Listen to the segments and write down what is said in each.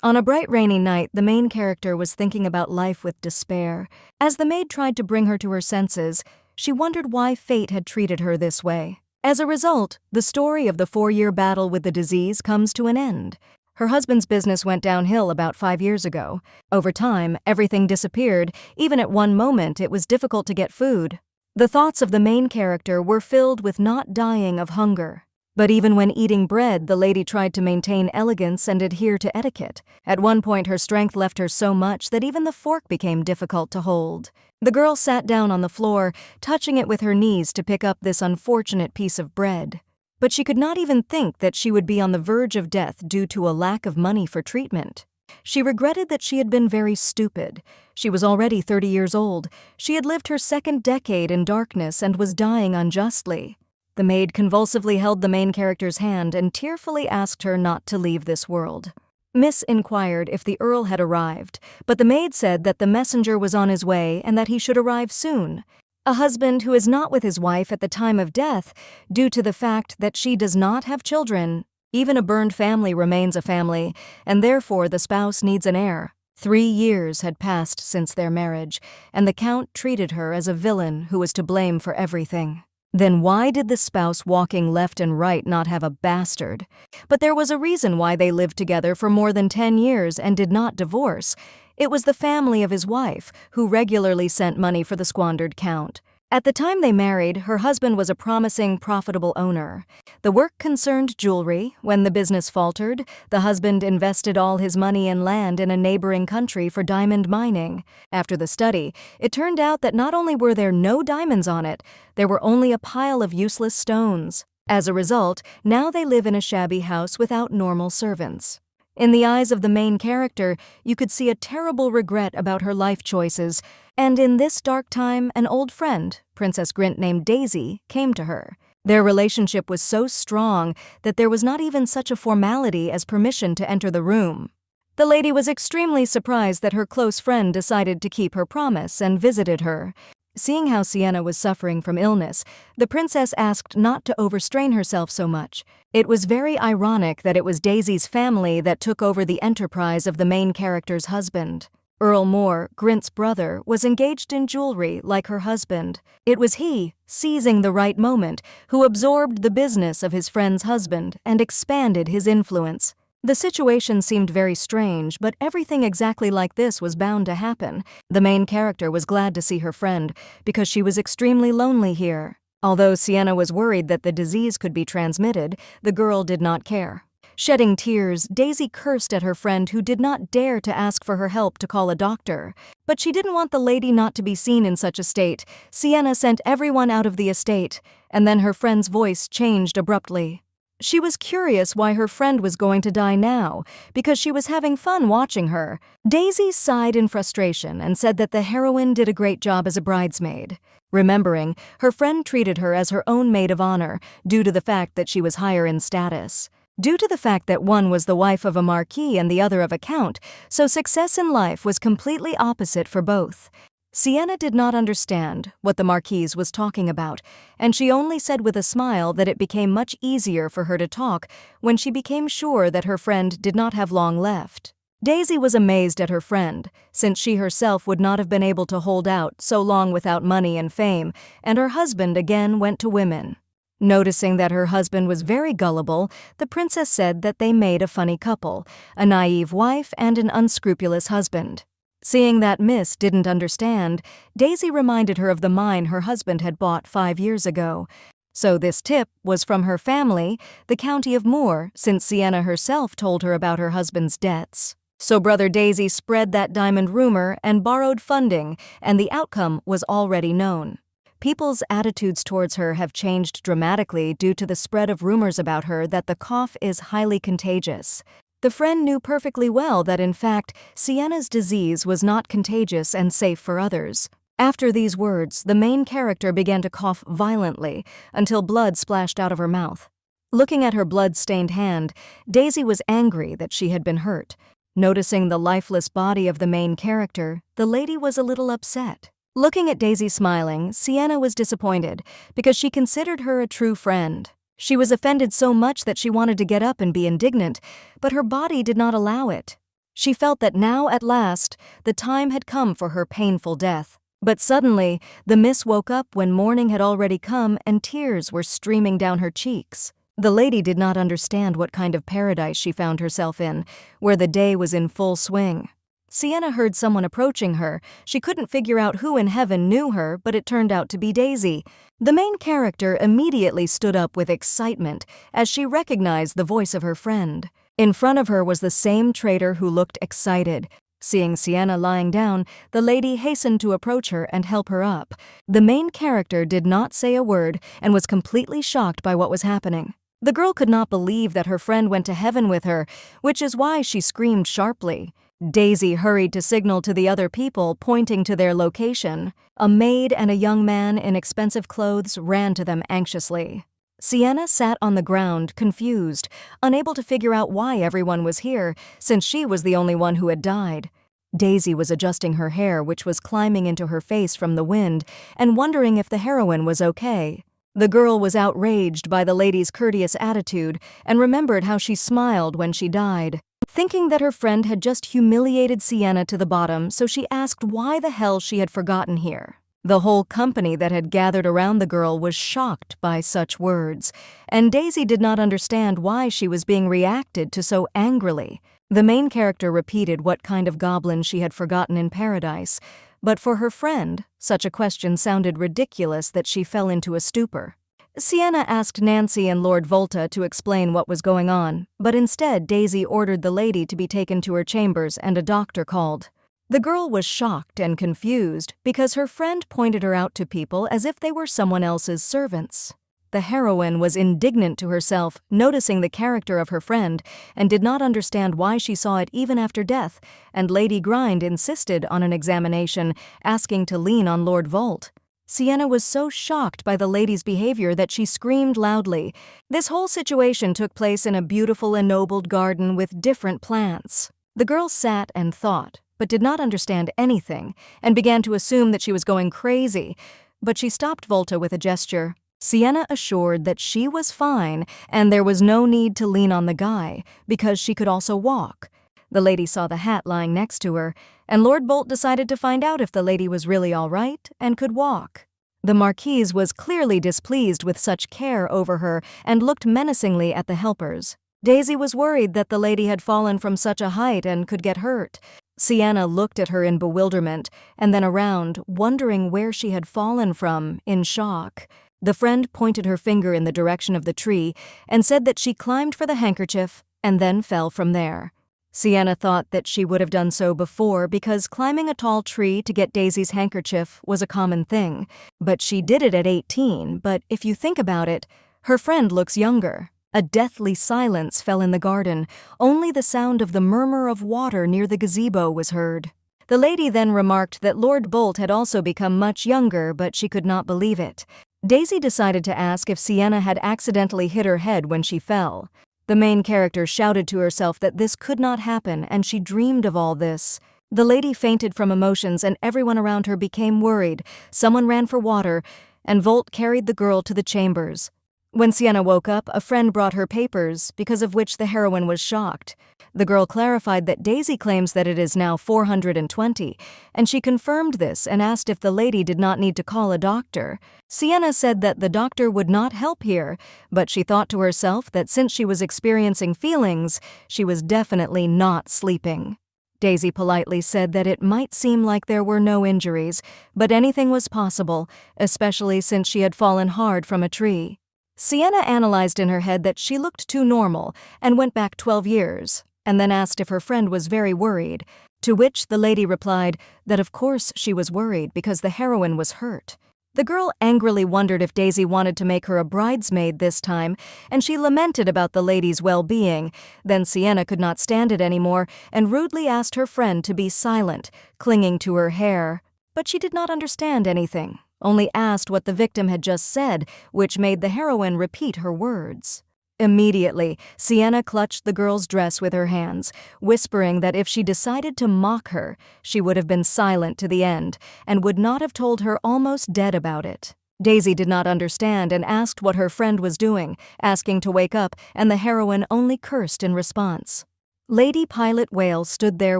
On a bright rainy night, the main character was thinking about life with despair. As the maid tried to bring her to her senses, she wondered why fate had treated her this way. As a result, the story of the 4-year battle with the disease comes to an end. Her husband's business went downhill about 5 years ago. Over time, everything disappeared. Even at one moment, it was difficult to get food. The thoughts of the main character were filled with not dying of hunger. But even when eating bread, the lady tried to maintain elegance and adhere to etiquette. At one point, her strength left her so much that even the fork became difficult to hold. The girl sat down on the floor, touching it with her knees to pick up this unfortunate piece of bread. But she could not even think that she would be on the verge of death due to a lack of money for treatment. She regretted that she had been very stupid. She was already 30 years old. She had lived her second decade in darkness and was dying unjustly. The maid convulsively held the main character's hand and tearfully asked her not to leave this world. Miss inquired if the Earl had arrived, but the maid said that the messenger was on his way and that he should arrive soon. A husband who is not with his wife at the time of death, due to the fact that she does not have children. Even a burned family remains a family, and therefore the spouse needs an heir. 3 years had passed since their marriage, and the Count treated her as a villain who was to blame for everything. Then why did the spouse walking left and right not have a bastard? But there was a reason why they lived together for more than 10 years and did not divorce. It was the family of his wife, who regularly sent money for the squandered Count. At the time they married, her husband was a promising, profitable owner. The work concerned jewelry. When the business faltered, the husband invested all his money in land in a neighboring country for diamond mining. After the study, it turned out that not only were there no diamonds on it, there were only a pile of useless stones. As a result, now they live in a shabby house without normal servants. In the eyes of the main character, you could see a terrible regret about her life choices, and in this dark time, an old friend, Princess Grint named Daisy, came to her. Their relationship was so strong that there was not even such a formality as permission to enter the room. The lady was extremely surprised that her close friend decided to keep her promise and visited her. Seeing how Sienna was suffering from illness, the princess asked not to overstrain herself so much. It was very ironic that it was Daisy's family that took over the enterprise of the main character's husband. Earl Moore, Grint's brother, was engaged in jewelry like her husband. It was he, seizing the right moment, who absorbed the business of his friend's husband and expanded his influence. The situation seemed very strange, but everything exactly like this was bound to happen. The main character was glad to see her friend, because she was extremely lonely here. Although Sienna was worried that the disease could be transmitted, the girl did not care. Shedding tears, Daisy cursed at her friend who did not dare to ask for her help to call a doctor. But she didn't want the lady not to be seen in such a state. Sienna sent everyone out of the estate, and then her friend's voice changed abruptly. She was curious why her friend was going to die now, because she was having fun watching her. Daisy sighed in frustration and said that the heroine did a great job as a bridesmaid. Remembering, her friend treated her as her own maid of honor due to the fact that she was higher in status. Due to the fact that one was the wife of a marquis and the other of a count, so success in life was completely opposite for both. Sienna did not understand what the Marquise was talking about, and she only said with a smile that it became much easier for her to talk when she became sure that her friend did not have long left. Daisy was amazed at her friend, since she herself would not have been able to hold out so long without money and fame, and her husband again went to women. Noticing that her husband was very gullible, the princess said that they made a funny couple, a naive wife and an unscrupulous husband. Seeing that Miss didn't understand, Daisy reminded her of the mine her husband had bought 5 years ago. So this tip was from her family, the County of Moore, since Sienna herself told her about her husband's debts. So Brother Daisy spread that diamond rumor and borrowed funding, and the outcome was already known. People's attitudes towards her have changed dramatically due to the spread of rumors about her that the cough is highly contagious. The friend knew perfectly well that, in fact, Sienna's disease was not contagious and safe for others. After these words, the main character began to cough violently until blood splashed out of her mouth. Looking at her blood-stained hand, Daisy was angry that she had been hurt. Noticing the lifeless body of the main character, the lady was a little upset. Looking at Daisy smiling, Sienna was disappointed because she considered her a true friend. She was offended so much that she wanted to get up and be indignant, but her body did not allow it. She felt that now, at last, the time had come for her painful death. But suddenly, the miss woke up when morning had already come and tears were streaming down her cheeks. The lady did not understand what kind of paradise she found herself in, where the day was in full swing. Sienna heard someone approaching her. She couldn't figure out who in heaven knew her, but it turned out to be Daisy. The main character immediately stood up with excitement as she recognized the voice of her friend. In front of her was the same traitor who looked excited. Seeing Sienna lying down, the lady hastened to approach her and help her up. The main character did not say a word and was completely shocked by what was happening. The girl could not believe that her friend went to heaven with her, which is why she screamed sharply. Daisy hurried to signal to the other people, pointing to their location. A maid and a young man in expensive clothes ran to them anxiously. Sienna sat on the ground, confused, unable to figure out why everyone was here, since she was the only one who had died. Daisy was adjusting her hair, which was climbing into her face from the wind, and wondering if the heroine was okay. The girl was outraged by the lady's courteous attitude and remembered how she smiled when she died. Thinking that her friend had just humiliated Sienna to the bottom, so she asked why the hell she had forgotten here. The whole company that had gathered around the girl was shocked by such words, and Daisy did not understand why she was being reacted to so angrily. The main character repeated what kind of goblin she had forgotten in paradise, but for her friend, such a question sounded ridiculous that she fell into a stupor. Sienna asked Nancy and Lord Volta to explain what was going on, but instead Daisy ordered the lady to be taken to her chambers and a doctor called. The girl was shocked and confused because her friend pointed her out to people as if they were someone else's servants. The heroine was indignant to herself, noticing the character of her friend, and did not understand why she saw it even after death, and Lady Grind insisted on an examination, asking to lean on Lord Volt. Sienna was so shocked by the lady's behavior that she screamed loudly. This whole situation took place in a beautiful ennobled garden with different plants. The girl sat and thought, but did not understand anything, and began to assume that she was going crazy. But she stopped Volta with a gesture. Sienna assured that she was fine and there was no need to lean on the guy, because she could also walk. The lady saw the hat lying next to her, and Lord Bolt decided to find out if the lady was really all right and could walk. The Marquise was clearly displeased with such care over her and looked menacingly at the helpers. Daisy was worried that the lady had fallen from such a height and could get hurt. Sienna looked at her in bewilderment and then around, wondering where she had fallen from, in shock. The friend pointed her finger in the direction of the tree and said that she climbed for the handkerchief and then fell from there. Sienna thought that she would have done so before because climbing a tall tree to get Daisy's handkerchief was a common thing. But she did it at 18, but if you think about it, her friend looks younger. A deathly silence fell in the garden. Only the sound of the murmur of water near the gazebo was heard. The lady then remarked that Lord Bolt had also become much younger, but she could not believe it. Daisy decided to ask if Sienna had accidentally hit her head when she fell. The main character shouted to herself that this could not happen, and she dreamed of all this. The lady fainted from emotions, and everyone around her became worried. Someone ran for water, and Volt carried the girl to the chambers. When Sienna woke up, a friend brought her papers, because of which the heroine was shocked. The girl clarified that Daisy claims that it is now 420, and she confirmed this and asked if the lady did not need to call a doctor. Sienna said that the doctor would not help here, but she thought to herself that since she was experiencing feelings, she was definitely not sleeping. Daisy politely said that it might seem like there were no injuries, but anything was possible, especially since she had fallen hard from a tree. Sienna analyzed in her head that she looked too normal and went back 12 years, and then asked if her friend was very worried, to which the lady replied that of course she was worried because the heroine was hurt. The girl angrily wondered if Daisy wanted to make her a bridesmaid this time, and she lamented about the lady's well-being. Then Sienna could not stand it anymore and rudely asked her friend to be silent, clinging to her hair. But she did not understand anything, only asked what the victim had just said, which made the heroine repeat her words. Immediately, Sienna clutched the girl's dress with her hands, whispering that if she decided to mock her, she would have been silent to the end and would not have told her almost dead about it. Daisy did not understand and asked what her friend was doing, asking to wake up, and the heroine only cursed in response. Lady Pilot Whale stood there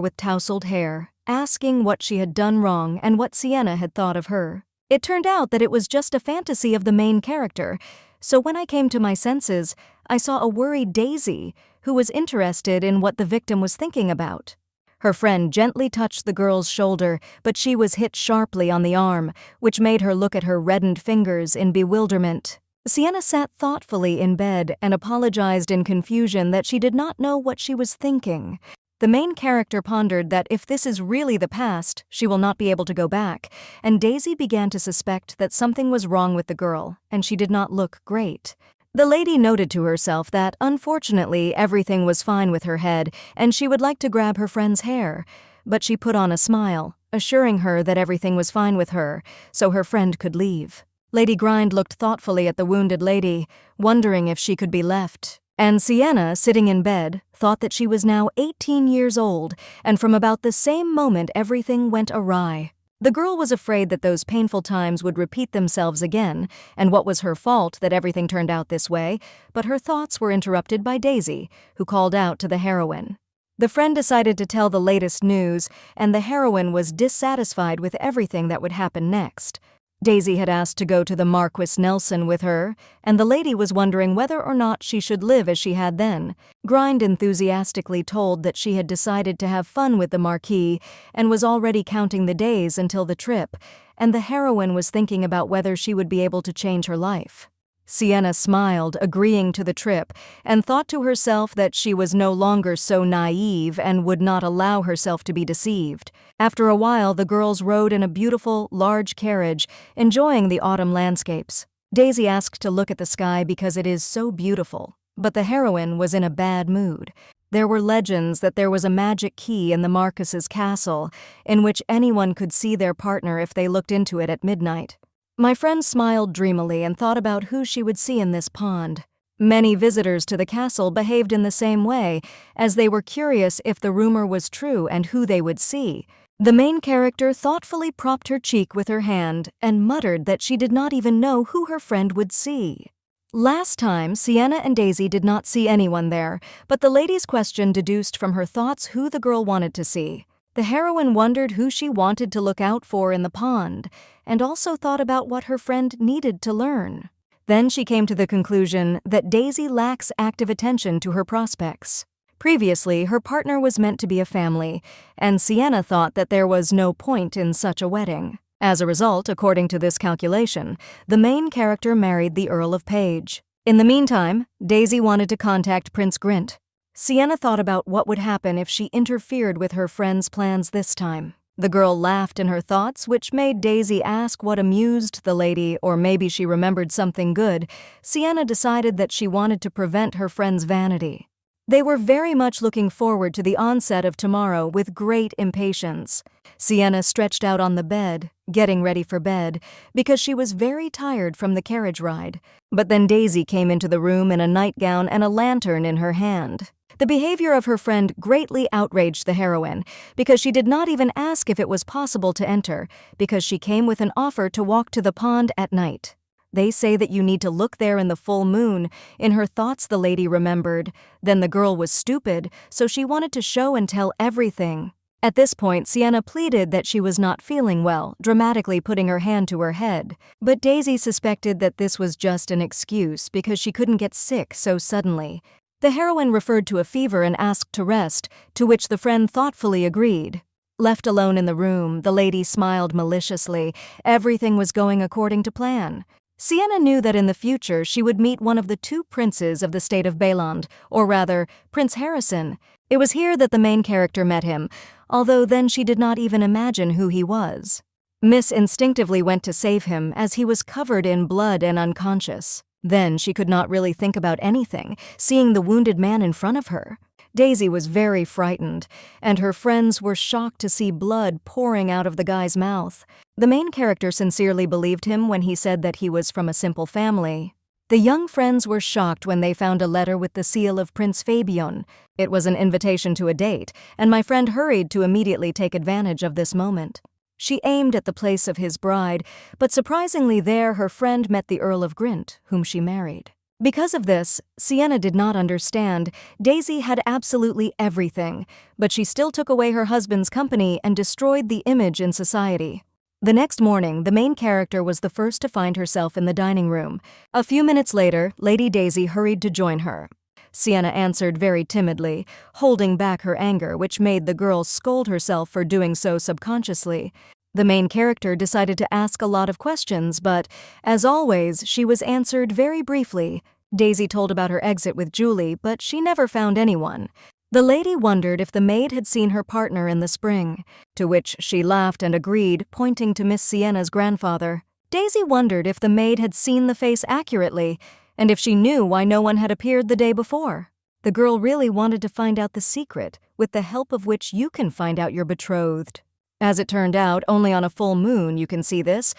with tousled hair, asking what she had done wrong and what Sienna had thought of her. It turned out that it was just a fantasy of the main character, so when I came to my senses, I saw a worried Daisy who was interested in what the victim was thinking about. Her friend gently touched the girl's shoulder, but she was hit sharply on the arm, which made her look at her reddened fingers in bewilderment. Sienna sat thoughtfully in bed and apologized in confusion that she did not know what she was thinking. The main character pondered that if this is really the past, she will not be able to go back, and Daisy began to suspect that something was wrong with the girl, and she did not look great. The lady noted to herself that, unfortunately, everything was fine with her head, and she would like to grab her friend's hair, but she put on a smile, assuring her that everything was fine with her, so her friend could leave. Lady Grind looked thoughtfully at the wounded lady, wondering if she could be left. And Sienna, sitting in bed, thought that she was now 18 years old, and from about the same moment everything went awry. The girl was afraid that those painful times would repeat themselves again, and what was her fault that everything turned out this way, but her thoughts were interrupted by Daisy, who called out to the heroine. The friend decided to tell the latest news, and the heroine was dissatisfied with everything that would happen next. Daisy had asked to go to the Marquis Nelson with her, and the lady was wondering whether or not she should live as she had then. Grind enthusiastically told that she had decided to have fun with the Marquis and was already counting the days until the trip, and the heroine was thinking about whether she would be able to change her life. Sienna smiled, agreeing to the trip, and thought to herself that she was no longer so naive and would not allow herself to be deceived. After a while, the girls rode in a beautiful, large carriage, enjoying the autumn landscapes. Daisy asked to look at the sky because it is so beautiful, but the heroine was in a bad mood. There were legends that there was a magic key in the Marquis's castle, in which anyone could see their partner if they looked into it at midnight. My friend smiled dreamily and thought about who she would see in this pond. Many visitors to the castle behaved in the same way, as they were curious if the rumor was true and who they would see. The main character thoughtfully propped her cheek with her hand and muttered that she did not even know who her friend would see. Last time, Sienna and Daisy did not see anyone there, but the lady's question deduced from her thoughts who the girl wanted to see. The heroine wondered who she wanted to look out for in the pond, and also thought about what her friend needed to learn. Then she came to the conclusion that Daisy lacks active attention to her prospects. Previously, her partner was meant to be a family, and Sienna thought that there was no point in such a wedding. As a result, according to this calculation, the main character married the Earl of Page. In the meantime, Daisy wanted to contact Prince Grint. Sienna thought about what would happen if she interfered with her friend's plans this time. The girl laughed in her thoughts, which made Daisy ask what amused the lady, or maybe she remembered something good. Sienna decided that she wanted to prevent her friend's vanity. They were very much looking forward to the onset of tomorrow with great impatience. Sienna stretched out on the bed, getting ready for bed, because she was very tired from the carriage ride. But then Daisy came into the room in a nightgown and a lantern in her hand. The behavior of her friend greatly outraged the heroine, because she did not even ask if it was possible to enter, because she came with an offer to walk to the pond at night. They say that you need to look there in the full moon. In her thoughts, the lady remembered. Then the girl was stupid, so she wanted to show and tell everything. At this point, Sienna pleaded that she was not feeling well, dramatically putting her hand to her head. But Daisy suspected that this was just an excuse because she couldn't get sick so suddenly. The heroine referred to a fever and asked to rest, to which the friend thoughtfully agreed. Left alone in the room, the lady smiled maliciously. Everything was going according to plan. Sienna knew that in the future she would meet one of the two princes of the state of Bayland, or rather, Prince Harrison. It was here that the main character met him, although then she did not even imagine who he was. Miss instinctively went to save him as he was covered in blood and unconscious. Then she could not really think about anything, seeing the wounded man in front of her. Daisy was very frightened, and her friends were shocked to see blood pouring out of the guy's mouth. The main character sincerely believed him when he said that he was from a simple family. The young friends were shocked when they found a letter with the seal of Prince Fabian. It was an invitation to a date, and my friend hurried to immediately take advantage of this moment. She aimed at the place of his bride, but surprisingly there her friend met the Earl of Grint, whom she married. Because of this, Sienna did not understand. Daisy had absolutely everything, but she still took away her husband's company and destroyed the image in society. The next morning, the main character was the first to find herself in the dining room. A few minutes later, Lady Daisy hurried to join her. Sienna answered very timidly, holding back her anger, which made the girl scold herself for doing so subconsciously. The main character decided to ask a lot of questions, but, as always, she was answered very briefly. Daisy told about her exit with Julie, but she never found anyone. The lady wondered if the maid had seen her partner in the spring, to which she laughed and agreed, pointing to Miss Sienna's grandfather. Daisy wondered if the maid had seen the face accurately, and if she knew why no one had appeared the day before. The girl really wanted to find out the secret, with the help of which you can find out your betrothed. As it turned out, only on a full moon you can see this,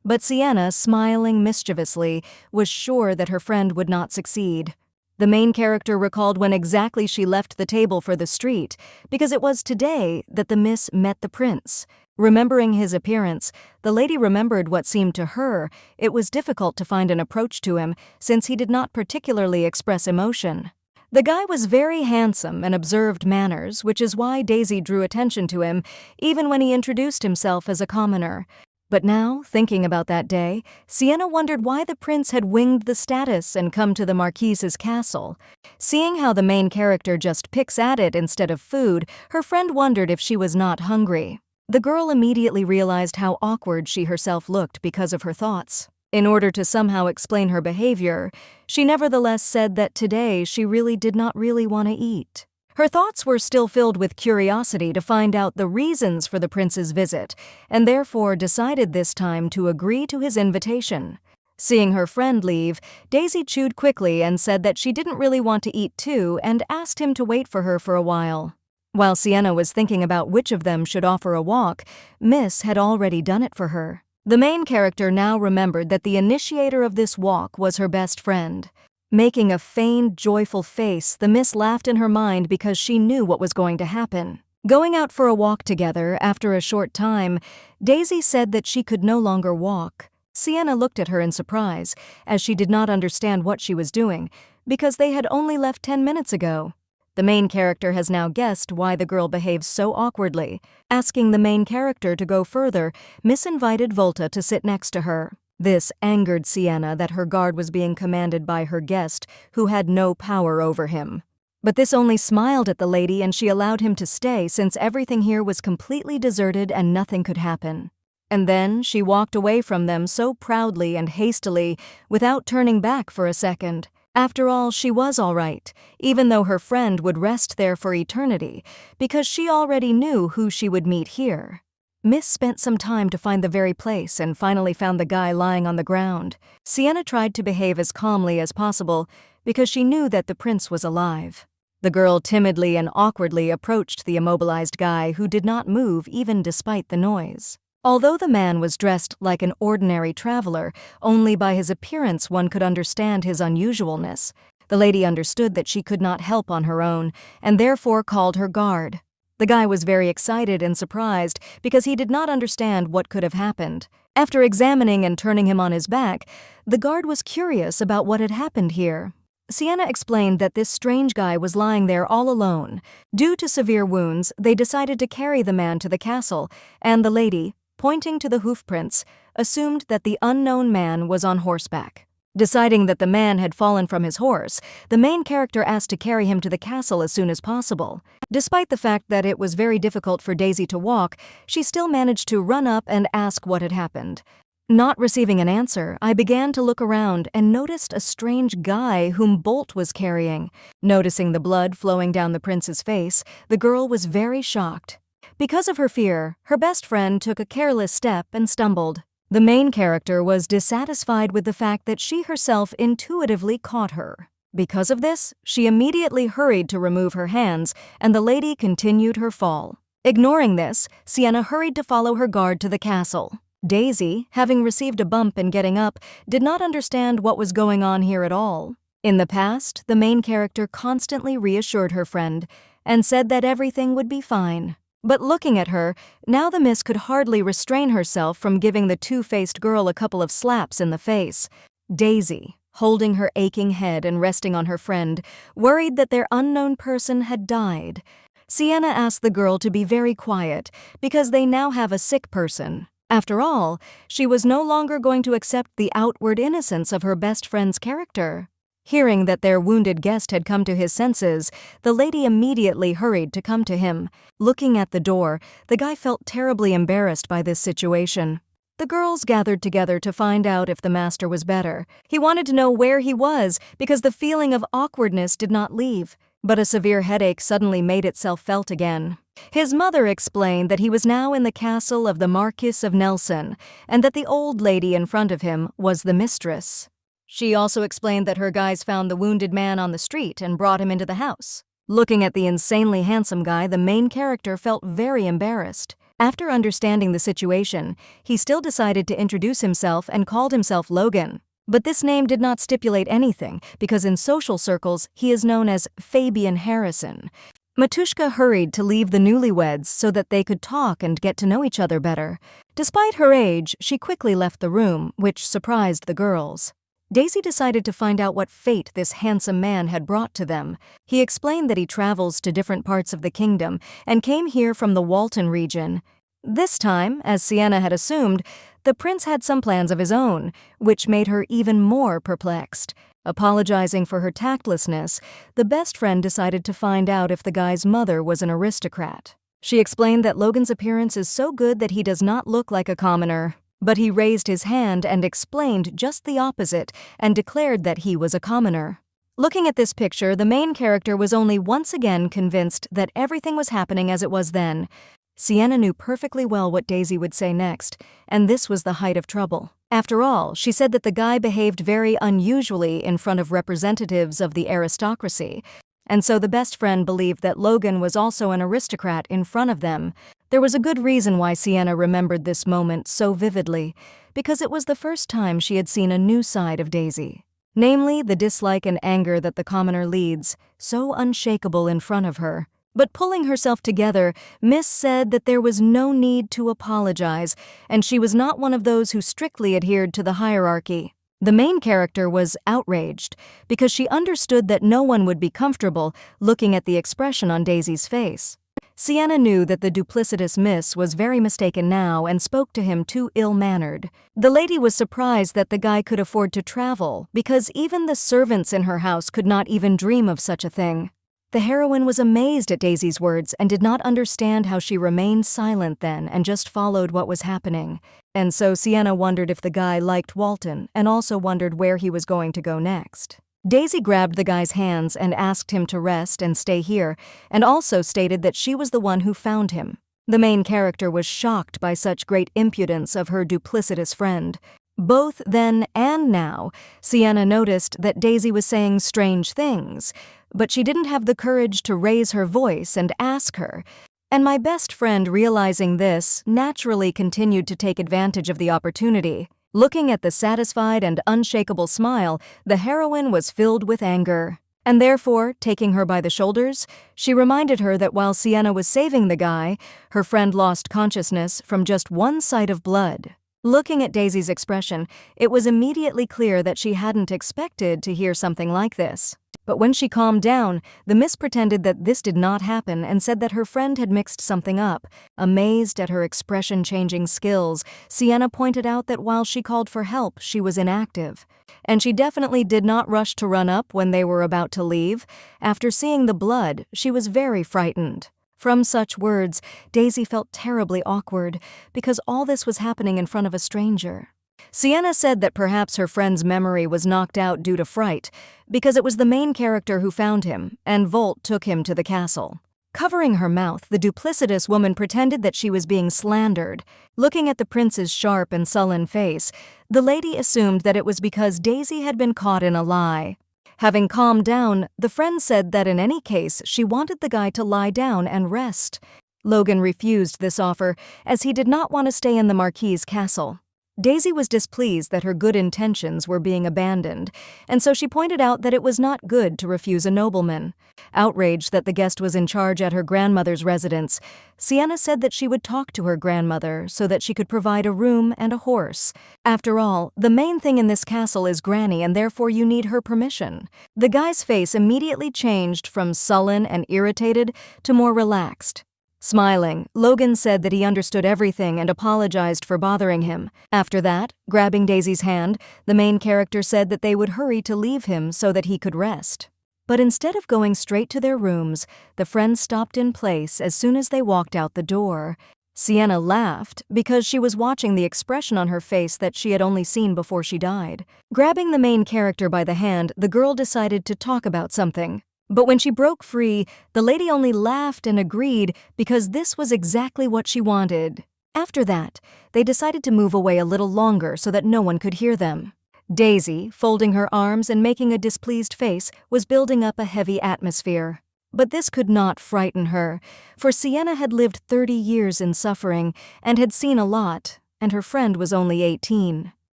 but Sienna, smiling mischievously, was sure that her friend would not succeed. The main character recalled when exactly she left the table for the street, because it was today that the miss met the prince. Remembering his appearance, the lady remembered what seemed to her it was difficult to find an approach to him, since he did not particularly express emotion. The guy was very handsome and observed manners, which is why Daisy drew attention to him, even when he introduced himself as a commoner. But now, thinking about that day, Sienna wondered why the prince had winged the status and come to the marquise's castle. Seeing how the main character just picks at it instead of food, her friend wondered if she was not hungry. The girl immediately realized how awkward she herself looked because of her thoughts. In order to somehow explain her behavior, she nevertheless said that today she really did not really want to eat. Her thoughts were still filled with curiosity to find out the reasons for the prince's visit, and therefore decided this time to agree to his invitation. Seeing her friend leave, Daisy chewed quickly and said that she didn't really want to eat too and asked him to wait for her for a while. While Sienna was thinking about which of them should offer a walk, Miss had already done it for her. The main character now remembered that the initiator of this walk was her best friend. Making a feigned, joyful face, the miss laughed in her mind because she knew what was going to happen. Going out for a walk together, after a short time, Daisy said that she could no longer walk. Sienna looked at her in surprise, as she did not understand what she was doing, because they had only left 10 minutes ago. The main character has now guessed why the girl behaves so awkwardly. Asking the main character to go further, Miss invited Volta to sit next to her. This angered Sienna that her guard was being commanded by her guest, who had no power over him. But this only smiled at the lady, and she allowed him to stay since everything here was completely deserted and nothing could happen. And then she walked away from them so proudly and hastily, without turning back for a second. After all, she was all right, even though her friend would rest there for eternity, because she already knew who she would meet here. Miss spent some time to find the very place and finally found the guy lying on the ground. Sienna tried to behave as calmly as possible because she knew that the prince was alive. The girl timidly and awkwardly approached the immobilized guy, who did not move even despite the noise. Although the man was dressed like an ordinary traveler, only by his appearance one could understand his unusualness. The lady understood that she could not help on her own, and therefore called her guard. The guy was very excited and surprised because he did not understand what could have happened. After examining and turning him on his back, the guard was curious about what had happened here. Sienna explained that this strange guy was lying there all alone. Due to severe wounds, they decided to carry the man to the castle, and the lady, pointing to the hoofprints, assumed that the unknown man was on horseback. Deciding that the man had fallen from his horse, the main character asked to carry him to the castle as soon as possible. Despite the fact that it was very difficult for Daisy to walk, she still managed to run up and ask what had happened. Not receiving an answer, I began to look around and noticed a strange guy whom Bolt was carrying. Noticing the blood flowing down the prince's face, the girl was very shocked. Because of her fear, her best friend took a careless step and stumbled. The main character was dissatisfied with the fact that she herself intuitively caught her. Because of this, she immediately hurried to remove her hands, and the lady continued her fall. Ignoring this, Sienna hurried to follow her guard to the castle. Daisy, having received a bump in getting up, did not understand what was going on here at all. In the past, the main character constantly reassured her friend and said that everything would be fine. But looking at her, now the miss could hardly restrain herself from giving the two-faced girl a couple of slaps in the face. Daisy, holding her aching head and resting on her friend, worried that their unknown person had died. Sienna asked the girl to be very quiet because they now have a sick person. After all, she was no longer going to accept the outward innocence of her best friend's character. Hearing that their wounded guest had come to his senses, the lady immediately hurried to come to him. Looking at the door, the guy felt terribly embarrassed by this situation. The girls gathered together to find out if the master was better. He wanted to know where he was because the feeling of awkwardness did not leave. But a severe headache suddenly made itself felt again. His mother explained that he was now in the castle of the Marquis of Nelson, and that the old lady in front of him was the mistress. She also explained that her guys found the wounded man on the street and brought him into the house. Looking at the insanely handsome guy, the main character felt very embarrassed. After understanding the situation, he still decided to introduce himself and called himself Logan. But this name did not stipulate anything, because in social circles he is known as Fabian Harrison. Matushka hurried to leave the newlyweds so that they could talk and get to know each other better. Despite her age, she quickly left the room, which surprised the girls. Daisy decided to find out what fate this handsome man had brought to them. He explained that he travels to different parts of the kingdom and came here from the Walton region. This time, as Sienna had assumed, the prince had some plans of his own, which made her even more perplexed. Apologizing for her tactlessness, the best friend decided to find out if the guy's mother was an aristocrat. She explained that Logan's appearance is so good that he does not look like a commoner. But he raised his hand and explained just the opposite and declared that he was a commoner. Looking at this picture, the main character was only once again convinced that everything was happening as it was then. Sienna knew perfectly well what Daisy would say next, and this was the height of trouble. After all, she said that the guy behaved very unusually in front of representatives of the aristocracy, and so the best friend believed that Logan was also an aristocrat in front of them. There was a good reason why Sienna remembered this moment so vividly, because it was the first time she had seen a new side of Daisy. Namely, the dislike and anger that the commoner leads, so unshakable in front of her. But pulling herself together, Miss said that there was no need to apologize, and she was not one of those who strictly adhered to the hierarchy. The main character was outraged, because she understood that no one would be comfortable looking at the expression on Daisy's face. Sienna knew that the duplicitous miss was very mistaken now and spoke to him too ill-mannered. The lady was surprised that the guy could afford to travel, because even the servants in her house could not even dream of such a thing. The heroine was amazed at Daisy's words and did not understand how she remained silent then and just followed what was happening. And so Sienna wondered if the guy liked Walton and also wondered where he was going to go next. Daisy grabbed the guy's hands and asked him to rest and stay here, and also stated that she was the one who found him. The main character was shocked by such great impudence of her duplicitous friend. Both then and now, Sienna noticed that Daisy was saying strange things, but she didn't have the courage to raise her voice and ask her. And my best friend, realizing this, naturally continued to take advantage of the opportunity. Looking at the satisfied and unshakable smile, the heroine was filled with anger. And therefore, taking her by the shoulders, she reminded her that while Sienna was saving the guy, her friend lost consciousness from just one sight of blood. Looking at Daisy's expression, it was immediately clear that she hadn't expected to hear something like this. But when she calmed down, the miss pretended that this did not happen and said that her friend had mixed something up. Amazed at her expression-changing skills, Sienna pointed out that while she called for help, she was inactive. And she definitely did not rush to run up when they were about to leave. After seeing the blood, she was very frightened. From such words, Daisy felt terribly awkward, because all this was happening in front of a stranger. Sienna said that perhaps her friend's memory was knocked out due to fright, because it was the main character who found him, and Volt took him to the castle. Covering her mouth, the duplicitous woman pretended that she was being slandered. Looking at the prince's sharp and sullen face, the lady assumed that it was because Daisy had been caught in a lie. Having calmed down, the friend said that in any case she wanted the guy to lie down and rest. Logan refused this offer, as he did not want to stay in the Marquis's castle. Daisy was displeased that her good intentions were being abandoned, and so she pointed out that it was not good to refuse a nobleman. Outraged that the guest was in charge at her grandmother's residence, Sienna said that she would talk to her grandmother so that she could provide a room and a horse. After all, the main thing in this castle is Granny, and therefore you need her permission. The guy's face immediately changed from sullen and irritated to more relaxed. Smiling, Logan said that he understood everything and apologized for bothering him. After that, grabbing Daisy's hand, the main character said that they would hurry to leave him so that he could rest. But instead of going straight to their rooms, the friends stopped in place as soon as they walked out the door. Sienna laughed because she was watching the expression on her face that she had only seen before she died. Grabbing the main character by the hand, the girl decided to talk about something. But when she broke free, the lady only laughed and agreed because this was exactly what she wanted. After that, they decided to move away a little longer so that no one could hear them. Daisy, folding her arms and making a displeased face, was building up a heavy atmosphere. But this could not frighten her, for Sienna had lived 30 years in suffering and had seen a lot, and her friend was only 18.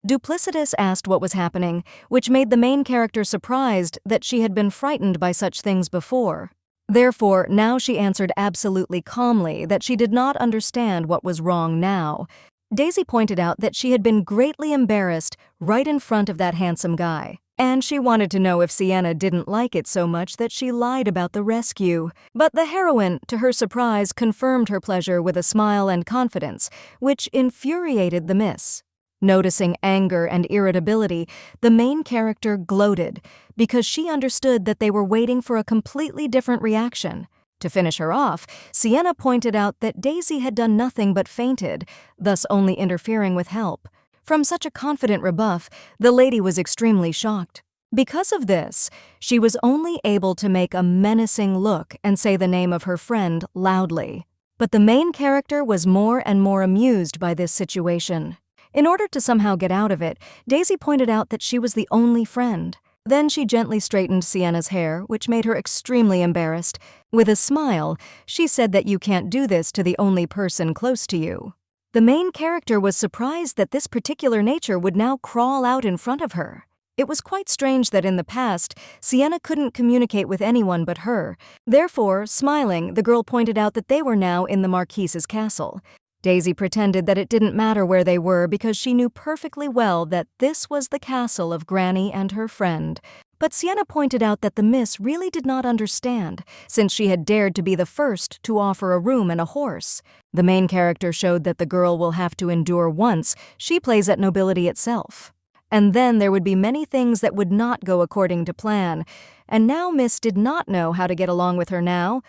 Duplicitous asked what was happening, which made the main character surprised that she had been frightened by such things before. Therefore, now she answered absolutely calmly that she did not understand what was wrong now. Daisy pointed out that she had been greatly embarrassed right in front of that handsome guy, and she wanted to know if Sienna didn't like it so much that she lied about the rescue. But the heroine, to her surprise, confirmed her pleasure with a smile and confidence, which infuriated the miss. Noticing anger and irritability, the main character gloated because she understood that they were waiting for a completely different reaction. To finish her off, Sienna pointed out that Daisy had done nothing but fainted, thus only interfering with help. From such a confident rebuff, the lady was extremely shocked. Because of this, she was only able to make a menacing look and say the name of her friend loudly. But the main character was more and more amused by this situation. In order to somehow get out of it, Daisy pointed out that she was the only friend. Then she gently straightened Sienna's hair, which made her extremely embarrassed. With a smile, she said that you can't do this to the only person close to you. The main character was surprised that this particular nature would now crawl out in front of her. It was quite strange that in the past, Sienna couldn't communicate with anyone but her. Therefore, smiling, the girl pointed out that they were now in the Marquise's castle. Daisy pretended that it didn't matter where they were because she knew perfectly well that this was the castle of Granny and her friend. But Sienna pointed out that the miss really did not understand, since she had dared to be the first to offer a room and a horse. The main character showed that the girl will have to endure once she plays at nobility itself. And then there would be many things that would not go according to plan, and now Miss did not know how to get along with her now.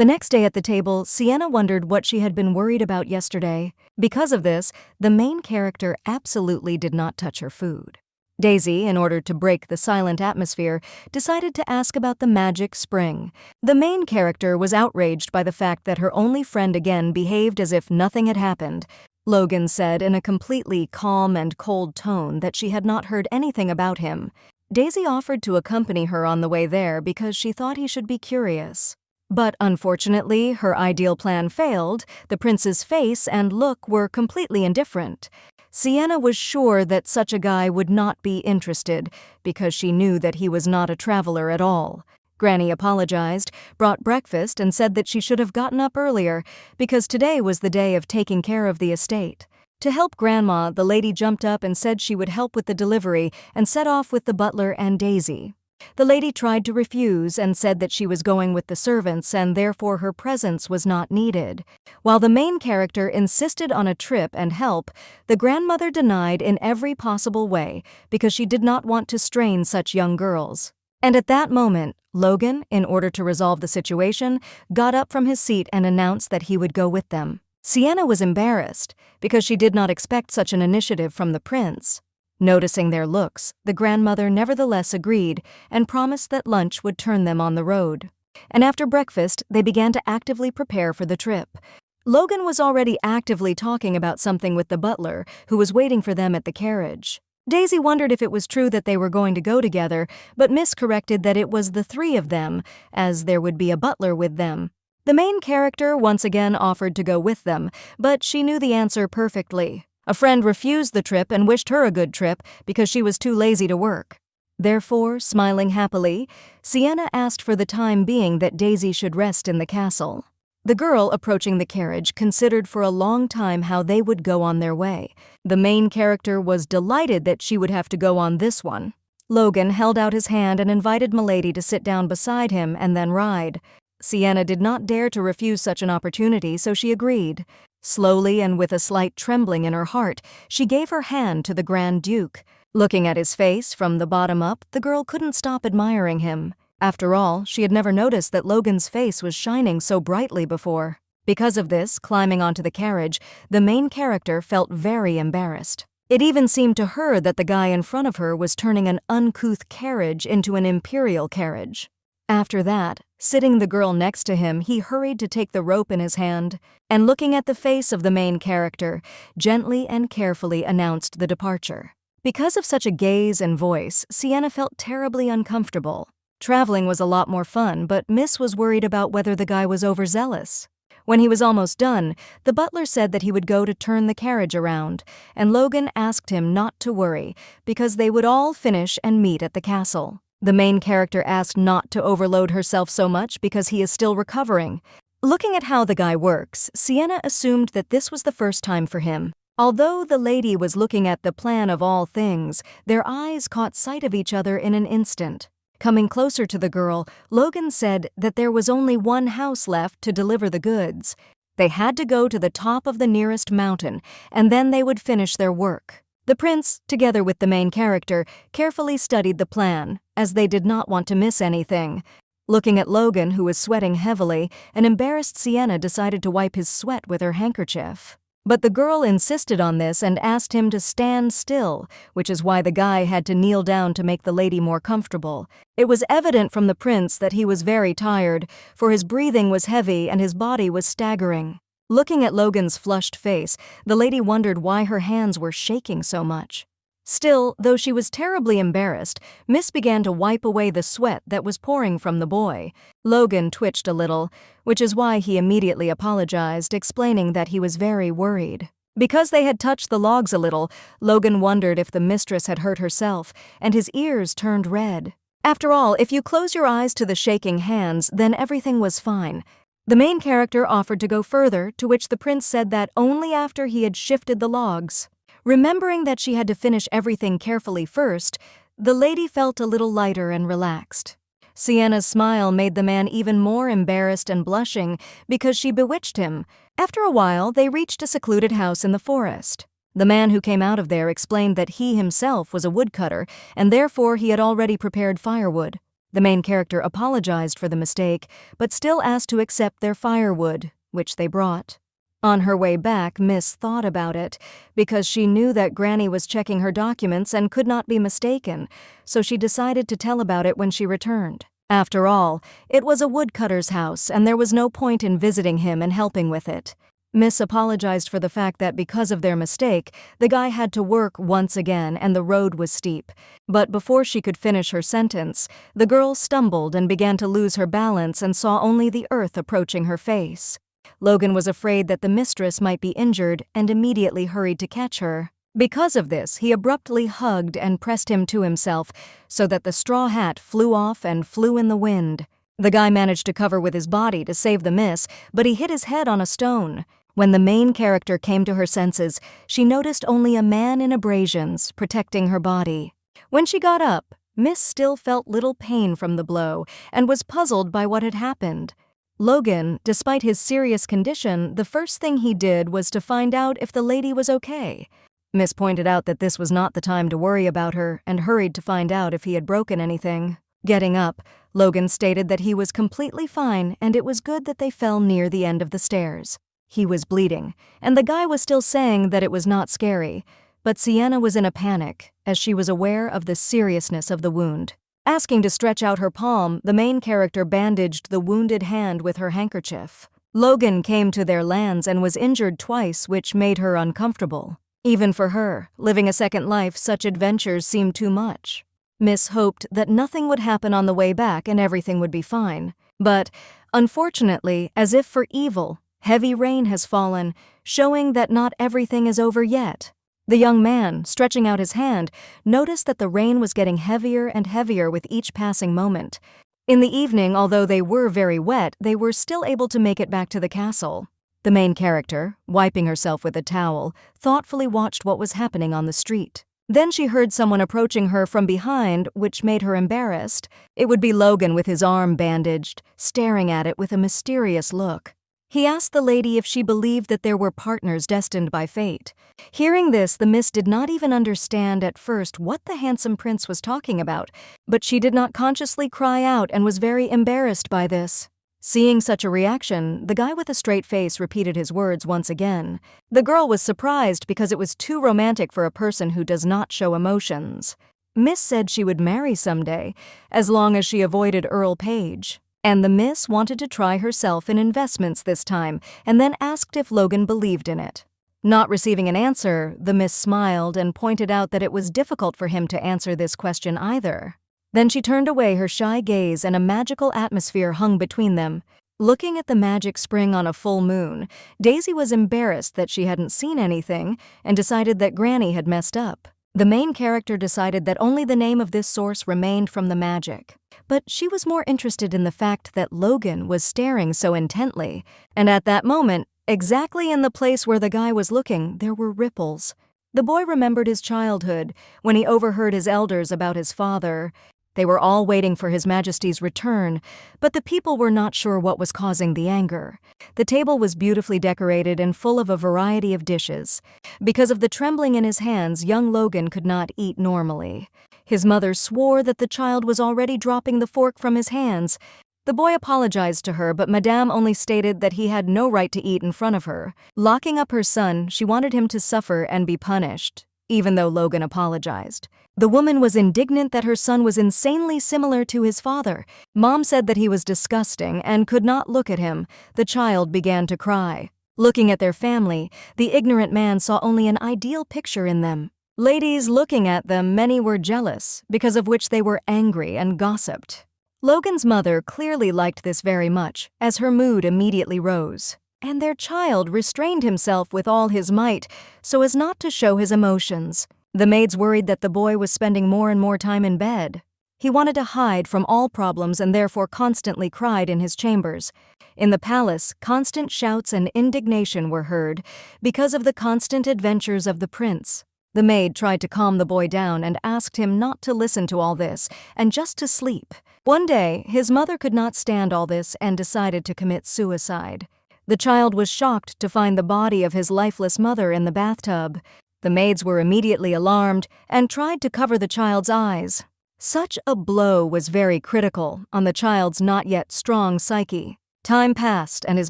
The next day at the table, Sienna wondered what she had been worried about yesterday. Because of this, the main character absolutely did not touch her food. Daisy, in order to break the silent atmosphere, decided to ask about the magic spring. The main character was outraged by the fact that her only friend again behaved as if nothing had happened. Logan said in a completely calm and cold tone that she had not heard anything about him. Daisy offered to accompany her on the way there because she thought he should be curious. But unfortunately, her ideal plan failed. The prince's face and look were completely indifferent. Sienna was sure that such a guy would not be interested because she knew that he was not a traveler at all. Granny apologized, brought breakfast, and said that she should have gotten up earlier because today was the day of taking care of the estate. To help Grandma, the lady jumped up and said she would help with the delivery and set off with the butler and Daisy. The lady tried to refuse and said that she was going with the servants and therefore her presence was not needed. While the main character insisted on a trip and help, the grandmother denied in every possible way because she did not want to strain such young girls. And at that moment, Logan, in order to resolve the situation, got up from his seat and announced that he would go with them. Sienna was embarrassed because she did not expect such an initiative from the prince. Noticing their looks, the grandmother nevertheless agreed and promised that lunch would turn them on the road. And after breakfast, they began to actively prepare for the trip. Logan was already actively talking about something with the butler, who was waiting for them at the carriage. Daisy wondered if it was true that they were going to go together, but Miss corrected that it was the three of them, as there would be a butler with them. The main character once again offered to go with them, but she knew the answer perfectly. A friend refused the trip and wished her a good trip because she was too lazy to work. Therefore, smiling happily, Sienna asked for the time being that Daisy should rest in the castle. The girl approaching the carriage considered for a long time how they would go on their way. The main character was delighted that she would have to go on this one. Logan held out his hand and invited Milady to sit down beside him and then ride. Sienna did not dare to refuse such an opportunity, so she agreed. Slowly and with a slight trembling in her heart, she gave her hand to the Grand Duke. Looking at his face from the bottom up, the girl couldn't stop admiring him. After all, she had never noticed that Logan's face was shining so brightly before. Because of this, climbing onto the carriage, the main character felt very embarrassed. It even seemed to her that the guy in front of her was turning an uncouth carriage into an imperial carriage. After that, sitting the girl next to him, he hurried to take the rope in his hand, and looking at the face of the main character, gently and carefully announced the departure. Because of such a gaze and voice, Sienna felt terribly uncomfortable. Traveling was a lot more fun, but Miss was worried about whether the guy was overzealous. When he was almost done, the butler said that he would go to turn the carriage around, and Logan asked him not to worry, because they would all finish and meet at the castle. The main character asked not to overload herself so much because he is still recovering. Looking at how the guy works, Sienna assumed that this was the first time for him. Although the lady was looking at the plan of all things, their eyes caught sight of each other in an instant. Coming closer to the girl, Logan said that there was only one house left to deliver the goods. They had to go to the top of the nearest mountain, and then they would finish their work. The prince, together with the main character, carefully studied the plan, as they did not want to miss anything. Looking at Logan, who was sweating heavily, an embarrassed Sienna decided to wipe his sweat with her handkerchief. But the girl insisted on this and asked him to stand still, which is why the guy had to kneel down to make the lady more comfortable. It was evident from the prince that he was very tired, for his breathing was heavy and his body was staggering. Looking at Logan's flushed face, the lady wondered why her hands were shaking so much. Still, though she was terribly embarrassed, Miss began to wipe away the sweat that was pouring from the boy. Logan twitched a little, which is why he immediately apologized, explaining that he was very worried. Because they had touched the logs a little, Logan wondered if the mistress had hurt herself, and his ears turned red. After all, if you close your eyes to the shaking hands, then everything was fine. The main character offered to go further, to which the prince said that only after he had shifted the logs. Remembering that she had to finish everything carefully first, the lady felt a little lighter and relaxed. Sienna's smile made the man even more embarrassed and blushing because she bewitched him. After a while, they reached a secluded house in the forest. The man who came out of there explained that he himself was a woodcutter, and therefore he had already prepared firewood. The main character apologized for the mistake, but still asked to accept their firewood, which they brought. On her way back, Miss thought about it, because she knew that Granny was checking her documents and could not be mistaken, so she decided to tell about it when she returned. After all, it was a woodcutter's house, and there was no point in visiting him and helping with it. Miss apologized for the fact that because of their mistake, the guy had to work once again and the road was steep. But before she could finish her sentence, the girl stumbled and began to lose her balance and saw only the earth approaching her face. Logan was afraid that the mistress might be injured and immediately hurried to catch her. Because of this, he abruptly hugged and pressed him to himself so that the straw hat flew off and flew in the wind. The guy managed to cover with his body to save the miss, but he hit his head on a stone. When the main character came to her senses, she noticed only a man in abrasions protecting her body. When she got up, Miss still felt little pain from the blow and was puzzled by what had happened. Logan, despite his serious condition, the first thing he did was to find out if the lady was okay. Miss pointed out that this was not the time to worry about her and hurried to find out if he had broken anything. Getting up, Logan stated that he was completely fine and it was good that they fell near the end of the stairs. He was bleeding, and the guy was still saying that it was not scary, but Sienna was in a panic as she was aware of the seriousness of the wound. Asking to stretch out her palm, the main character bandaged the wounded hand with her handkerchief. Logan came to their lands and was injured twice, which made her uncomfortable. Even for her, living a second life, such adventures seemed too much. Miss hoped that nothing would happen on the way back and everything would be fine. But, unfortunately, as if for evil, heavy rain has fallen, showing that not everything is over yet. The young man, stretching out his hand, noticed that the rain was getting heavier and heavier with each passing moment. In the evening, although they were very wet, they were still able to make it back to the castle. The main character, wiping herself with a towel, thoughtfully watched what was happening on the street. Then she heard someone approaching her from behind, which made her embarrassed. It would be Logan with his arm bandaged, staring at it with a mysterious look. He asked the lady if she believed that there were partners destined by fate. Hearing this, the miss did not even understand at first what the handsome prince was talking about, but she did not consciously cry out and was very embarrassed by this. Seeing such a reaction, the guy with a straight face repeated his words once again. The girl was surprised because it was too romantic for a person who does not show emotions. Miss said she would marry someday, as long as she avoided Earl Page. And the miss wanted to try herself in investments this time, and then asked if Logan believed in it. Not receiving an answer, the miss smiled and pointed out that it was difficult for him to answer this question either. Then she turned away her shy gaze and a magical atmosphere hung between them. Looking at the magic spring on a full moon, Daisy was embarrassed that she hadn't seen anything and decided that Granny had messed up. The main character decided that only the name of this source remained from the magic. But she was more interested in the fact that Logan was staring so intently, and at that moment, exactly in the place where the guy was looking, there were ripples. The boy remembered his childhood, when he overheard his elders about his father. They were all waiting for His Majesty's return, but the people were not sure what was causing the anger. The table was beautifully decorated and full of a variety of dishes. Because of the trembling in his hands, young Logan could not eat normally. His mother swore that the child was already dropping the fork from his hands. The boy apologized to her, but Madame only stated that he had no right to eat in front of her. Locking up her son, she wanted him to suffer and be punished, even though Logan apologized. The woman was indignant that her son was insanely similar to his father. Mom said that he was disgusting and could not look at him. The child began to cry. Looking at their family, the ignorant man saw only an ideal picture in them. Ladies looking at them, many were jealous, because of which they were angry and gossiped. Logan's mother clearly liked this very much, as her mood immediately rose. And their child restrained himself with all his might, so as not to show his emotions. The maids worried that the boy was spending more and more time in bed. He wanted to hide from all problems and therefore constantly cried in his chambers. In the palace, constant shouts and indignation were heard because of the constant adventures of the prince. The maid tried to calm the boy down and asked him not to listen to all this and just to sleep. One day, his mother could not stand all this and decided to commit suicide. The child was shocked to find the body of his lifeless mother in the bathtub. The maids were immediately alarmed and tried to cover the child's eyes. Such a blow was very critical on the child's not yet strong psyche. Time passed and His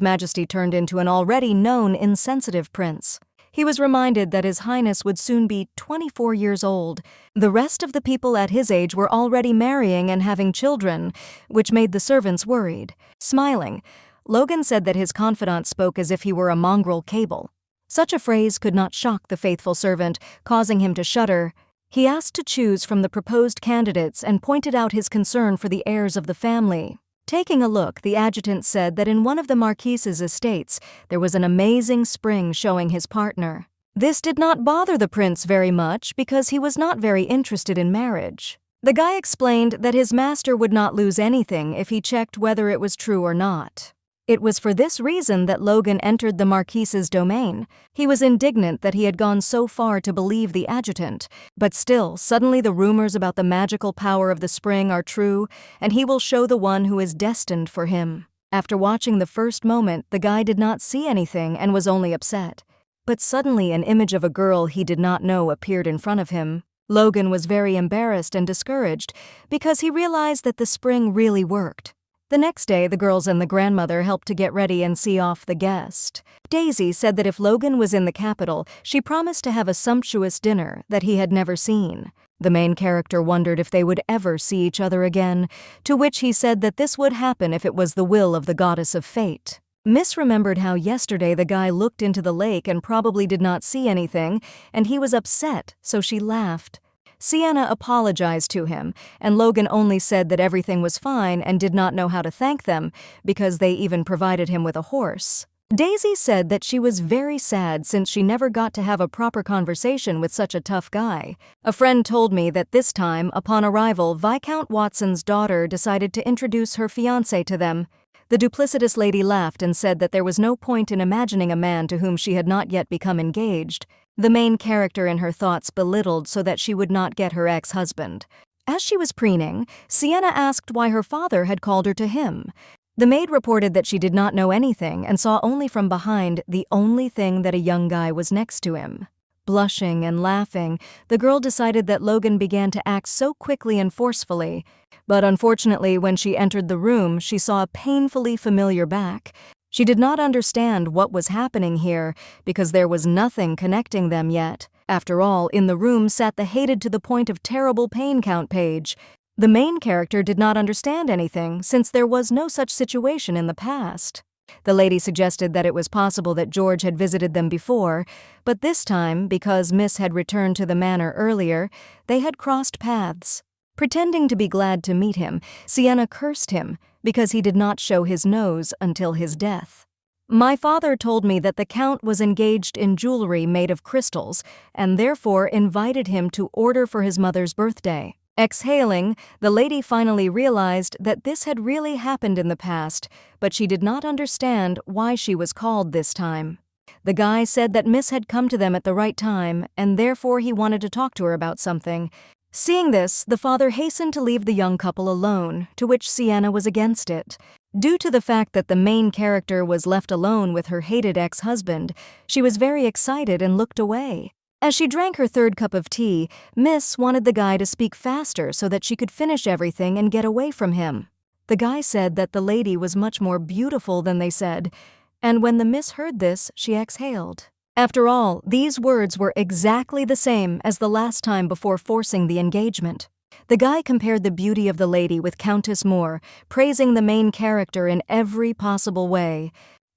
Majesty turned into an already known insensitive prince. He was reminded that His Highness would soon be 24 years old. The rest of the people at his age were already marrying and having children, which made the servants worried. Smiling, Logan said that his confidant spoke as if he were a mongrel cable. Such a phrase could not shock the faithful servant, causing him to shudder. He asked to choose from the proposed candidates and pointed out his concern for the heirs of the family. Taking a look, the adjutant said that in one of the Marquise's estates, there was an amazing spring showing his partner. This did not bother the prince very much because he was not very interested in marriage. The guy explained that his master would not lose anything if he checked whether it was true or not. It was for this reason that Logan entered the Marquise's domain. He was indignant that he had gone so far to believe the adjutant, but still, suddenly the rumors about the magical power of the spring are true, and he will show the one who is destined for him. After watching the first moment, the guy did not see anything and was only upset. But suddenly an image of a girl he did not know appeared in front of him. Logan was very embarrassed and discouraged because he realized that the spring really worked. The next day, the girls and the grandmother helped to get ready and see off the guest. Daisy said that if Logan was in the capital, she promised to have a sumptuous dinner that he had never seen. The main character wondered if they would ever see each other again, to which he said that this would happen if it was the will of the goddess of fate. Miss remembered how yesterday the guy looked into the lake and probably did not see anything, and he was upset, so she laughed. Sienna apologized to him, and Logan only said that everything was fine and did not know how to thank them because they even provided him with a horse. Daisy said that she was very sad since she never got to have a proper conversation with such a tough guy. A friend told me that this time, upon arrival, Viscount Watson's daughter decided to introduce her fiancé to them. The duplicitous lady laughed and said that there was no point in imagining a man to whom she had not yet become engaged. The main character in her thoughts belittled so that she would not get her ex-husband. As she was preening, Sienna asked why her father had called her to him. The maid reported that she did not know anything and saw only from behind the only thing that a young guy was next to him. Blushing and laughing, the girl decided that Logan began to act so quickly and forcefully. But unfortunately, when she entered the room, she saw a painfully familiar back. She did not understand what was happening here because there was nothing connecting them yet. After all, in the room sat the hated to the point of terrible pain count page. The main character did not understand anything since there was no such situation in the past. The lady suggested that it was possible that George had visited them before, but this time, because Miss had returned to the manor earlier, they had crossed paths. Pretending to be glad to meet him, Sienna cursed him because he did not show his nose until his death. My father told me that the Count was engaged in jewelry made of crystals and therefore invited him to order for his mother's birthday. Exhaling, the lady finally realized that this had really happened in the past, but she did not understand why she was called this time. The guy said that Miss had come to them at the right time, and therefore he wanted to talk to her about something. Seeing this, the father hastened to leave the young couple alone, to which Sienna was against it. Due to the fact that the main character was left alone with her hated ex-husband, she was very excited and looked away. As she drank her third cup of tea, Miss wanted the guy to speak faster so that she could finish everything and get away from him. The guy said that the lady was much more beautiful than they said, and when the Miss heard this, she exhaled. After all, these words were exactly the same as the last time before forcing the engagement. The guy compared the beauty of the lady with Countess Moore, praising the main character in every possible way.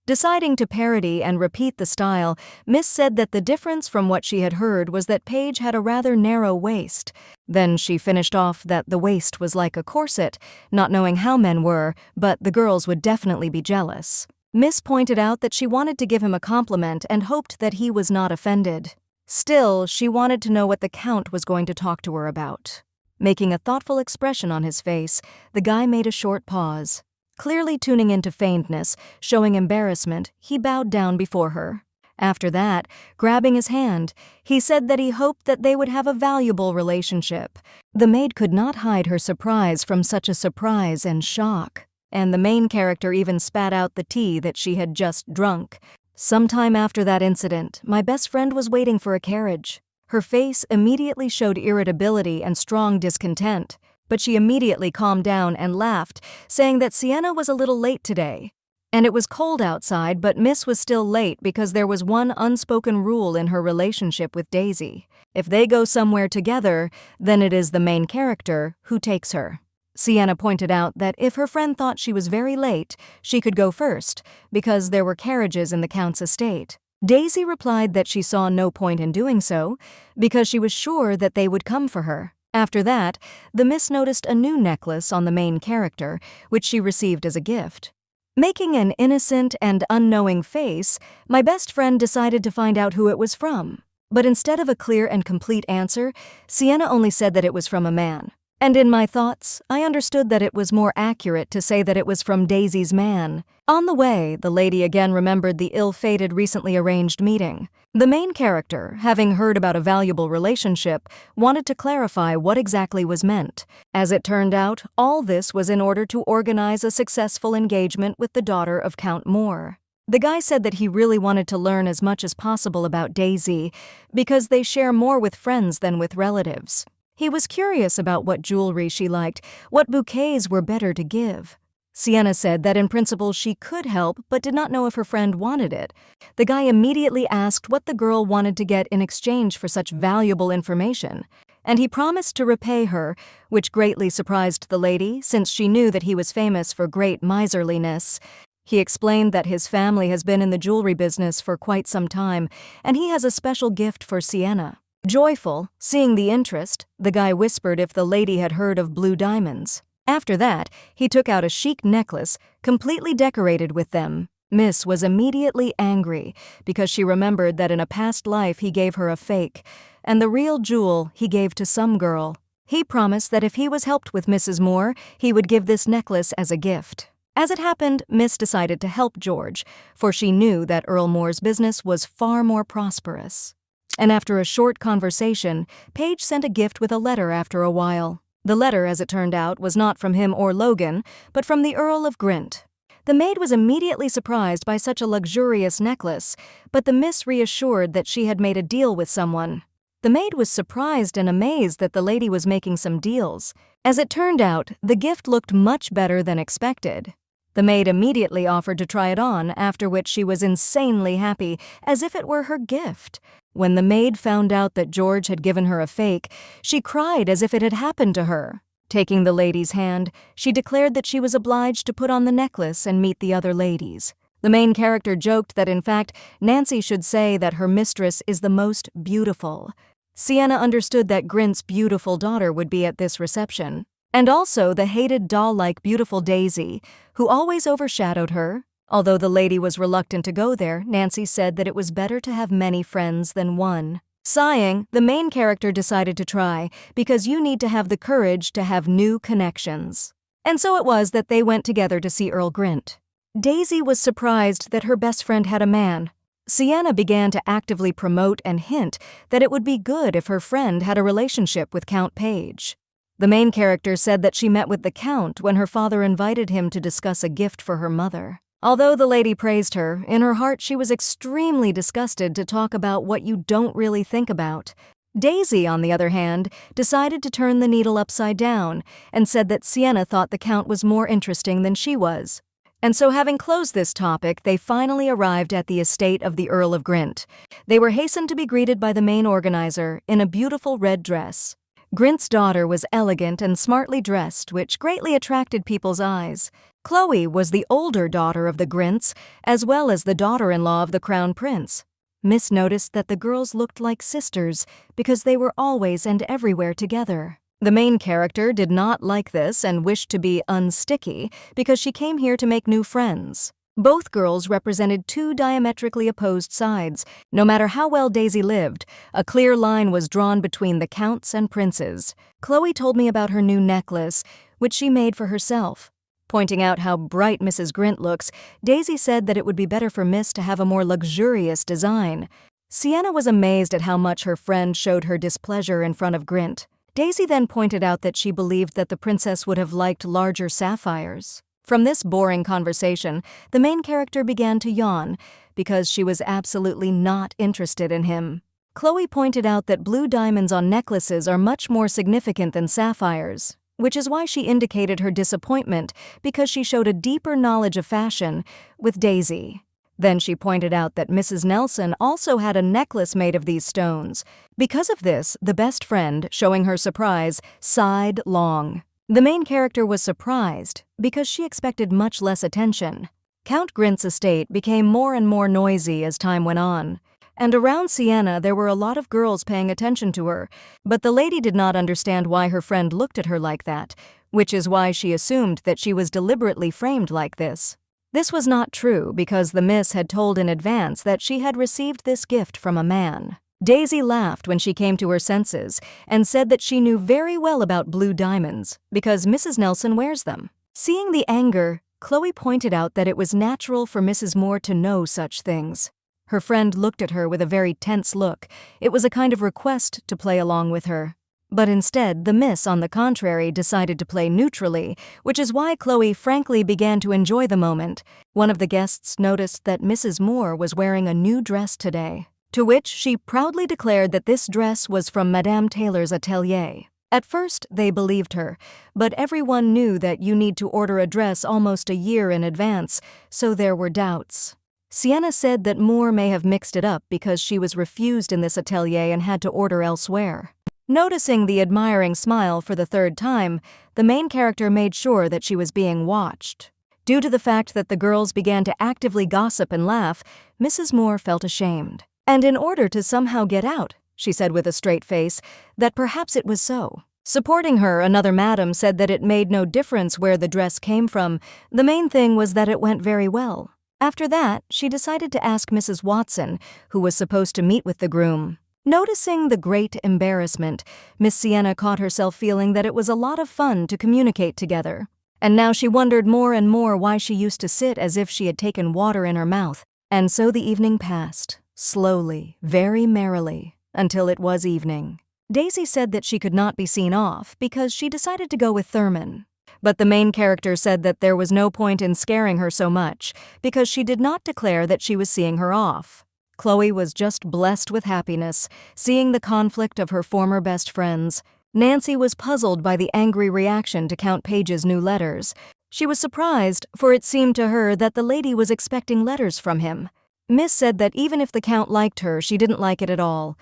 Deciding to parody and repeat the style, Miss said that the difference from what she had heard was that Paige had a rather narrow waist. Then she finished off that the waist was like a corset, not knowing how men were, but the girls would definitely be jealous. Miss pointed out that she wanted to give him a compliment and hoped that he was not offended. Still, she wanted to know what the Count was going to talk to her about. Making a thoughtful expression on his face, the guy made a short pause. Clearly tuning into faintness, showing embarrassment, he bowed down before her. After that, grabbing his hand, he said that he hoped that they would have a valuable relationship. The maid could not hide her surprise from such a surprise and shock, and the main character even spat out the tea that she had just drunk. Sometime after that incident, my best friend was waiting for a carriage. Her face immediately showed irritability and strong discontent. But she immediately calmed down and laughed, saying that Sienna was a little late today. And it was cold outside, but Miss was still late because there was one unspoken rule in her relationship with Daisy. If they go somewhere together, then it is the main character who takes her. Sienna pointed out that if her friend thought she was very late, she could go first, because there were carriages in the Count's estate. Daisy replied that she saw no point in doing so, because she was sure that they would come for her. After that, the Miss noticed a new necklace on the main character, which she received as a gift. Making an innocent and unknowing face, my best friend decided to find out who it was from. But instead of a clear and complete answer, Sienna only said that it was from a man. And in my thoughts, I understood that it was more accurate to say that it was from Daisy's man. On the way, the lady again remembered the ill-fated recently arranged meeting. The main character, having heard about a valuable relationship, wanted to clarify what exactly was meant. As it turned out, all this was in order to organize a successful engagement with the daughter of Count Moore. The guy said that he really wanted to learn as much as possible about Daisy, because they share more with friends than with relatives. He was curious about what jewelry she liked, what bouquets were better to give. Sienna said that in principle she could help, but did not know if her friend wanted it. The guy immediately asked what the girl wanted to get in exchange for such valuable information, and he promised to repay her, which greatly surprised the lady, since she knew that he was famous for great miserliness. He explained that his family has been in the jewelry business for quite some time, and he has a special gift for Sienna. Joyful, seeing the interest, the guy whispered if the lady had heard of blue diamonds. After that, he took out a chic necklace, completely decorated with them. Miss was immediately angry because she remembered that in a past life he gave her a fake, and the real jewel he gave to some girl. He promised that if he was helped with Mrs. Moore, he would give this necklace as a gift. As it happened, Miss decided to help George, for she knew that Earl Moore's business was far more prosperous. And after a short conversation, Paige sent a gift with a letter after a while. The letter, as it turned out, was not from him or Logan, but from the Earl of Grint. The maid was immediately surprised by such a luxurious necklace, but the miss reassured that she had made a deal with someone. The maid was surprised and amazed that the lady was making some deals. As it turned out, the gift looked much better than expected. The maid immediately offered to try it on, after which she was insanely happy, as if it were her gift. When the maid found out that George had given her a fake, she cried as if it had happened to her. Taking the lady's hand, she declared that she was obliged to put on the necklace and meet the other ladies. The main character joked that in fact, Nancy should say that her mistress is the most beautiful. Sienna understood that Grint's beautiful daughter would be at this reception, and also the hated doll-like beautiful Daisy, who always overshadowed her. Although the lady was reluctant to go there, Nancy said that it was better to have many friends than one. Sighing, the main character decided to try, because you need to have the courage to have new connections. And so it was that they went together to see Earl Grint. Daisy was surprised that her best friend had a man. Sienna began to actively promote and hint that it would be good if her friend had a relationship with Count Page. The main character said that she met with the Count when her father invited him to discuss a gift for her mother. Although the lady praised her, in her heart she was extremely disgusted to talk about what you don't really think about. Daisy, on the other hand, decided to turn the needle upside down and said that Sienna thought the Count was more interesting than she was. And so having closed this topic, they finally arrived at the estate of the Earl of Grint. They were hastened to be greeted by the main organizer in a beautiful red dress. Grint's daughter was elegant and smartly dressed, which greatly attracted people's eyes. Chloe was the older daughter of the Grints, as well as the daughter-in-law of the Crown Prince. Miss noticed that the girls looked like sisters because they were always and everywhere together. The main character did not like this and wished to be unsticky because she came here to make new friends. Both girls represented two diametrically opposed sides. No matter how well Daisy lived, a clear line was drawn between the counts and princes. Chloe told me about her new necklace, which she made for herself. Pointing out how bright Mrs. Grint looks, Daisy said that it would be better for Miss to have a more luxurious design. Sienna was amazed at how much her friend showed her displeasure in front of Grint. Daisy then pointed out that she believed that the princess would have liked larger sapphires. From this boring conversation, the main character began to yawn because she was absolutely not interested in him. Chloe pointed out that blue diamonds on necklaces are much more significant than sapphires, which is why she indicated her disappointment because she showed a deeper knowledge of fashion with Daisy. Then she pointed out that Mrs. Nelson also had a necklace made of these stones. Because of this, the best friend, showing her surprise, sighed long. The main character was surprised because she expected much less attention. Count Grint's estate became more and more noisy as time went on. And around Sienna there were a lot of girls paying attention to her, but the lady did not understand why her friend looked at her like that, which is why she assumed that she was deliberately framed like this. This was not true because the miss had told in advance that she had received this gift from a man. Daisy laughed when she came to her senses and said that she knew very well about blue diamonds because Mrs. Nelson wears them. Seeing the anger, Chloe pointed out that it was natural for Mrs. Moore to know such things. Her friend looked at her with a very tense look. It was a kind of request to play along with her. But instead, the miss, on the contrary, decided to play neutrally, which is why Chloe frankly began to enjoy the moment. One of the guests noticed that Mrs. Moore was wearing a new dress today, to which she proudly declared that this dress was from Madame Taylor's atelier. At first, they believed her, but everyone knew that you need to order a dress almost a year in advance, so there were doubts. Sienna said that Moore may have mixed it up because she was refused in this atelier and had to order elsewhere. Noticing the admiring smile for the third time, the main character made sure that she was being watched. Due to the fact that the girls began to actively gossip and laugh, Mrs. Moore felt ashamed. And in order to somehow get out, she said with a straight face, that perhaps it was so. Supporting her, another madam said that it made no difference where the dress came from. The main thing was that it went very well. After that, she decided to ask Mrs. Watson, who was supposed to meet with the groom. Noticing the great embarrassment, Miss Sienna caught herself feeling that it was a lot of fun to communicate together. And now she wondered more and more why she used to sit as if she had taken water in her mouth. And so the evening passed, slowly, very merrily, until it was evening. Daisy said that she could not be seen off because she decided to go with Thurman. But the main character said that there was no point in scaring her so much because she did not declare that she was seeing her off. Chloe was just blessed with happiness, seeing the conflict of her former best friends. Nancy was puzzled by the angry reaction to Count Page's new letters. She was surprised, for it seemed to her that the lady was expecting letters from him. Miss said that even if the Count liked her, she didn't like it at all.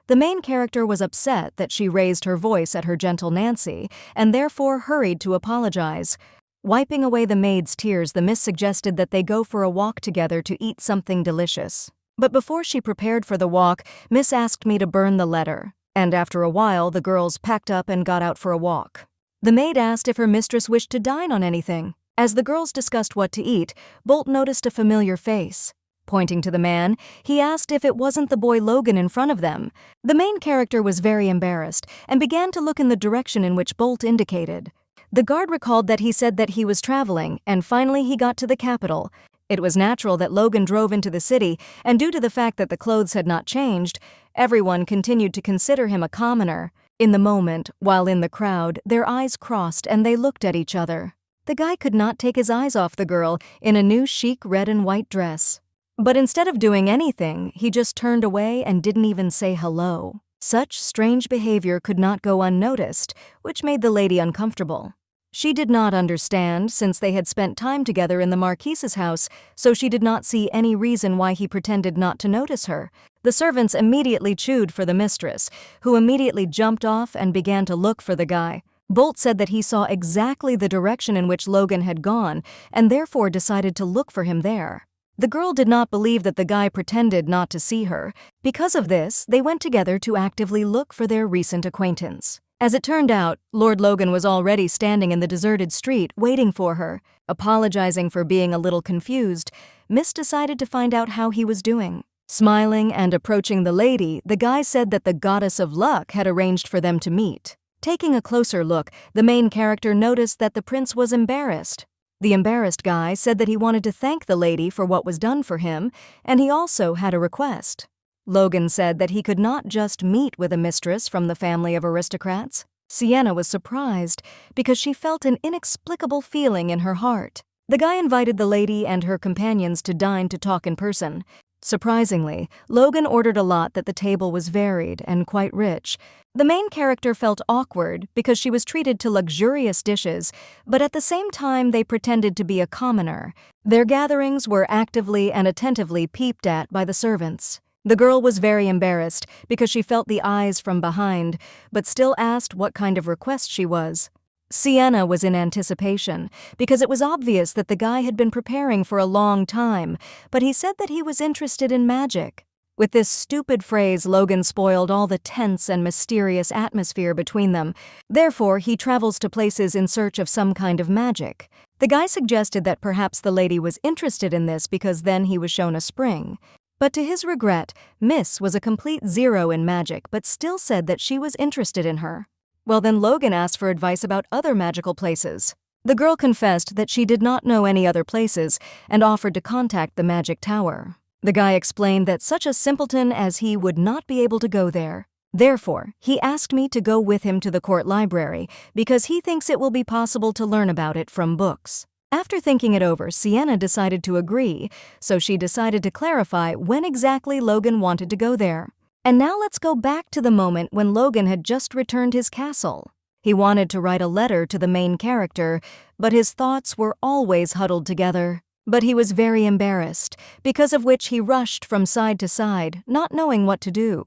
The main character was upset that she raised her voice at her gentle Nancy, and therefore hurried to apologize. Wiping away the maid's tears, the Miss suggested that they go for a walk together to eat something delicious. But before she prepared for the walk, Miss asked me to burn the letter, and after a while the girls packed up and got out for a walk. The maid asked if her mistress wished to dine on anything. As the girls discussed what to eat, Bolt noticed a familiar face. Pointing to the man, he asked if it wasn't the boy Logan in front of them. The main character was very embarrassed and began to look in the direction in which Bolt indicated. The guard recalled that he said that he was traveling, and finally he got to the capital. It was natural that Logan drove into the city, and due to the fact that the clothes had not changed, everyone continued to consider him a commoner. In the moment, while in the crowd, their eyes crossed and they looked at each other. The guy could not take his eyes off the girl in a new chic red and white dress. But instead of doing anything, he just turned away and didn't even say hello. Such strange behavior could not go unnoticed, which made the lady uncomfortable. She did not understand, since they had spent time together in the Marquise's house, so she did not see any reason why he pretended not to notice her. The servants immediately chewed for the mistress, who immediately jumped off and began to look for the guy. Bolt said that he saw exactly the direction in which Logan had gone, and therefore decided to look for him there. The girl did not believe that the guy pretended not to see her. Because of this, they went together to actively look for their recent acquaintance. As it turned out, Lord Logan was already standing in the deserted street waiting for her. Apologizing for being a little confused, Miss decided to find out how he was doing. Smiling and approaching the lady, the guy said that the goddess of luck had arranged for them to meet. Taking a closer look, the main character noticed that the prince was embarrassed. The embarrassed guy said that he wanted to thank the lady for what was done for him, and he also had a request. Logan said that he could not just meet with a mistress from the family of aristocrats. Sienna was surprised because she felt an inexplicable feeling in her heart. The guy invited the lady and her companions to dine to talk in person. Surprisingly, Logan ordered a lot that the table was varied and quite rich. The main character felt awkward because she was treated to luxurious dishes, but at the same time they pretended to be a commoner. Their gatherings were actively and attentively peeped at by the servants. The girl was very embarrassed because she felt the eyes from behind, but still asked what kind of request she was. Sienna was in anticipation because it was obvious that the guy had been preparing for a long time, but he said that he was interested in magic. With this stupid phrase, Logan spoiled all the tense and mysterious atmosphere between them. Therefore, he travels to places in search of some kind of magic. The guy suggested that perhaps the lady was interested in this because then he was shown a spring. But to his regret, Miss was a complete zero in magic but still said that she was interested in her. Well, then Logan asked for advice about other magical places. The girl confessed that she did not know any other places and offered to contact the magic tower. The guy explained that such a simpleton as he would not be able to go there. Therefore, he asked me to go with him to the court library because he thinks it will be possible to learn about it from books. After thinking it over, Sienna decided to agree, so she decided to clarify when exactly Logan wanted to go there. And now let's go back to the moment when Logan had just returned his castle. He wanted to write a letter to the main character, but his thoughts were always huddled together. But he was very embarrassed, because of which he rushed from side to side, not knowing what to do.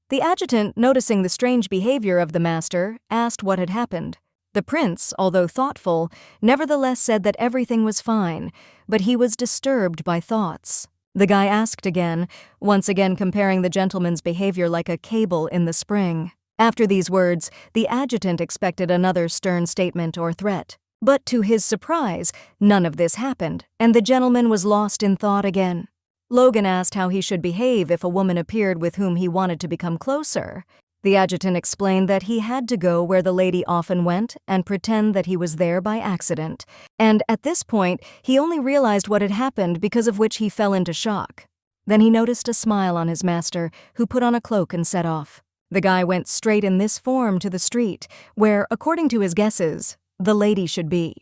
The adjutant, noticing the strange behavior of the master, asked what had happened. The prince, although thoughtful, nevertheless said that everything was fine, but he was disturbed by thoughts. The guy asked again, once again comparing the gentleman's behavior like a cable in the spring. After these words, the adjutant expected another stern statement or threat. But to his surprise, none of this happened, and the gentleman was lost in thought again. Logan asked how he should behave if a woman appeared with whom he wanted to become closer. The adjutant explained that he had to go where the lady often went and pretend that he was there by accident. And at this point, he only realized what had happened, because of which he fell into shock. Then he noticed a smile on his master, who put on a cloak and set off. The guy went straight in this form to the street, where, according to his guesses, the lady should be.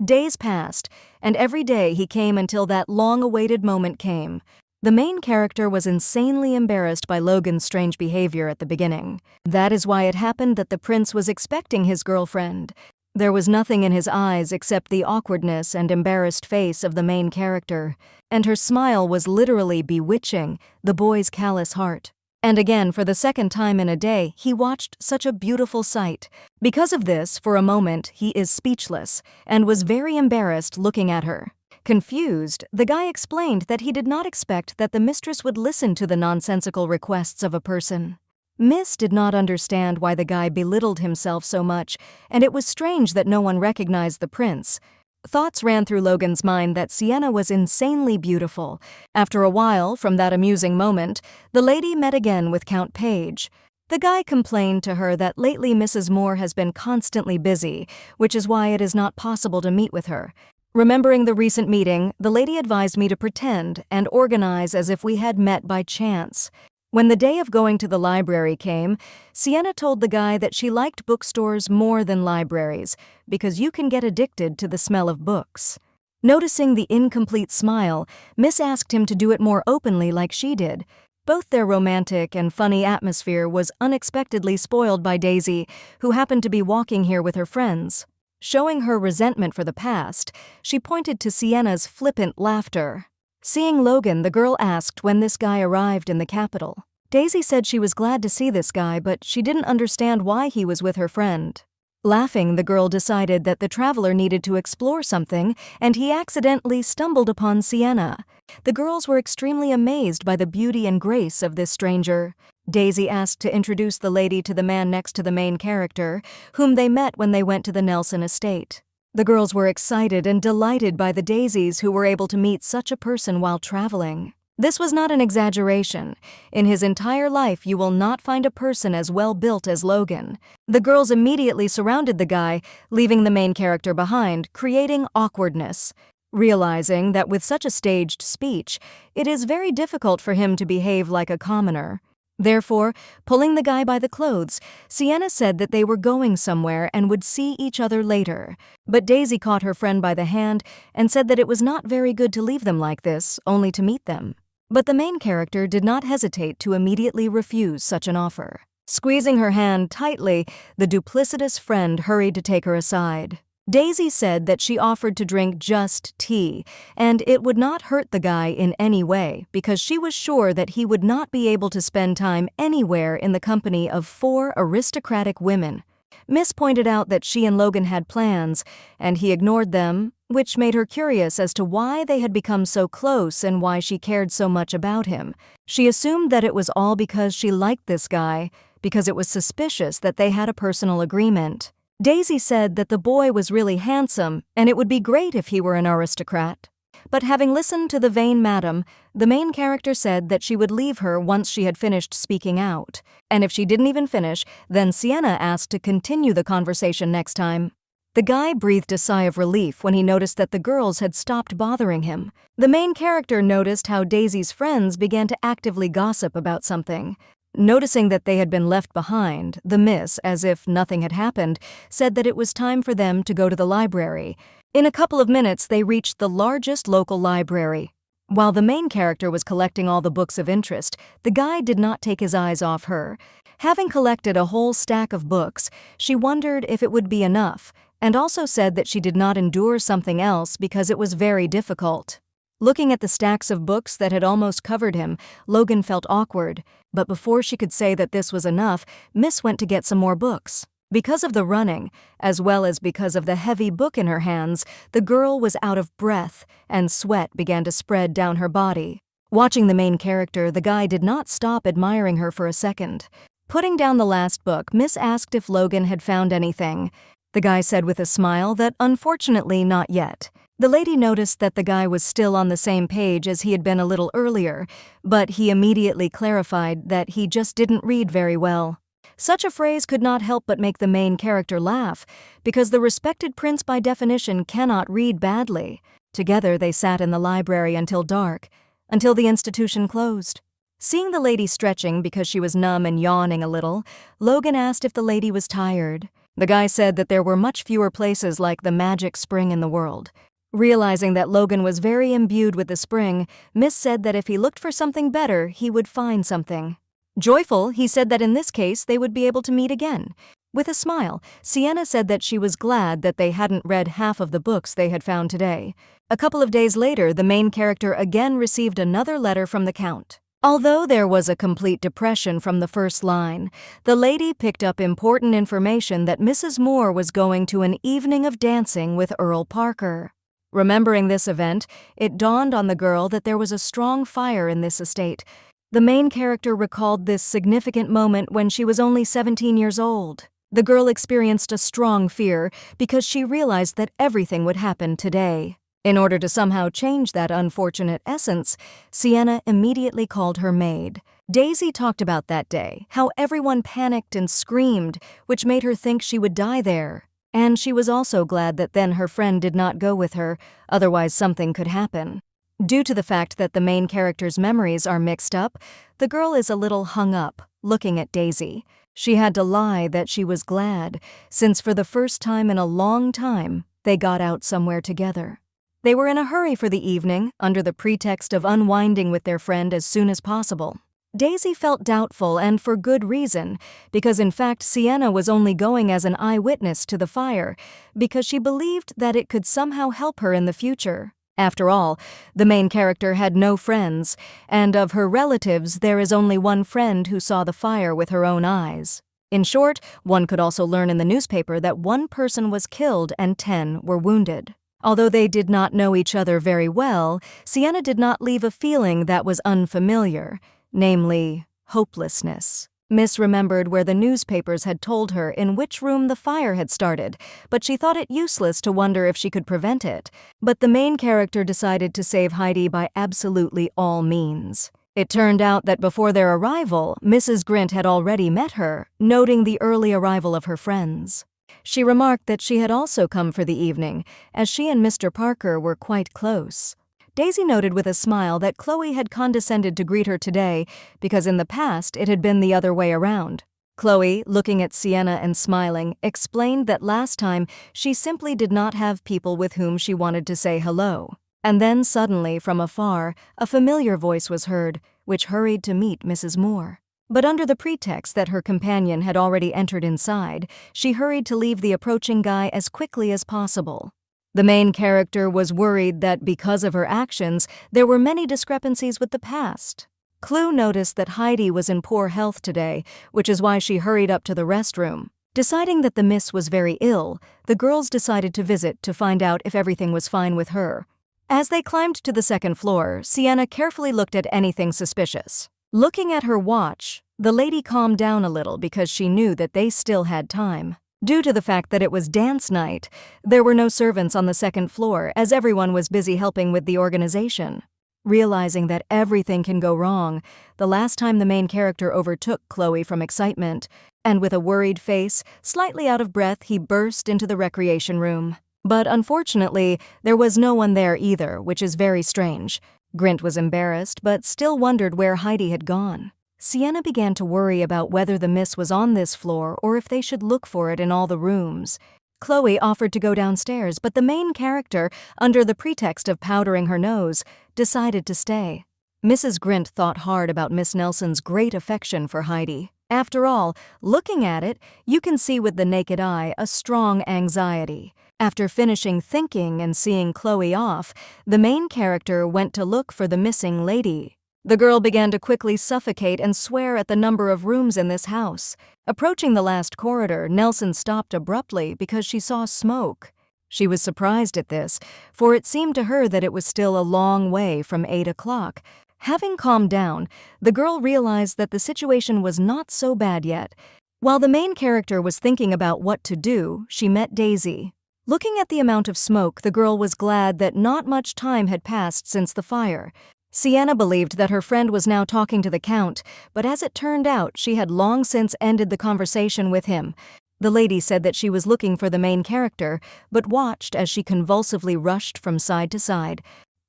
Days passed, and every day he came until that long-awaited moment came. The main character was insanely embarrassed by Logan's strange behavior at the beginning. That is why it happened that the prince was expecting his girlfriend. There was nothing in his eyes except the awkwardness and embarrassed face of the main character, and her smile was literally bewitching the boy's callous heart. And again, for the second time in a day, he watched such a beautiful sight. Because of this, for a moment, he is speechless and was very embarrassed looking at her. Confused, the guy explained that he did not expect that the mistress would listen to the nonsensical requests of a person. Miss did not understand why the guy belittled himself so much, and it was strange that no one recognized the prince. Thoughts ran through Logan's mind that Sienna was insanely beautiful. After a while, from that amusing moment, the lady met again with Count Page. The guy complained to her that lately Mrs. Moore has been constantly busy, which is why it is not possible to meet with her. Remembering the recent meeting, the lady advised me to pretend and organize as if we had met by chance. When the day of going to the library came, Sienna told the guy that she liked bookstores more than libraries, because you can get addicted to the smell of books. Noticing the incomplete smile, Miss asked him to do it more openly like she did. Both their romantic and funny atmosphere was unexpectedly spoiled by Daisy, who happened to be walking here with her friends. Showing her resentment for the past, she pointed to Sienna's flippant laughter. Seeing Logan, the girl asked when this guy arrived in the capital. Daisy said she was glad to see this guy, but she didn't understand why he was with her friend. Laughing, the girl decided that the traveler needed to explore something, and he accidentally stumbled upon Sienna. The girls were extremely amazed by the beauty and grace of this stranger. Daisy asked to introduce the lady to the man next to the main character, whom they met when they went to the Nelson estate. The girls were excited and delighted by the Daisies who were able to meet such a person while traveling. This was not an exaggeration. In his entire life, you will not find a person as well built as Logan. The girls immediately surrounded the guy, leaving the main character behind, creating awkwardness. Realizing that with such a staged speech, it is very difficult for him to behave like a commoner. Therefore, pulling the guy by the clothes, Sienna said that they were going somewhere and would see each other later. But Daisy caught her friend by the hand and said that it was not very good to leave them like this, only to meet them. But the main character did not hesitate to immediately refuse such an offer. Squeezing her hand tightly, the duplicitous friend hurried to take her aside. Daisy said that she offered to drink just tea, and it would not hurt the guy in any way because she was sure that he would not be able to spend time anywhere in the company of 4 aristocratic women. Miss pointed out that she and Logan had plans, and he ignored them, which made her curious as to why they had become so close and why she cared so much about him. She assumed that it was all because she liked this guy, because it was suspicious that they had a personal agreement. Daisy said that the boy was really handsome and it would be great if he were an aristocrat. But having listened to the vain madam, the main character said that she would leave her once she had finished speaking out. And if she didn't even finish, then Sienna asked to continue the conversation next time. The guy breathed a sigh of relief when he noticed that the girls had stopped bothering him. The main character noticed how Daisy's friends began to actively gossip about something. Noticing that they had been left behind, the miss, as if nothing had happened, said that it was time for them to go to the library. In a couple of minutes, they reached the largest local library. While the main character was collecting all the books of interest, the guy did not take his eyes off her. Having collected a whole stack of books, she wondered if it would be enough, and also said that she did not endure something else because it was very difficult. Looking at the stacks of books that had almost covered him, Logan felt awkward, but before she could say that this was enough, Miss went to get some more books. Because of the running, as well as because of the heavy book in her hands, the girl was out of breath, and sweat began to spread down her body. Watching the main character, the guy did not stop admiring her for a second. Putting down the last book, Miss asked if Logan had found anything. the guy said with a smile that unfortunately not yet. The lady noticed that the guy was still on the same page as he had been a little earlier, but he immediately clarified that he just didn't read very well. Such a phrase could not help but make the main character laugh, because the respected prince by definition cannot read badly. Together they sat in the library until dark, until the institution closed. Seeing the lady stretching because she was numb and yawning a little, Logan asked if the lady was tired. The guy said that there were much fewer places like the magic spring in the world. Realizing that Logan was very imbued with the spring, Miss said that if he looked for something better, he would find something. Joyful, he said that in this case they would be able to meet again. With a smile, Sienna said that she was glad that they hadn't read half of the books they had found today. A couple of days later, the main character again received another letter from the Count. Although there was a complete depression from the first line, the lady picked up important information that Mrs. Moore was going to an evening of dancing with Earl Parker. Remembering this event, it dawned on the girl that there was a strong fire in this estate. The main character recalled this significant moment when she was only 17 years old. The girl experienced a strong fear because she realized that everything would happen today. In order to somehow change that unfortunate essence, Sienna immediately called her maid. Daisy talked about that day, how everyone panicked and screamed, which made her think she would die there. And she was also glad that then her friend did not go with her, otherwise something could happen. Due to the fact that the main character's memories are mixed up, the girl is a little hung up, looking at Daisy. She had to lie that she was glad, since for the first time in a long time, they got out somewhere together. They were in a hurry for the evening, under the pretext of unwinding with their friend as soon as possible. Daisy felt doubtful, and for good reason, because in fact Sienna was only going as an eyewitness to the fire, because she believed that it could somehow help her in the future. After all, the main character had no friends, and of her relatives there is only one friend who saw the fire with her own eyes. In short, one could also learn in the newspaper that one person was killed and 10 were wounded. Although they did not know each other very well, Sienna did not leave a feeling that was unfamiliar, namely, hopelessness. Miss remembered where the newspapers had told her in which room the fire had started, but she thought it useless to wonder if she could prevent it. But the main character decided to save Heidi by absolutely all means. It turned out that before their arrival, Mrs. Grint had already met her, noting the early arrival of her friends. She remarked that she had also come for the evening, as she and Mr. Parker were quite close. Daisy noted with a smile that Chloe had condescended to greet her today because in the past it had been the other way around. Chloe, looking at Sienna and smiling, explained that last time she simply did not have people with whom she wanted to say hello. And then suddenly, from afar, a familiar voice was heard, which hurried to meet Mrs. Moore. But under the pretext that her companion had already entered inside, she hurried to leave the approaching guy as quickly as possible. The main character was worried that because of her actions, there were many discrepancies with the past. Clue noticed that Heidi was in poor health today, which is why she hurried up to the restroom. Deciding that the miss was very ill, the girls decided to visit to find out if everything was fine with her. As they climbed to the second floor, Sienna carefully looked at anything suspicious. Looking at her watch, the lady calmed down a little because she knew that they still had time. Due to the fact that it was dance night, there were no servants on the second floor as everyone was busy helping with the organization. Realizing that everything can go wrong, the last time the main character overtook Chloe from excitement, and with a worried face, slightly out of breath, he burst into the recreation room. But unfortunately, there was no one there either, which is very strange. Grint was embarrassed, but still wondered where Heidi had gone. Sienna began to worry about whether the miss was on this floor or if they should look for it in all the rooms. Chloe offered to go downstairs, but the main character, under the pretext of powdering her nose, decided to stay. Mrs. Grint thought hard about Miss Nelson's great affection for Heidi. After all, looking at it, you can see with the naked eye a strong anxiety. After finishing thinking and seeing Chloe off, the main character went to look for the missing lady. The girl began to quickly suffocate and swear at the number of rooms in this house. Approaching the last corridor, Nelson stopped abruptly because she saw smoke. She was surprised at this, for it seemed to her that it was still a long way from 8 o'clock. Having calmed down, the girl realized that the situation was not so bad yet. While the main character was thinking about what to do, she met Daisy. Looking at the amount of smoke, the girl was glad that not much time had passed since the fire. Sienna believed that her friend was now talking to the Count, but as it turned out, she had long since ended the conversation with him. The lady said that she was looking for the main character, but watched as she convulsively rushed from side to side.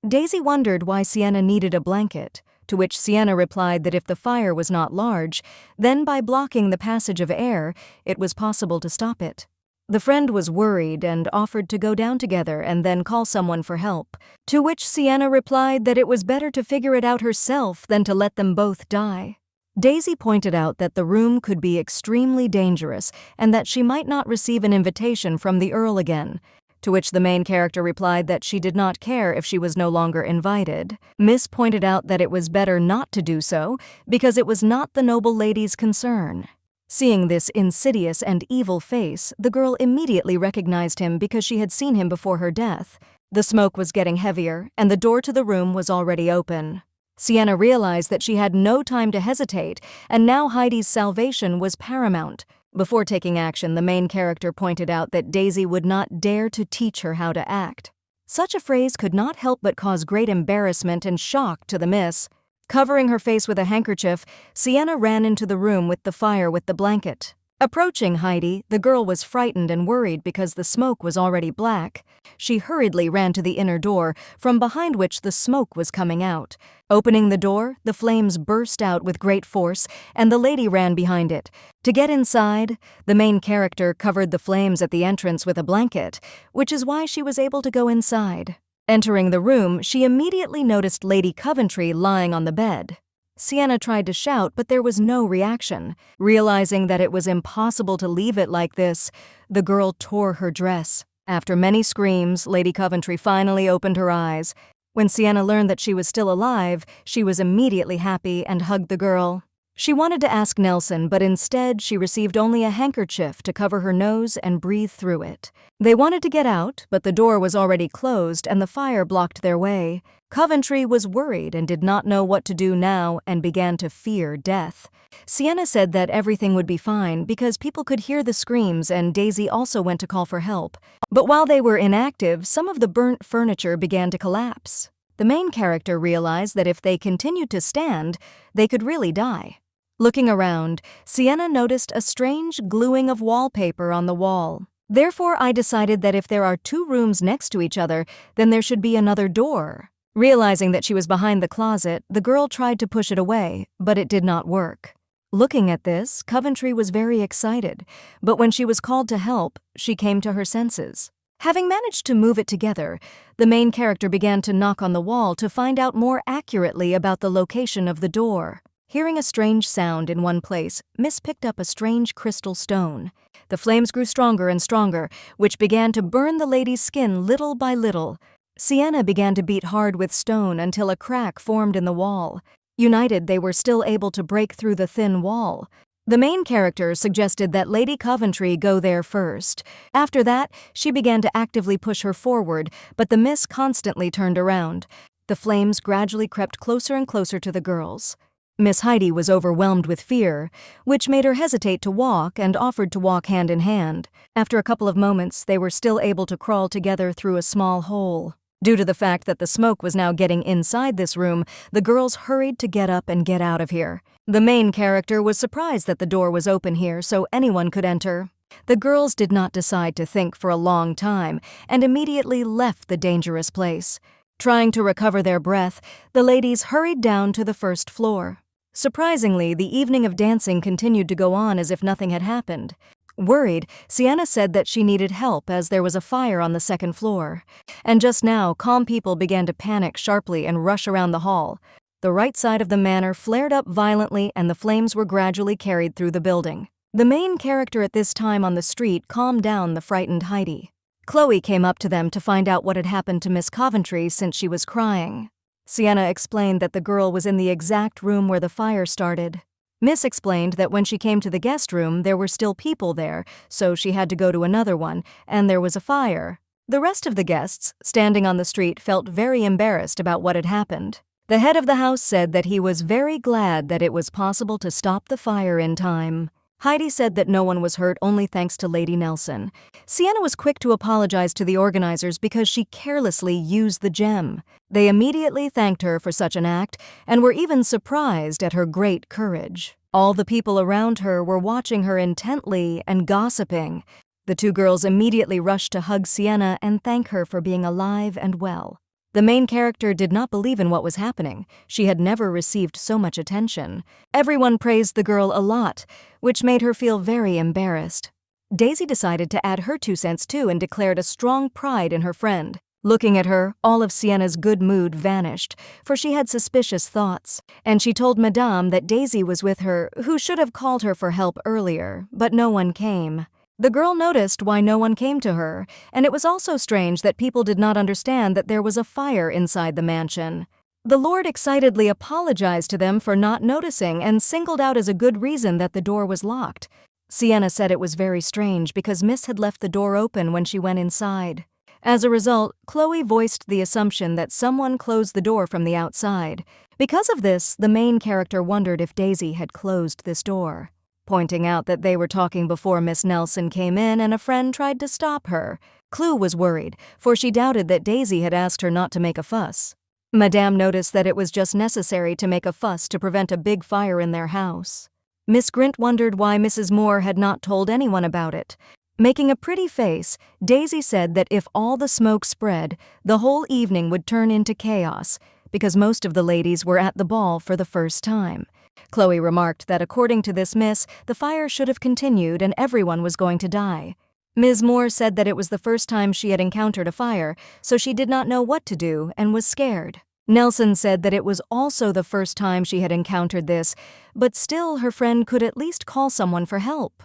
Daisy wondered why Sienna needed a blanket, to which Sienna replied that if the fire was not large, then by blocking the passage of air, it was possible to stop it. The friend was worried and offered to go down together and then call someone for help, to which Sienna replied that it was better to figure it out herself than to let them both die. Daisy pointed out that the room could be extremely dangerous and that she might not receive an invitation from the Earl again, to which the main character replied that she did not care if she was no longer invited. Miss pointed out that it was better not to do so because it was not the noble lady's concern. Seeing this insidious and evil face, the girl immediately recognized him because she had seen him before her death. The smoke was getting heavier, and the door to the room was already open. Sienna realized that she had no time to hesitate, and now Heidi's salvation was paramount. Before taking action, the main character pointed out that Daisy would not dare to teach her how to act. Such a phrase could not help but cause great embarrassment and shock to the miss. Covering her face with a handkerchief, Sienna ran into the room with the fire with the blanket. Approaching Heidi, the girl was frightened and worried because the smoke was already black. She hurriedly ran to the inner door, from behind which the smoke was coming out. Opening the door, the flames burst out with great force, and the lady ran behind it. To get inside, the main character covered the flames at the entrance with a blanket, which is why she was able to go inside. Entering the room, she immediately noticed Lady Coventry lying on the bed. Sienna tried to shout, but there was no reaction. Realizing that it was impossible to leave it like this, the girl tore her dress. After many screams, Lady Coventry finally opened her eyes. When Sienna learned that she was still alive, she was immediately happy and hugged the girl. She wanted to ask Nelson, but instead she received only a handkerchief to cover her nose and breathe through it. They wanted to get out, but the door was already closed and the fire blocked their way. Coventry was worried and did not know what to do now and began to fear death. Sienna said that everything would be fine because people could hear the screams, and Daisy also went to call for help. But while they were inactive, some of the burnt furniture began to collapse. The main character realized that if they continued to stand, they could really die. Looking around, Sienna noticed a strange gluing of wallpaper on the wall. Therefore, I decided that if there are two rooms next to each other, then there should be another door. Realizing that she was behind the closet, the girl tried to push it away, but it did not work. Looking at this, Coventry was very excited, but when she was called to help, she came to her senses. Having managed to move it together, the main character began to knock on the wall to find out more accurately about the location of the door. Hearing a strange sound in one place, Miss picked up a strange crystal stone. The flames grew stronger and stronger, which began to burn the lady's skin little by little. Sienna began to beat hard with stone until a crack formed in the wall. United, they were still able to break through the thin wall. The main character suggested that Lady Coventry go there first. After that, she began to actively push her forward, but the miss constantly turned around. The flames gradually crept closer and closer to the girls. Miss Heidi was overwhelmed with fear, which made her hesitate to walk and offered to walk hand in hand. After a couple of moments, they were still able to crawl together through a small hole. Due to the fact that the smoke was now getting inside this room, the girls hurried to get up and get out of here. The main character was surprised that the door was open here so anyone could enter. The girls did not decide to think for a long time and immediately left the dangerous place. Trying to recover their breath, the ladies hurried down to the first floor. Surprisingly, the evening of dancing continued to go on as if nothing had happened. Worried, Sienna said that she needed help as there was a fire on the second floor. And just now, calm people began to panic sharply and rush around the hall. The right side of the manor flared up violently and the flames were gradually carried through the building. The main character at this time on the street calmed down the frightened Heidi. Chloe came up to them to find out what had happened to Miss Coventry since she was crying. Sienna explained that the girl was in the exact room where the fire started. Miss explained that when she came to the guest room, there were still people there, so she had to go to another one, and there was a fire. The rest of the guests, standing on the street, felt very embarrassed about what had happened. The head of the house said that he was very glad that it was possible to stop the fire in time. Heidi said that no one was hurt only thanks to Lady Nelson. Sienna was quick to apologize to the organizers because she carelessly used the gem. They immediately thanked her for such an act and were even surprised at her great courage. All the people around her were watching her intently and gossiping. The two girls immediately rushed to hug Sienna and thank her for being alive and well. The main character did not believe in what was happening. She had never received so much attention. Everyone praised the girl a lot, which made her feel very embarrassed. Daisy decided to add her 2 cents too and declared a strong pride in her friend. Looking at her, all of Sienna's good mood vanished, for she had suspicious thoughts, and she told Madame that Daisy was with her, who should have called her for help earlier, but no one came. The girl noticed why no one came to her, and it was also strange that people did not understand that there was a fire inside the mansion. The Lord excitedly apologized to them for not noticing and singled out as a good reason that the door was locked. Sienna said it was very strange because Miss had left the door open when she went inside. As a result, Chloe voiced the assumption that someone closed the door from the outside. Because of this, the main character wondered if Daisy had closed this door, pointing out that they were talking before Miss Nelson came in and a friend tried to stop her. Chloe was worried, for she doubted that Daisy had asked her not to make a fuss. Madame noticed that it was just necessary to make a fuss to prevent a big fire in their house. Miss Grint wondered why Mrs. Moore had not told anyone about it. Making a pretty face, Daisy said that if all the smoke spread, the whole evening would turn into chaos, because most of the ladies were at the ball for the first time. Chloe remarked that according to this miss, the fire should have continued and everyone was going to die. Ms. Moore said that it was the first time she had encountered a fire, so she did not know what to do and was scared. Nelson said that it was also the first time she had encountered this, but still her friend could at least call someone for help.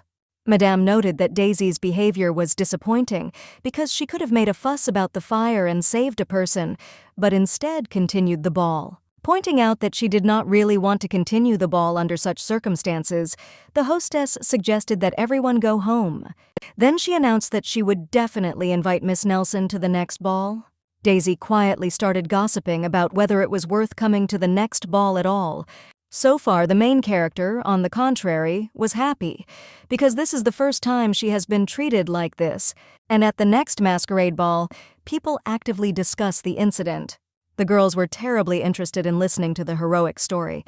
Madame noted that Daisy's behavior was disappointing because she could have made a fuss about the fire and saved a person, but instead continued the ball. Pointing out that she did not really want to continue the ball under such circumstances, the hostess suggested that everyone go home. Then she announced that she would definitely invite Miss Nelson to the next ball. Daisy quietly started gossiping about whether it was worth coming to the next ball at all. So far, the main character, on the contrary, was happy, because this is the first time she has been treated like this, and at the next masquerade ball, people actively discuss the incident. The girls were terribly interested in listening to the heroic story.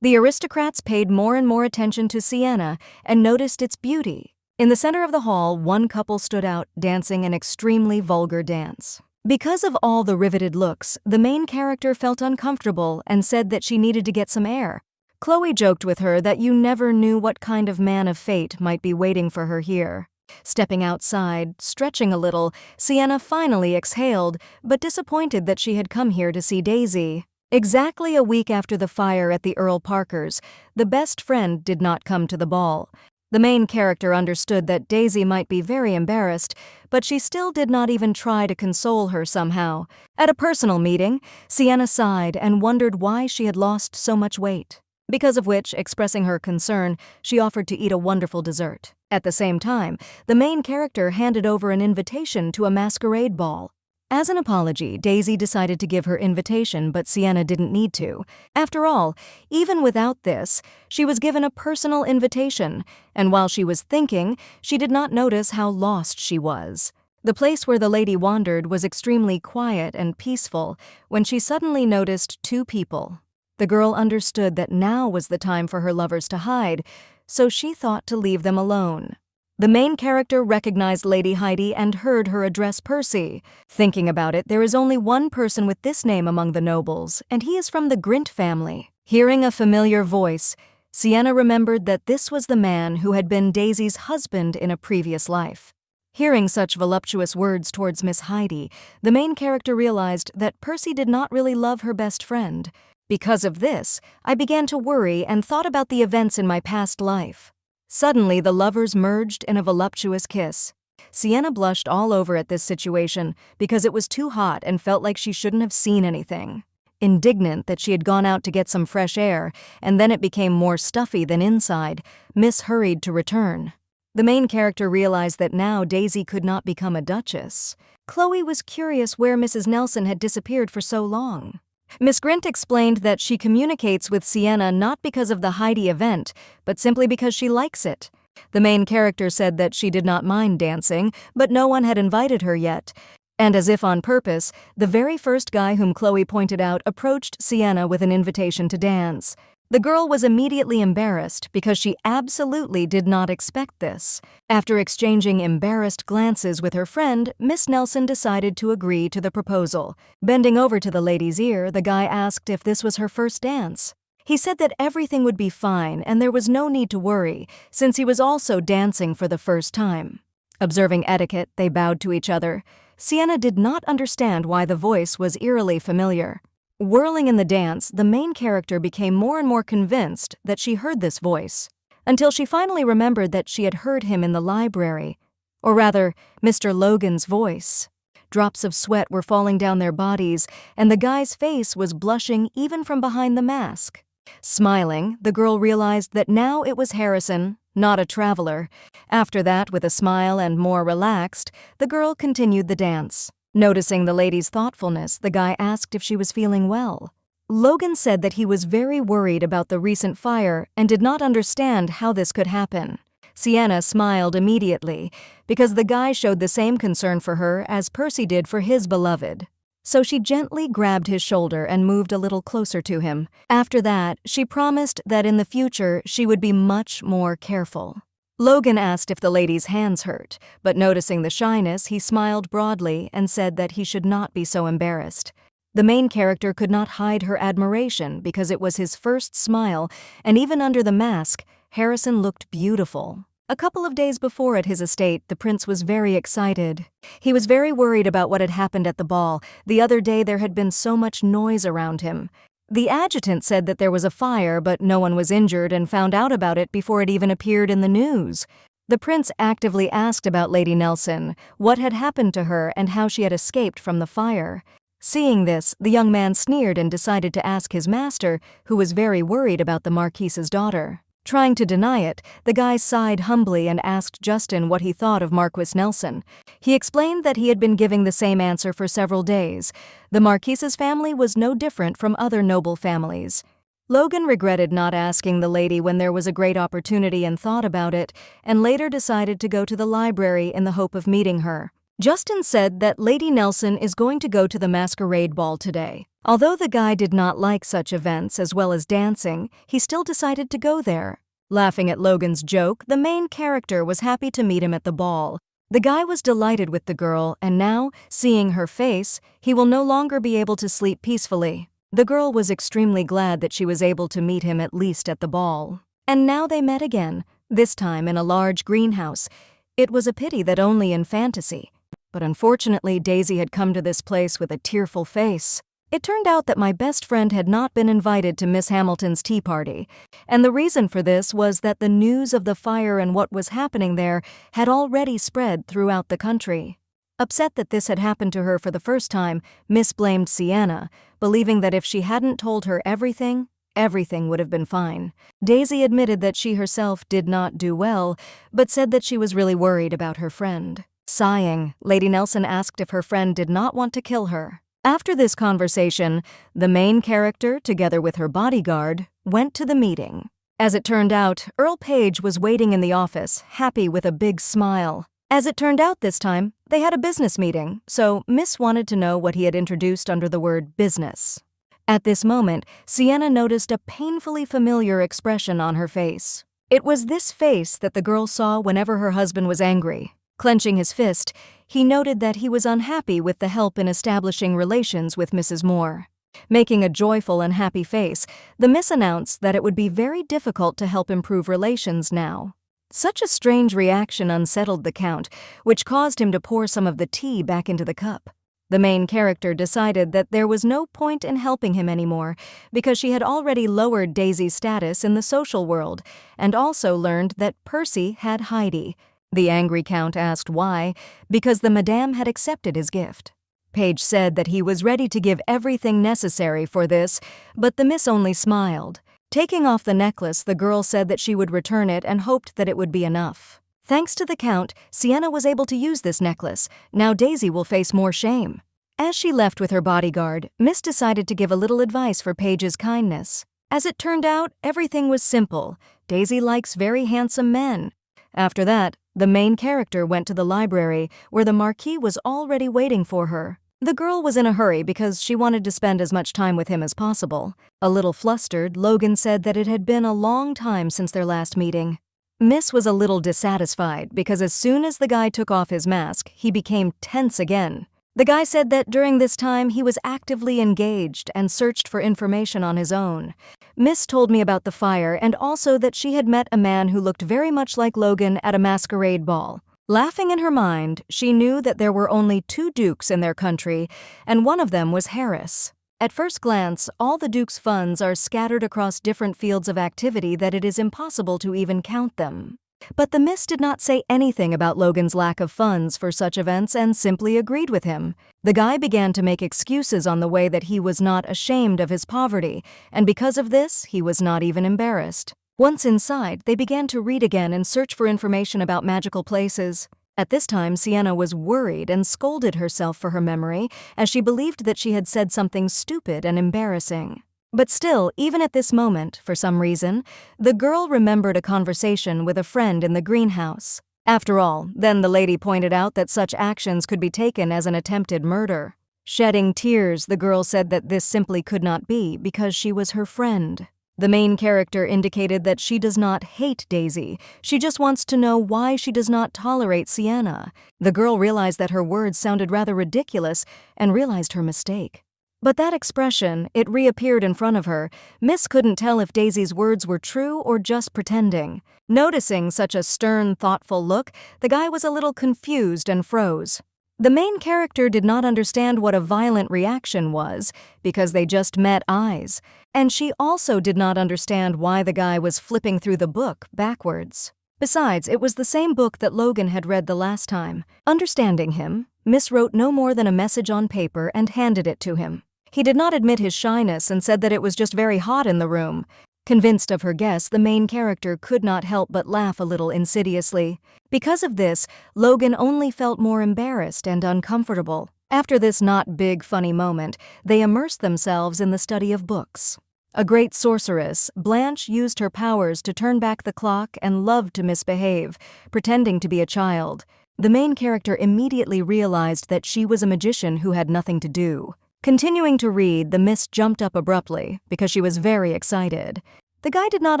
The aristocrats paid more and more attention to Sienna and noticed its beauty. In the center of the hall, one couple stood out, dancing an extremely vulgar dance. Because of all the riveted looks, the main character felt uncomfortable and said that she needed to get some air. Chloe joked with her that you never knew what kind of man of fate might be waiting for her here. Stepping outside, stretching a little, Sienna finally exhaled, but disappointed that she had come here to see Daisy. Exactly a week after the fire at the Earl Parkers, the best friend did not come to the ball. The main character understood that Daisy might be very embarrassed, but she still did not even try to console her somehow. At a personal meeting, Sienna sighed and wondered why she had lost so much weight. Because of which, expressing her concern, she offered to eat a wonderful dessert. At the same time, the main character handed over an invitation to a masquerade ball. As an apology, Daisy decided to give her invitation, but Sienna didn't need to. After all, even without this, she was given a personal invitation, and while she was thinking, she did not notice how lost she was. The place where the lady wandered was extremely quiet and peaceful when she suddenly noticed 2 people. The girl understood that now was the time for her lovers to hide, so she thought to leave them alone. The main character recognized Lady Heidi and heard her address Percy. Thinking about it, there is only one person with this name among the nobles, and he is from the Grint family. Hearing a familiar voice, Sienna remembered that this was the man who had been Daisy's husband in a previous life. Hearing such voluptuous words towards Miss Heidi, the main character realized that Percy did not really love her best friend. Because of this, I began to worry and thought about the events in my past life. Suddenly, the lovers merged in a voluptuous kiss. Sienna blushed all over at this situation because it was too hot and felt like she shouldn't have seen anything. Indignant that she had gone out to get some fresh air, and then it became more stuffy than inside, Miss hurried to return. The main character realized that now Daisy could not become a duchess. Chloe was curious where Mrs. Nelson had disappeared for so long. Miss Grint explained that she communicates with Sienna not because of the Heidi event, but simply because she likes it. The main character said that she did not mind dancing, but no one had invited her yet. And as if on purpose, the very first guy whom Chloe pointed out approached Sienna with an invitation to dance. The girl was immediately embarrassed because she absolutely did not expect this. After exchanging embarrassed glances with her friend, Miss Nelson decided to agree to the proposal. Bending over to the lady's ear, the guy asked if this was her first dance. He said that everything would be fine and there was no need to worry, since he was also dancing for the first time. Observing etiquette, they bowed to each other. Sienna did not understand why the voice was eerily familiar. Whirling in the dance, the main character became more and more convinced that she heard this voice, until she finally remembered that she had heard him in the library, or rather, Mr. Logan's voice. Drops of sweat were falling down their bodies, and the guy's face was blushing even from behind the mask. Smiling, the girl realized that now it was Harrison, not a traveler. After that, with a smile and more relaxed, the girl continued the dance. Noticing the lady's thoughtfulness, the guy asked if she was feeling well. Logan said that he was very worried about the recent fire and did not understand how this could happen. Sienna smiled immediately because the guy showed the same concern for her as Percy did for his beloved. So she gently grabbed his shoulder and moved a little closer to him. After that, she promised that in the future she would be much more careful. Logan asked if the lady's hands hurt, but noticing the shyness, he smiled broadly and said that he should not be so embarrassed. The main character could not hide her admiration because it was his first smile, and even under the mask, Harrison looked beautiful. A couple of days before at his estate, the prince was very excited. He was very worried about what had happened at the ball. The other day there had been so much noise around him. The adjutant said that there was a fire, but no one was injured and found out about it before it even appeared in the news. The prince actively asked about Lady Nelson, what had happened to her and how she had escaped from the fire. Seeing this, the young man sneered and decided to ask his master, who was very worried about the Marquise's daughter. Trying to deny it, the guy sighed humbly and asked Justin what he thought of Marquis Nelson. He explained that he had been giving the same answer for several days. The Marquise's family was no different from other noble families. Logan regretted not asking the lady when there was a great opportunity and thought about it, and later decided to go to the library in the hope of meeting her. Justin said that Lady Nelson is going to go to the masquerade ball today. Although the guy did not like such events as well as dancing, he still decided to go there. Laughing at Logan's joke, the main character was happy to meet him at the ball. The guy was delighted with the girl, and now, seeing her face, he will no longer be able to sleep peacefully. The girl was extremely glad that she was able to meet him at least at the ball. And now they met again, this time in a large greenhouse. It was a pity that only in fantasy. But unfortunately, Daisy had come to this place with a tearful face. It turned out that my best friend had not been invited to Miss Hamilton's tea party, and the reason for this was that the news of the fire and what was happening there had already spread throughout the country. Upset that this had happened to her for the first time, Miss blamed Sienna, believing that if she hadn't told her everything would have been fine. Daisy admitted that she herself did not do well, but said that she was really worried about her friend. Sighing, Lady Nelson asked if her friend did not want to kill her. After this conversation, the main character, together with her bodyguard, went to the meeting. As it turned out, Earl Page was waiting in the office, happy with a big smile. As it turned out this time, they had a business meeting, so Miss wanted to know what he had introduced under the word business. At this moment, Sienna noticed a painfully familiar expression on her face. It was this face that the girl saw whenever her husband was angry. Clenching his fist, he noted that he was unhappy with the help in establishing relations with Mrs. Moore. Making a joyful and happy face, the Miss announced that it would be very difficult to help improve relations now. Such a strange reaction unsettled the Count, which caused him to pour some of the tea back into the cup. The main character decided that there was no point in helping him anymore because she had already lowered Daisy's status in the social world and also learned that Percy had Heidi. The angry Count asked why, because the Madame had accepted his gift. Page said that he was ready to give everything necessary for this, but the Miss only smiled. Taking off the necklace, the girl said that she would return it and hoped that it would be enough. Thanks to the Count, Sienna was able to use this necklace. Now Daisy will face more shame. As she left with her bodyguard, Miss decided to give a little advice for Page's kindness. As it turned out, everything was simple. Daisy likes very handsome men. After that, the main character went to the library, where the Marquis was already waiting for her. The girl was in a hurry because she wanted to spend as much time with him as possible. A little flustered, Logan said that it had been a long time since their last meeting. Miss was a little dissatisfied because as soon as the guy took off his mask, he became tense again. The guy said that during this time he was actively engaged and searched for information on his own. Miss told me about the fire and also that she had met a man who looked very much like Logan at a masquerade ball. Laughing in her mind, she knew that there were only 2 dukes in their country, and one of them was Harris. At first glance, all the duke's funds are scattered across different fields of activity that it is impossible to even count them. But the Miss did not say anything about Logan's lack of funds for such events and simply agreed with him. The guy began to make excuses on the way that he was not ashamed of his poverty, and because of this, he was not even embarrassed. Once inside, they began to read again and search for information about magical places. At this time, Sienna was worried and scolded herself for her memory, as she believed that she had said something stupid and embarrassing. But still, even at this moment, for some reason, the girl remembered a conversation with a friend in the greenhouse. After all, then the lady pointed out that such actions could be taken as an attempted murder. Shedding tears, the girl said that this simply could not be because she was her friend. The main character indicated that she does not hate Daisy, she just wants to know why she does not tolerate Sienna. The girl realized that her words sounded rather ridiculous and realized her mistake. But that expression, it reappeared in front of her. Miss couldn't tell if Daisy's words were true or just pretending. Noticing such a stern, thoughtful look, the guy was a little confused and froze. The main character did not understand what a violent reaction was, because they just met eyes, and she also did not understand why the guy was flipping through the book backwards. Besides, it was the same book that Logan had read the last time. Understanding him, Miss wrote no more than a message on paper and handed it to him. He did not admit his shyness and said that it was just very hot in the room. Convinced of her guess, the main character could not help but laugh a little insidiously. Because of this, Logan only felt more embarrassed and uncomfortable. After this not big funny moment, they immersed themselves in the study of books. A great sorceress, Blanche used her powers to turn back the clock and loved to misbehave, pretending to be a child. The main character immediately realized that she was a magician who had nothing to do. Continuing to read, the Miss jumped up abruptly because she was very excited. The guy did not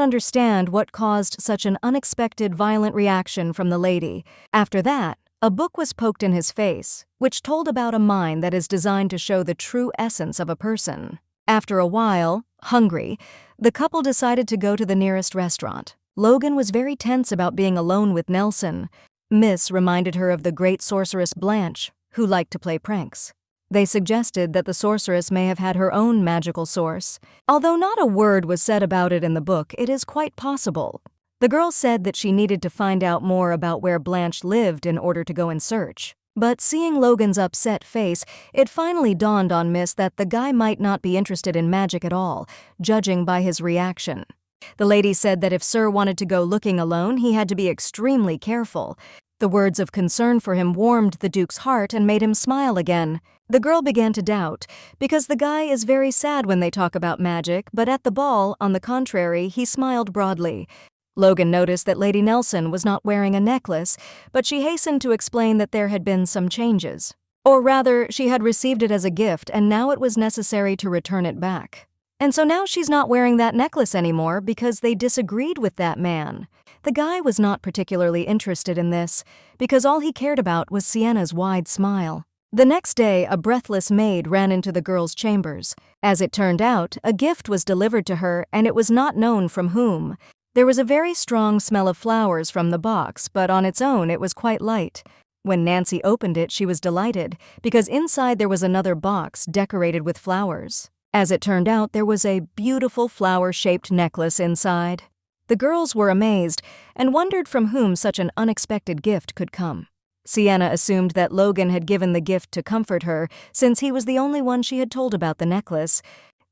understand what caused such an unexpected violent reaction from the lady. After that, a book was poked in his face, which told about a mind that is designed to show the true essence of a person. After a while, hungry, the couple decided to go to the nearest restaurant. Logan was very tense about being alone with Nelson. Miss reminded her of the great sorceress Blanche, who liked to play pranks. They suggested that the sorceress may have had her own magical source. Although not a word was said about it in the book, it is quite possible. The girl said that she needed to find out more about where Blanche lived in order to go in search. But seeing Logan's upset face, it finally dawned on Miss that the guy might not be interested in magic at all, judging by his reaction. The lady said that if Sir wanted to go looking alone, he had to be extremely careful. The words of concern for him warmed the Duke's heart and made him smile again. The girl began to doubt, because the guy is very sad when they talk about magic, but at the ball, on the contrary, he smiled broadly. Logan noticed that Lady Nelson was not wearing a necklace, but she hastened to explain that there had been some changes. Or rather, she had received it as a gift and now it was necessary to return it back. And so now she's not wearing that necklace anymore because they disagreed with that man. The guy was not particularly interested in this, because all he cared about was Sienna's wide smile. The next day, a breathless maid ran into the girl's chambers. As it turned out, a gift was delivered to her, and it was not known from whom. There was a very strong smell of flowers from the box, but on its own it was quite light. When Nancy opened it, she was delighted, because inside there was another box decorated with flowers. As it turned out, there was a beautiful flower-shaped necklace inside. The girls were amazed and wondered from whom such an unexpected gift could come. Sienna assumed that Logan had given the gift to comfort her, since he was the only one she had told about the necklace.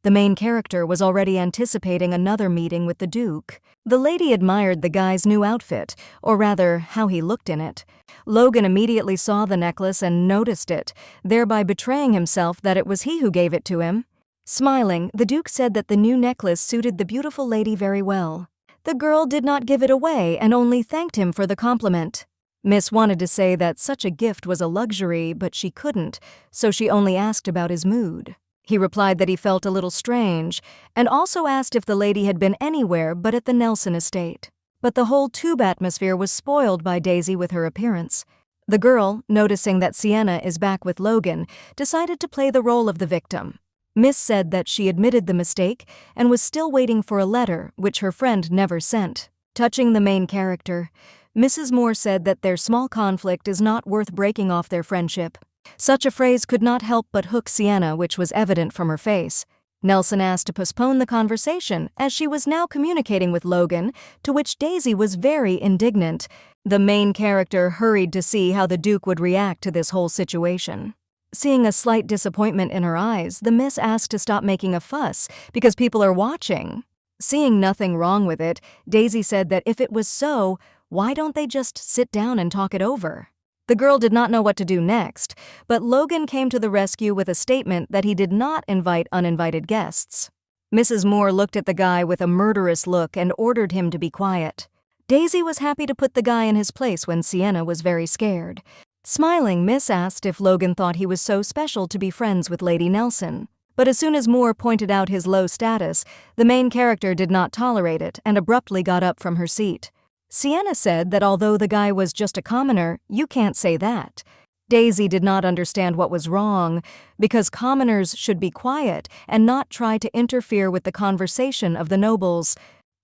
The main character was already anticipating another meeting with the Duke. The lady admired the guy's new outfit, or rather, how he looked in it. Logan immediately saw the necklace and noticed it, thereby betraying himself that it was he who gave it to him. Smiling, the Duke said that the new necklace suited the beautiful lady very well. The girl did not give it away and only thanked him for the compliment. Miss wanted to say that such a gift was a luxury, but she couldn't, so she only asked about his mood. He replied that he felt a little strange, and also asked if the lady had been anywhere but at the Nelson estate. But the whole tube atmosphere was spoiled by Daisy with her appearance. The girl, noticing that Sienna is back with Logan, decided to play the role of the victim. Miss said that she admitted the mistake and was still waiting for a letter, which her friend never sent. Touching the main character, Mrs. Moore said that their small conflict is not worth breaking off their friendship. Such a phrase could not help but hook Sienna, which was evident from her face. Nelson asked to postpone the conversation as she was now communicating with Logan, to which Daisy was very indignant. The main character hurried to see how the Duke would react to this whole situation. Seeing a slight disappointment in her eyes, the miss asked to stop making a fuss because people are watching. Seeing nothing wrong with it, Daisy said that if it was so, why don't they just sit down and talk it over? The girl did not know what to do next, but Logan came to the rescue with a statement that he did not invite uninvited guests. Mrs. Moore looked at the guy with a murderous look and ordered him to be quiet. Daisy was happy to put the guy in his place when Sienna was very scared. Smiling, Miss asked if Logan thought he was so special to be friends with Lady Nelson. But as soon as Moore pointed out his low status, the main character did not tolerate it and abruptly got up from her seat. Sienna said that although the guy was just a commoner, you can't say that. Daisy did not understand what was wrong, because commoners should be quiet and not try to interfere with the conversation of the nobles.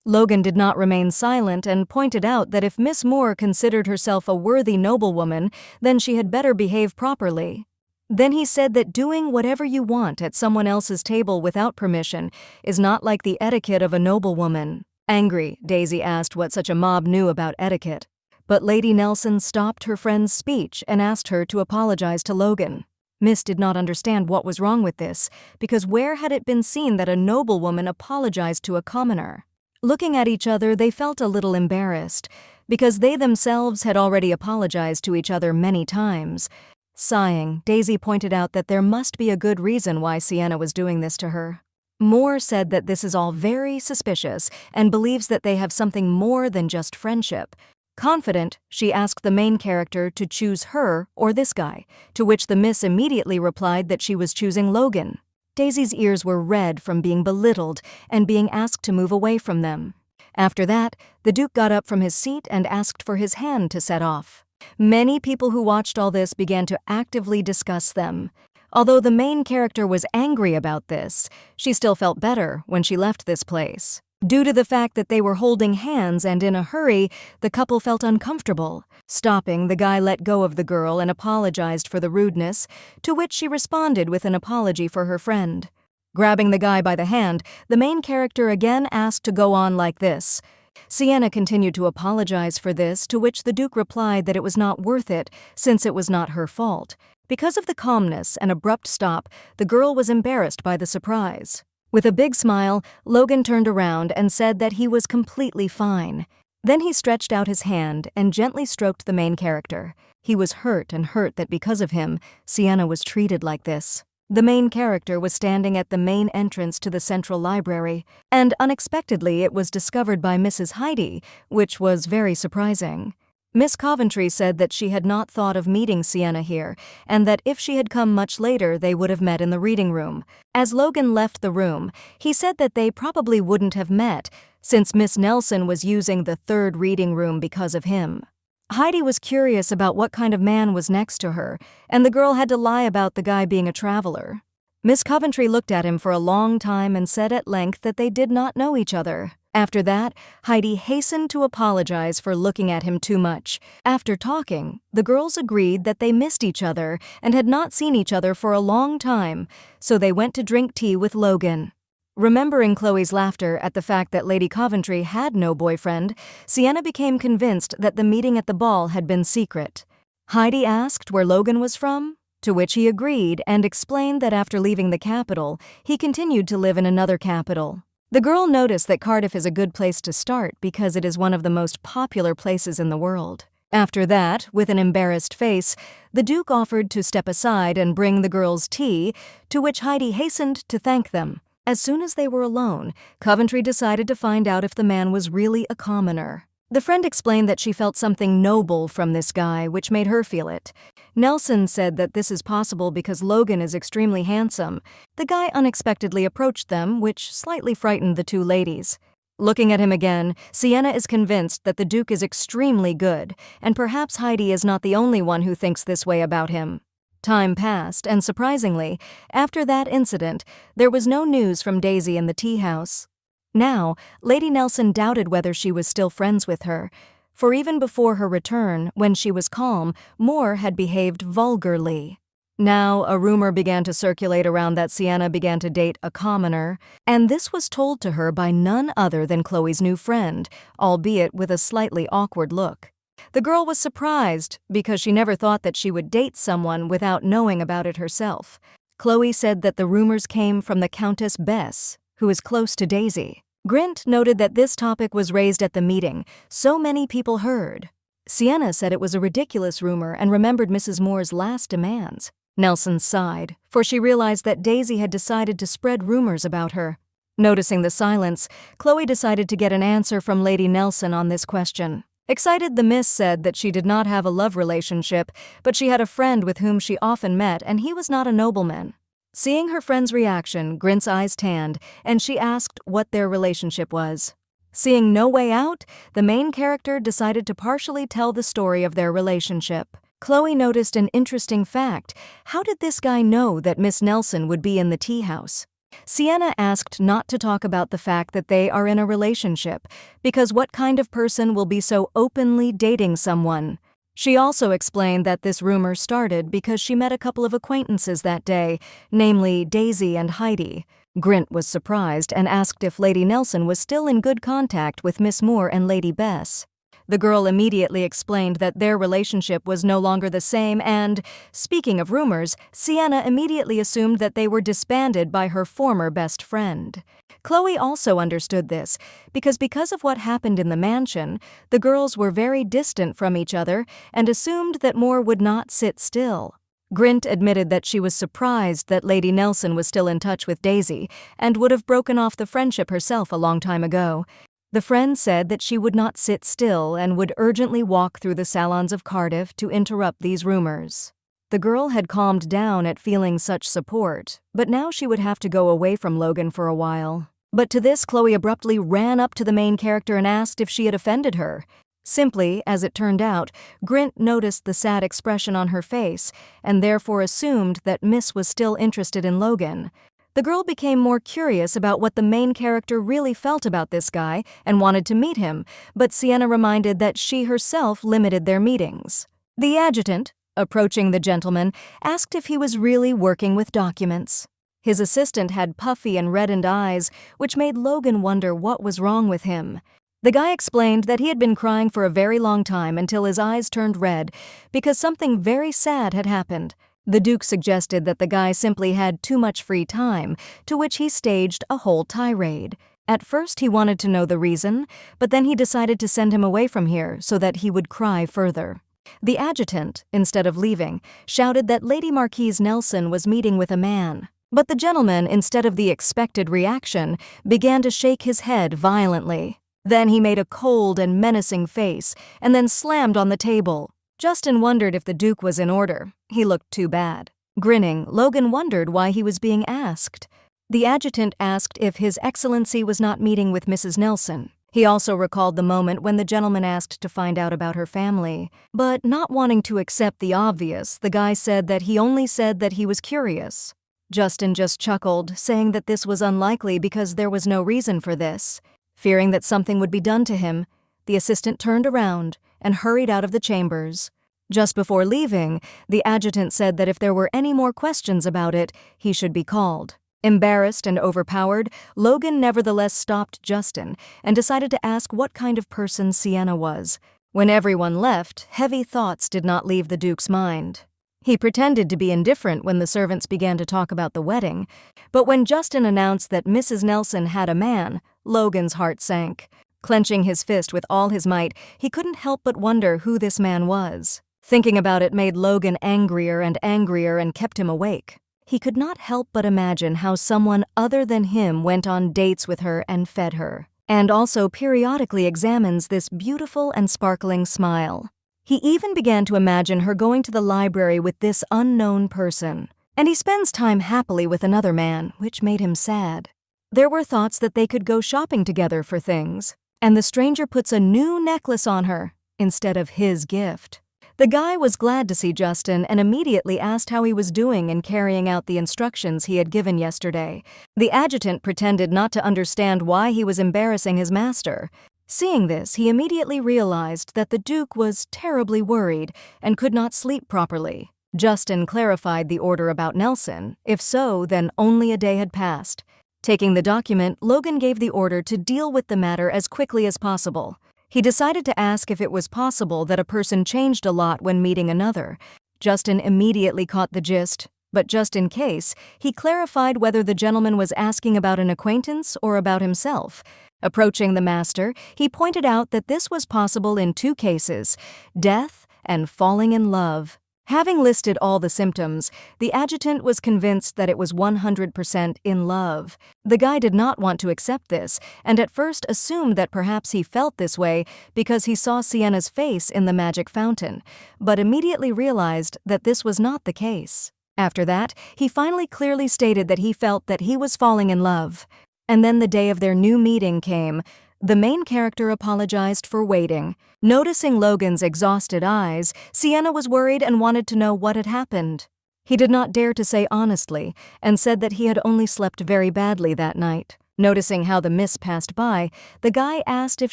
Logan did not remain silent and pointed out that if Miss Moore considered herself a worthy noblewoman, then she had better behave properly. Then he said that doing whatever you want at someone else's table without permission is not like the etiquette of a noblewoman. Angry, Daisy asked what such a mob knew about etiquette. But Lady Nelson stopped her friend's speech and asked her to apologize to Logan. Miss did not understand what was wrong with this, because where had it been seen that a noblewoman apologized to a commoner? Looking at each other, they felt a little embarrassed, because they themselves had already apologized to each other many times. Sighing, Daisy pointed out that there must be a good reason why Sienna was doing this to her. Moore said that this is all very suspicious and believes that they have something more than just friendship. Confident, she asked the main character to choose her or this guy, to which the miss immediately replied that she was choosing Logan. Daisy's ears were red from being belittled and being asked to move away from them. After that, the Duke got up from his seat and asked for his hand to set off. Many people who watched all this began to actively discuss them. Although the main character was angry about this, she still felt better when she left this place. Due to the fact that they were holding hands and in a hurry, the couple felt uncomfortable. Stopping, the guy let go of the girl and apologized for the rudeness, to which she responded with an apology for her friend. Grabbing the guy by the hand, the main character again asked to go on like this. Sienna continued to apologize for this, to which the Duke replied that it was not worth it, since it was not her fault. Because of the calmness and abrupt stop, the girl was embarrassed by the surprise. With a big smile, Logan turned around and said that he was completely fine. Then he stretched out his hand and gently stroked the main character. He was hurt that because of him, Sienna was treated like this. The main character was standing at the main entrance to the central library, and unexpectedly it was discovered by Mrs. Heidi, which was very surprising. Miss Coventry said that she had not thought of meeting Sienna here, and that if she had come much later they would have met in the reading room. As Logan left the room, he said that they probably wouldn't have met, since Miss Nelson was using the third reading room because of him. Heidi was curious about what kind of man was next to her, and the girl had to lie about the guy being a traveler. Miss Coventry looked at him for a long time and said at length that they did not know each other. After that, Heidi hastened to apologize for looking at him too much. After talking, the girls agreed that they missed each other and had not seen each other for a long time, so they went to drink tea with Logan. Remembering Chloe's laughter at the fact that Lady Coventry had no boyfriend, Sienna became convinced that the meeting at the ball had been secret. Heidi asked where Logan was from, to which he agreed and explained that after leaving the capital, he continued to live in another capital. The girl noticed that Cardiff is a good place to start because it is one of the most popular places in the world. After that, with an embarrassed face, the Duke offered to step aside and bring the girls tea, to which Heidi hastened to thank them. As soon as they were alone, Coventry decided to find out if the man was really a commoner. The friend explained that she felt something noble from this guy, which made her feel it. Nelson said that this is possible because Logan is extremely handsome. The guy unexpectedly approached them, which slightly frightened the two ladies. Looking at him again, Sienna is convinced that the Duke is extremely good, and perhaps Heidi is not the only one who thinks this way about him. Time passed, and surprisingly, after that incident, there was no news from Daisy in the tea house. Now, Lady Nelson doubted whether she was still friends with her, for even before her return, when she was calm, Moore had behaved vulgarly. Now, a rumor began to circulate around that Sienna began to date a commoner, and this was told to her by none other than Chloe's new friend, albeit with a slightly awkward look. The girl was surprised because she never thought that she would date someone without knowing about it herself. Chloe said that the rumors came from the Countess Bess, who is close to Daisy. Grint noted that this topic was raised at the meeting. So many people heard. Sienna said it was a ridiculous rumor and remembered Mrs. Moore's last demands. Nelson sighed, for she realized that Daisy had decided to spread rumors about her. Noticing the silence, Chloe decided to get an answer from Lady Nelson on this question. Excited, the Miss said that she did not have a love relationship, but she had a friend with whom she often met, and he was not a nobleman. Seeing her friend's reaction, Grint's eyes tanned, and she asked what their relationship was. Seeing no way out, the main character decided to partially tell the story of their relationship. Chloe noticed an interesting fact. How did this guy know that Miss Nelson would be in the tea house? Sienna asked not to talk about the fact that they are in a relationship, because what kind of person will be so openly dating someone? She also explained that this rumor started because she met a couple of acquaintances that day, namely Daisy and Heidi. Grint was surprised and asked if Lady Nelson was still in good contact with Miss Moore and Lady Bess. The girl immediately explained that their relationship was no longer the same and, speaking of rumors, Sienna immediately assumed that they were disbanded by her former best friend. Chloe also understood this, because of what happened in the mansion, the girls were very distant from each other and assumed that Moore would not sit still. Grint admitted that she was surprised that Lady Nelson was still in touch with Daisy and would have broken off the friendship herself a long time ago. The friend said that she would not sit still and would urgently walk through the salons of Cardiff to interrupt these rumors. The girl had calmed down at feeling such support, but now she would have to go away from Logan for a while. But to this, Chloe abruptly ran up to the main character and asked if she had offended her. Simply, as it turned out, Grint noticed the sad expression on her face and therefore assumed that Miss was still interested in Logan. The girl became more curious about what the main character really felt about this guy and wanted to meet him, but Sienna reminded that she herself limited their meetings. The adjutant, approaching the gentleman, asked if he was really working with documents. His assistant had puffy and reddened eyes, which made Logan wonder what was wrong with him. The guy explained that he had been crying for a very long time until his eyes turned red because something very sad had happened. The Duke suggested that the guy simply had too much free time, to which he staged a whole tirade. At first he wanted to know the reason, but then he decided to send him away from here so that he would cry further. The adjutant, instead of leaving, shouted that Lady Marquise Nelson was meeting with a man. But the gentleman, instead of the expected reaction, began to shake his head violently. Then he made a cold and menacing face, and then slammed on the table. Justin wondered if the Duke was in order. He looked too bad. Grinning, Logan wondered why he was being asked. The adjutant asked if His Excellency was not meeting with Mrs. Nelson. He also recalled the moment when the gentleman asked to find out about her family. But not wanting to accept the obvious, the guy said that he only said that he was curious. Justin just chuckled, saying that this was unlikely because there was no reason for this. Fearing that something would be done to him, the assistant turned around and hurried out of the chambers. Just before leaving, the adjutant said that if there were any more questions about it, he should be called. Embarrassed and overpowered, Logan nevertheless stopped Justin and decided to ask what kind of person Sienna was. When everyone left, heavy thoughts did not leave the Duke's mind. He pretended to be indifferent when the servants began to talk about the wedding, but when Justin announced that Mrs. Nelson had a man, Logan's heart sank. Clenching his fist with all his might, he couldn't help but wonder who this man was. Thinking about it made Logan angrier and kept him awake. He could not help but imagine how someone other than him went on dates with her and fed her, and also periodically examines this beautiful and sparkling smile. He even began to imagine her going to the library with this unknown person, and he spends time happily with another man, which made him sad. There were thoughts that they could go shopping together for things, and the stranger puts a new necklace on her instead of his gift. The guy was glad to see Justin and immediately asked how he was doing in carrying out the instructions he had given yesterday. The adjutant pretended not to understand why he was embarrassing his master. Seeing this, he immediately realized that the Duke was terribly worried and could not sleep properly. Justin clarified the order about Nelson. If so, then only a day had passed. Taking the document, Logan gave the order to deal with the matter as quickly as possible. He decided to ask if it was possible that a person changed a lot when meeting another. Justin immediately caught the gist, but just in case, he clarified whether the gentleman was asking about an acquaintance or about himself. Approaching the master, he pointed out that this was possible in 2 cases: death and falling in love. Having listed all the symptoms, the adjutant was convinced that it was 100% in love. The guy did not want to accept this, and at first assumed that perhaps he felt this way because he saw Sienna's face in the magic fountain, but immediately realized that this was not the case. After that, he finally clearly stated that he felt that he was falling in love. And then the day of their new meeting came. The main character apologized for waiting. Noticing Logan's exhausted eyes, Sienna was worried and wanted to know what had happened. He did not dare to say honestly, and said that he had only slept very badly that night. Noticing how the miss passed by, the guy asked if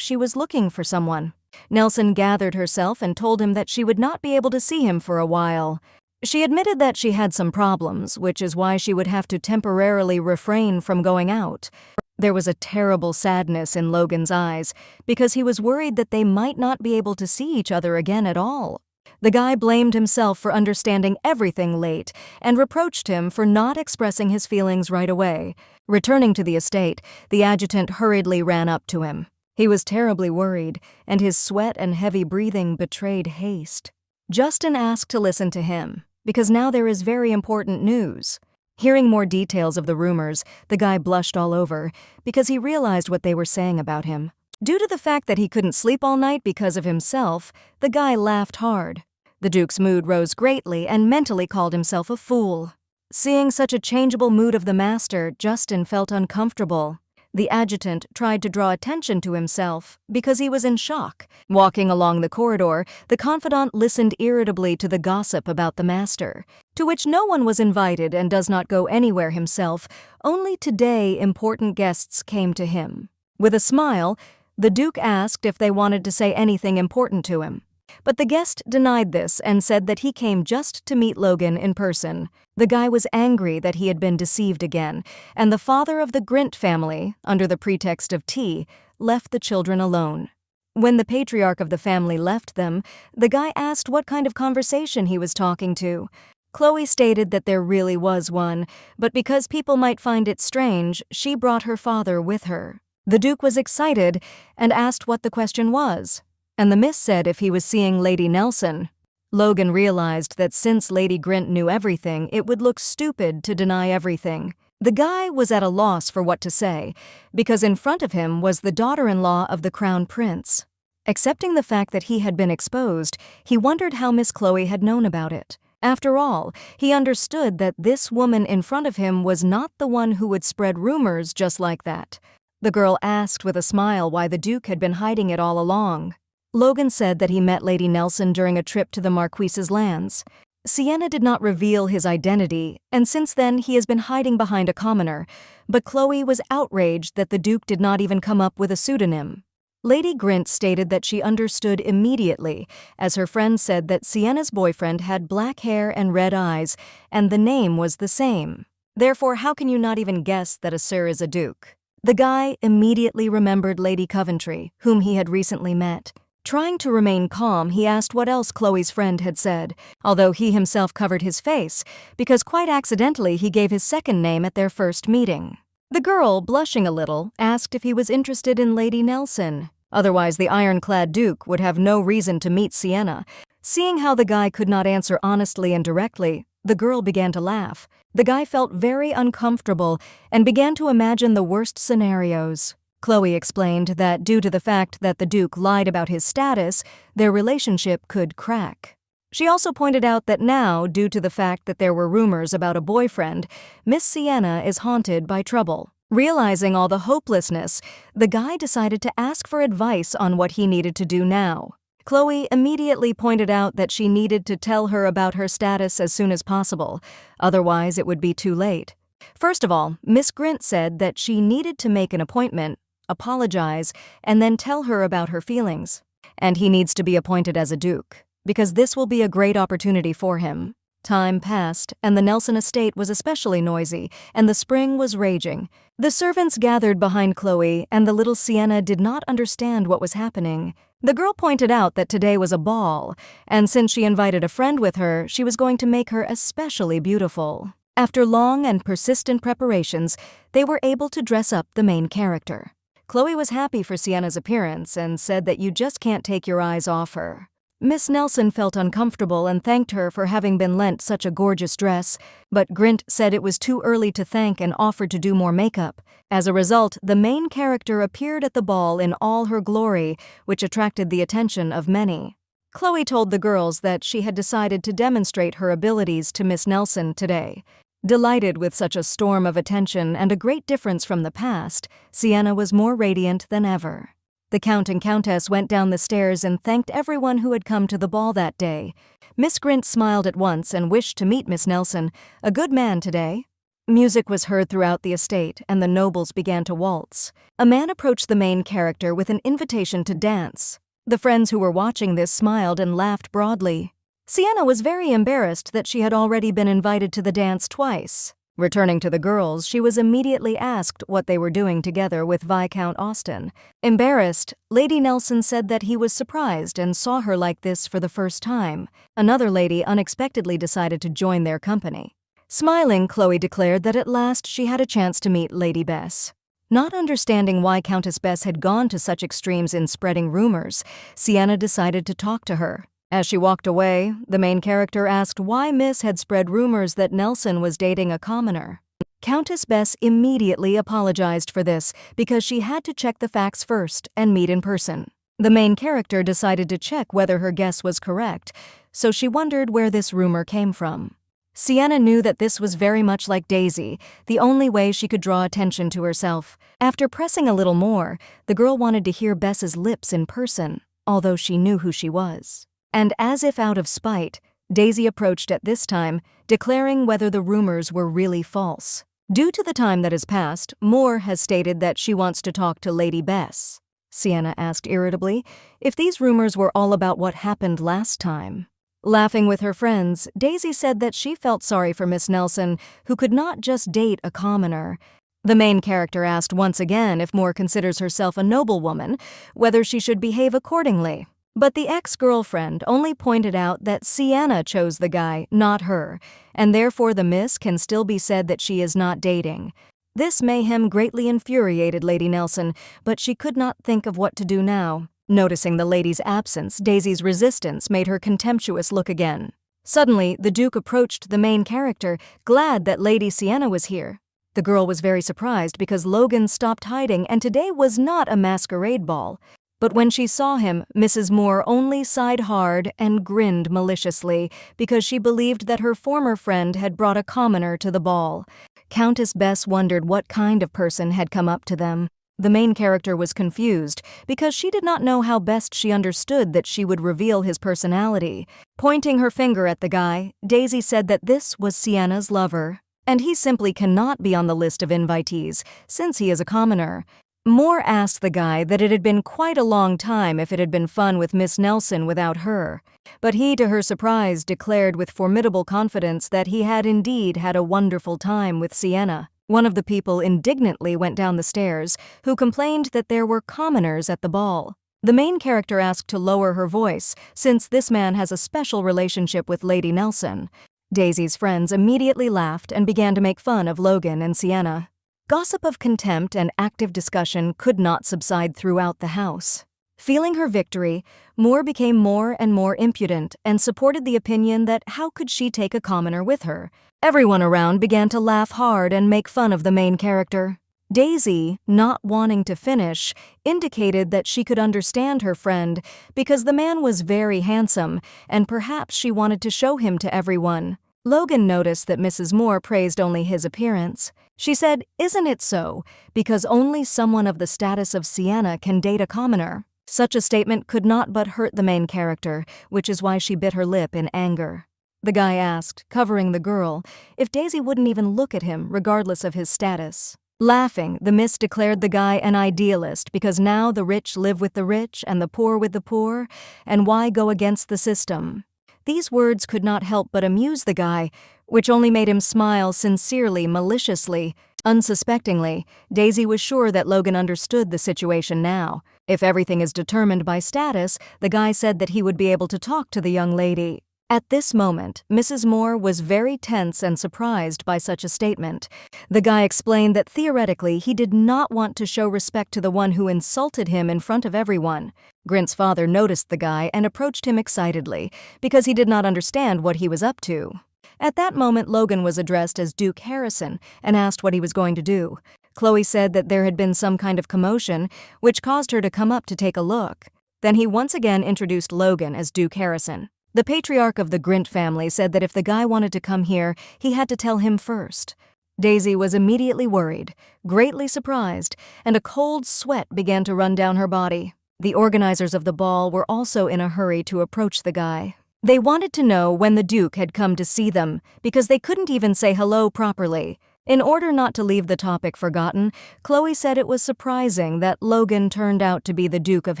she was looking for someone. Nelson gathered herself and told him that she would not be able to see him for a while. She admitted that she had some problems, which is why she would have to temporarily refrain from going out. There was a terrible sadness in Logan's eyes because he was worried that they might not be able to see each other again at all. The guy blamed himself for understanding everything late and reproached him for not expressing his feelings right away. Returning to the estate, the adjutant hurriedly ran up to him. He was terribly worried, and his sweat and heavy breathing betrayed haste. Justin asked to listen to him, because now there is very important news. Hearing more details of the rumors, the guy blushed all over because he realized what they were saying about him. Due to the fact that he couldn't sleep all night because of himself, the guy laughed hard. The Duke's mood rose greatly and mentally called himself a fool. Seeing such a changeable mood of the master, Justin felt uncomfortable. The adjutant tried to draw attention to himself because he was in shock. Walking along the corridor, the confidant listened irritably to the gossip about the master, to which no one was invited and does not go anywhere himself. Only today important guests came to him. With a smile, the Duke asked if they wanted to say anything important to him. But the guest denied this and said that he came just to meet Logan in person. The guy was angry that he had been deceived again, and the father of the Grint family, under the pretext of tea, left the children alone. When the patriarch of the family left them, the guy asked what kind of conversation he was talking to. Chloe stated that there really was one, but because people might find it strange, she brought her father with her. The Duke was excited and asked what the question was, and the miss said if he was seeing Lady Nelson. Logan realized that since Lady Grint knew everything, it would look stupid to deny everything. The guy was at a loss for what to say, because in front of him was the daughter-in-law of the Crown Prince. Accepting the fact that he had been exposed, he wondered how Miss Chloe had known about it. After all, he understood that this woman in front of him was not the one who would spread rumors just like that. The girl asked with a smile why the Duke had been hiding it all along. Logan said that he met Lady Nelson during a trip to the Marquise's lands. Sienna did not reveal his identity, and since then he has been hiding behind a commoner, but Chloe was outraged that the Duke did not even come up with a pseudonym. Lady Grint stated that she understood immediately, as her friend said that Sienna's boyfriend had black hair and red eyes, and the name was the same. Therefore, how can you not even guess that a sir is a duke? The guy immediately remembered Lady Coventry, whom he had recently met. Trying to remain calm, he asked what else Chloe's friend had said, although he himself covered his face, because quite accidentally he gave his second name at their first meeting. The girl, blushing a little, asked if he was interested in Lady Nelson. Otherwise, the ironclad Duke would have no reason to meet Sienna. Seeing how the guy could not answer honestly and directly, The girl began to laugh. The guy felt very uncomfortable and began to imagine the worst scenarios. Chloe explained that due to the fact that the Duke lied about his status, their relationship could crack. She also pointed out that now, due to the fact that there were rumors about a boyfriend, Miss Sienna is haunted by trouble. Realizing all the hopelessness, the guy decided to ask for advice on what he needed to do now. Chloe immediately pointed out that she needed to tell her about her status as soon as possible, otherwise it would be too late. First of all, Miss Grint said that she needed to make an appointment, apologize, and then tell her about her feelings. And he needs to be appointed as a duke, because this will be a great opportunity for him. Time passed, and the Nelson estate was especially noisy, and the spring was raging. The servants gathered behind Chloe, and the little Sienna did not understand what was happening. The girl pointed out that today was a ball, and since she invited a friend with her, she was going to make her especially beautiful. After long and persistent preparations, they were able to dress up the main character. Chloe was happy for Sienna's appearance and said that you just can't take your eyes off her. Miss Nelson felt uncomfortable and thanked her for having been lent such a gorgeous dress, but Grint said it was too early to thank and offered to do more makeup. As a result, the main character appeared at the ball in all her glory, which attracted the attention of many. Chloe told the girls that she had decided to demonstrate her abilities to Miss Nelson today. Delighted with such a storm of attention and a great difference from the past, Sienna was more radiant than ever. The Count and Countess went down the stairs and thanked everyone who had come to the ball that day. Miss Grint smiled at once and wished to meet Miss Nelson, a good man today. Music was heard throughout the estate, and the nobles began to waltz. A man approached the main character with an invitation to dance. The friends who were watching this smiled and laughed broadly. Sienna was very embarrassed that she had already been invited to the dance twice. Returning to the girls, she was immediately asked what they were doing together with Viscount Austen. Embarrassed, Lady Nelson said that he was surprised and saw her like this for the first time. Another lady unexpectedly decided to join their company. Smiling, Chloe declared that at last she had a chance to meet Lady Bess. Not understanding why Countess Bess had gone to such extremes in spreading rumors, Sienna decided to talk to her. As she walked away, the main character asked why Miss had spread rumors that Nelson was dating a commoner. Countess Bess immediately apologized for this because she had to check the facts first and meet in person. The main character decided to check whether her guess was correct, so she wondered where this rumor came from. Sienna knew that this was very much like Daisy, the only way she could draw attention to herself. After pressing a little more, the girl wanted to hear Bess's lips in person, although she knew who she was. And as if out of spite, Daisy approached at this time, declaring whether the rumors were really false. Due to the time that has passed, Moore has stated that she wants to talk to Lady Bess. Sienna asked irritably if these rumors were all about what happened last time. Laughing with her friends, Daisy said that she felt sorry for Miss Nelson, who could not just date a commoner. The main character asked once again if Moore considers herself a noblewoman, whether she should behave accordingly. But the ex-girlfriend only pointed out that Sienna chose the guy, not her, and therefore the miss can still be said that she is not dating. This mayhem greatly infuriated Lady Nelson, but she could not think of what to do now. Noticing the lady's absence, Daisy's resistance made her contemptuous look again. Suddenly, the Duke approached the main character, glad that Lady Sienna was here. The girl was very surprised because Logan stopped hiding and today was not a masquerade ball. But when she saw him, Mrs. Moore only sighed hard and grinned maliciously because she believed that her former friend had brought a commoner to the ball. Countess Bess wondered what kind of person had come up to them. The main character was confused because she did not know how best she understood that she would reveal his personality. Pointing her finger at the guy, Daisy said that this was Sienna's lover, and he simply cannot be on the list of invitees since he is a commoner. Moore asked the guy that it had been quite a long time if it had been fun with Miss Nelson without her, but he, to her surprise, declared with formidable confidence that he had indeed had a wonderful time with Sienna. One of the people indignantly went down the stairs, who complained that there were commoners at the ball. The main character asked to lower her voice, since this man has a special relationship with Lady Nelson. Daisy's friends immediately laughed and began to make fun of Logan and Sienna. Gossip of contempt and active discussion could not subside throughout the house. Feeling her victory, Moore became more and more impudent and supported the opinion that how could she take a commoner with her? Everyone around began to laugh hard and make fun of the main character. Daisy, not wanting to finish, indicated that she could understand her friend because the man was very handsome and perhaps she wanted to show him to everyone. Logan noticed that Mrs. Moore praised only his appearance. She said, "Isn't it so? Because only someone of the status of Sienna can date a commoner." Such a statement could not but hurt the main character, which is why she bit her lip in anger. The guy asked, covering the girl, if Daisy wouldn't even look at him regardless of his status. Laughing, the Miss declared the guy an idealist because now the rich live with the rich and the poor with the poor, and why go against the system? These words could not help but amuse the guy, which only made him smile sincerely, maliciously. Unsuspectingly, Daisy was sure that Logan understood the situation now. If everything is determined by status, the guy said that he would be able to talk to the young lady. At this moment, Mrs. Moore was very tense and surprised by such a statement. The guy explained that theoretically he did not want to show respect to the one who insulted him in front of everyone. Grint's father noticed the guy and approached him excitedly because he did not understand what he was up to. At that moment, Logan was addressed as Duke Harrison and asked what he was going to do. Chloe said that there had been some kind of commotion, which caused her to come up to take a look. Then he once again introduced Logan as Duke Harrison. The patriarch of the Grint family said that if the guy wanted to come here, he had to tell him first. Daisy was immediately worried, greatly surprised, and a cold sweat began to run down her body. The organizers of the ball were also in a hurry to approach the guy. They wanted to know when the Duke had come to see them, because they couldn't even say hello properly. In order not to leave the topic forgotten, Chloe said it was surprising that Logan turned out to be the Duke of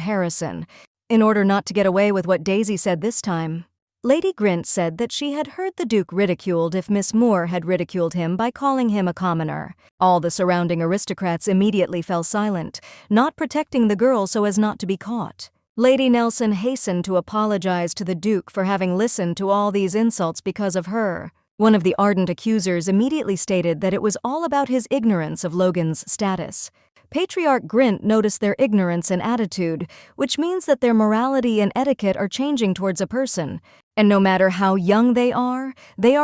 Harrison, in order not to get away with what Daisy said this time. Lady Grint said that she had heard the Duke ridiculed if Miss Moore had ridiculed him by calling him a commoner. All the surrounding aristocrats immediately fell silent, not protecting the girl so as not to be caught. Lady Nelson hastened to apologize to the Duke for having listened to all these insults because of her. One of the ardent accusers immediately stated that it was all about his ignorance of Logan's status. Patriarch Grint noticed their ignorance and attitude, which means that their morality and etiquette are changing towards a person, and no matter how young they are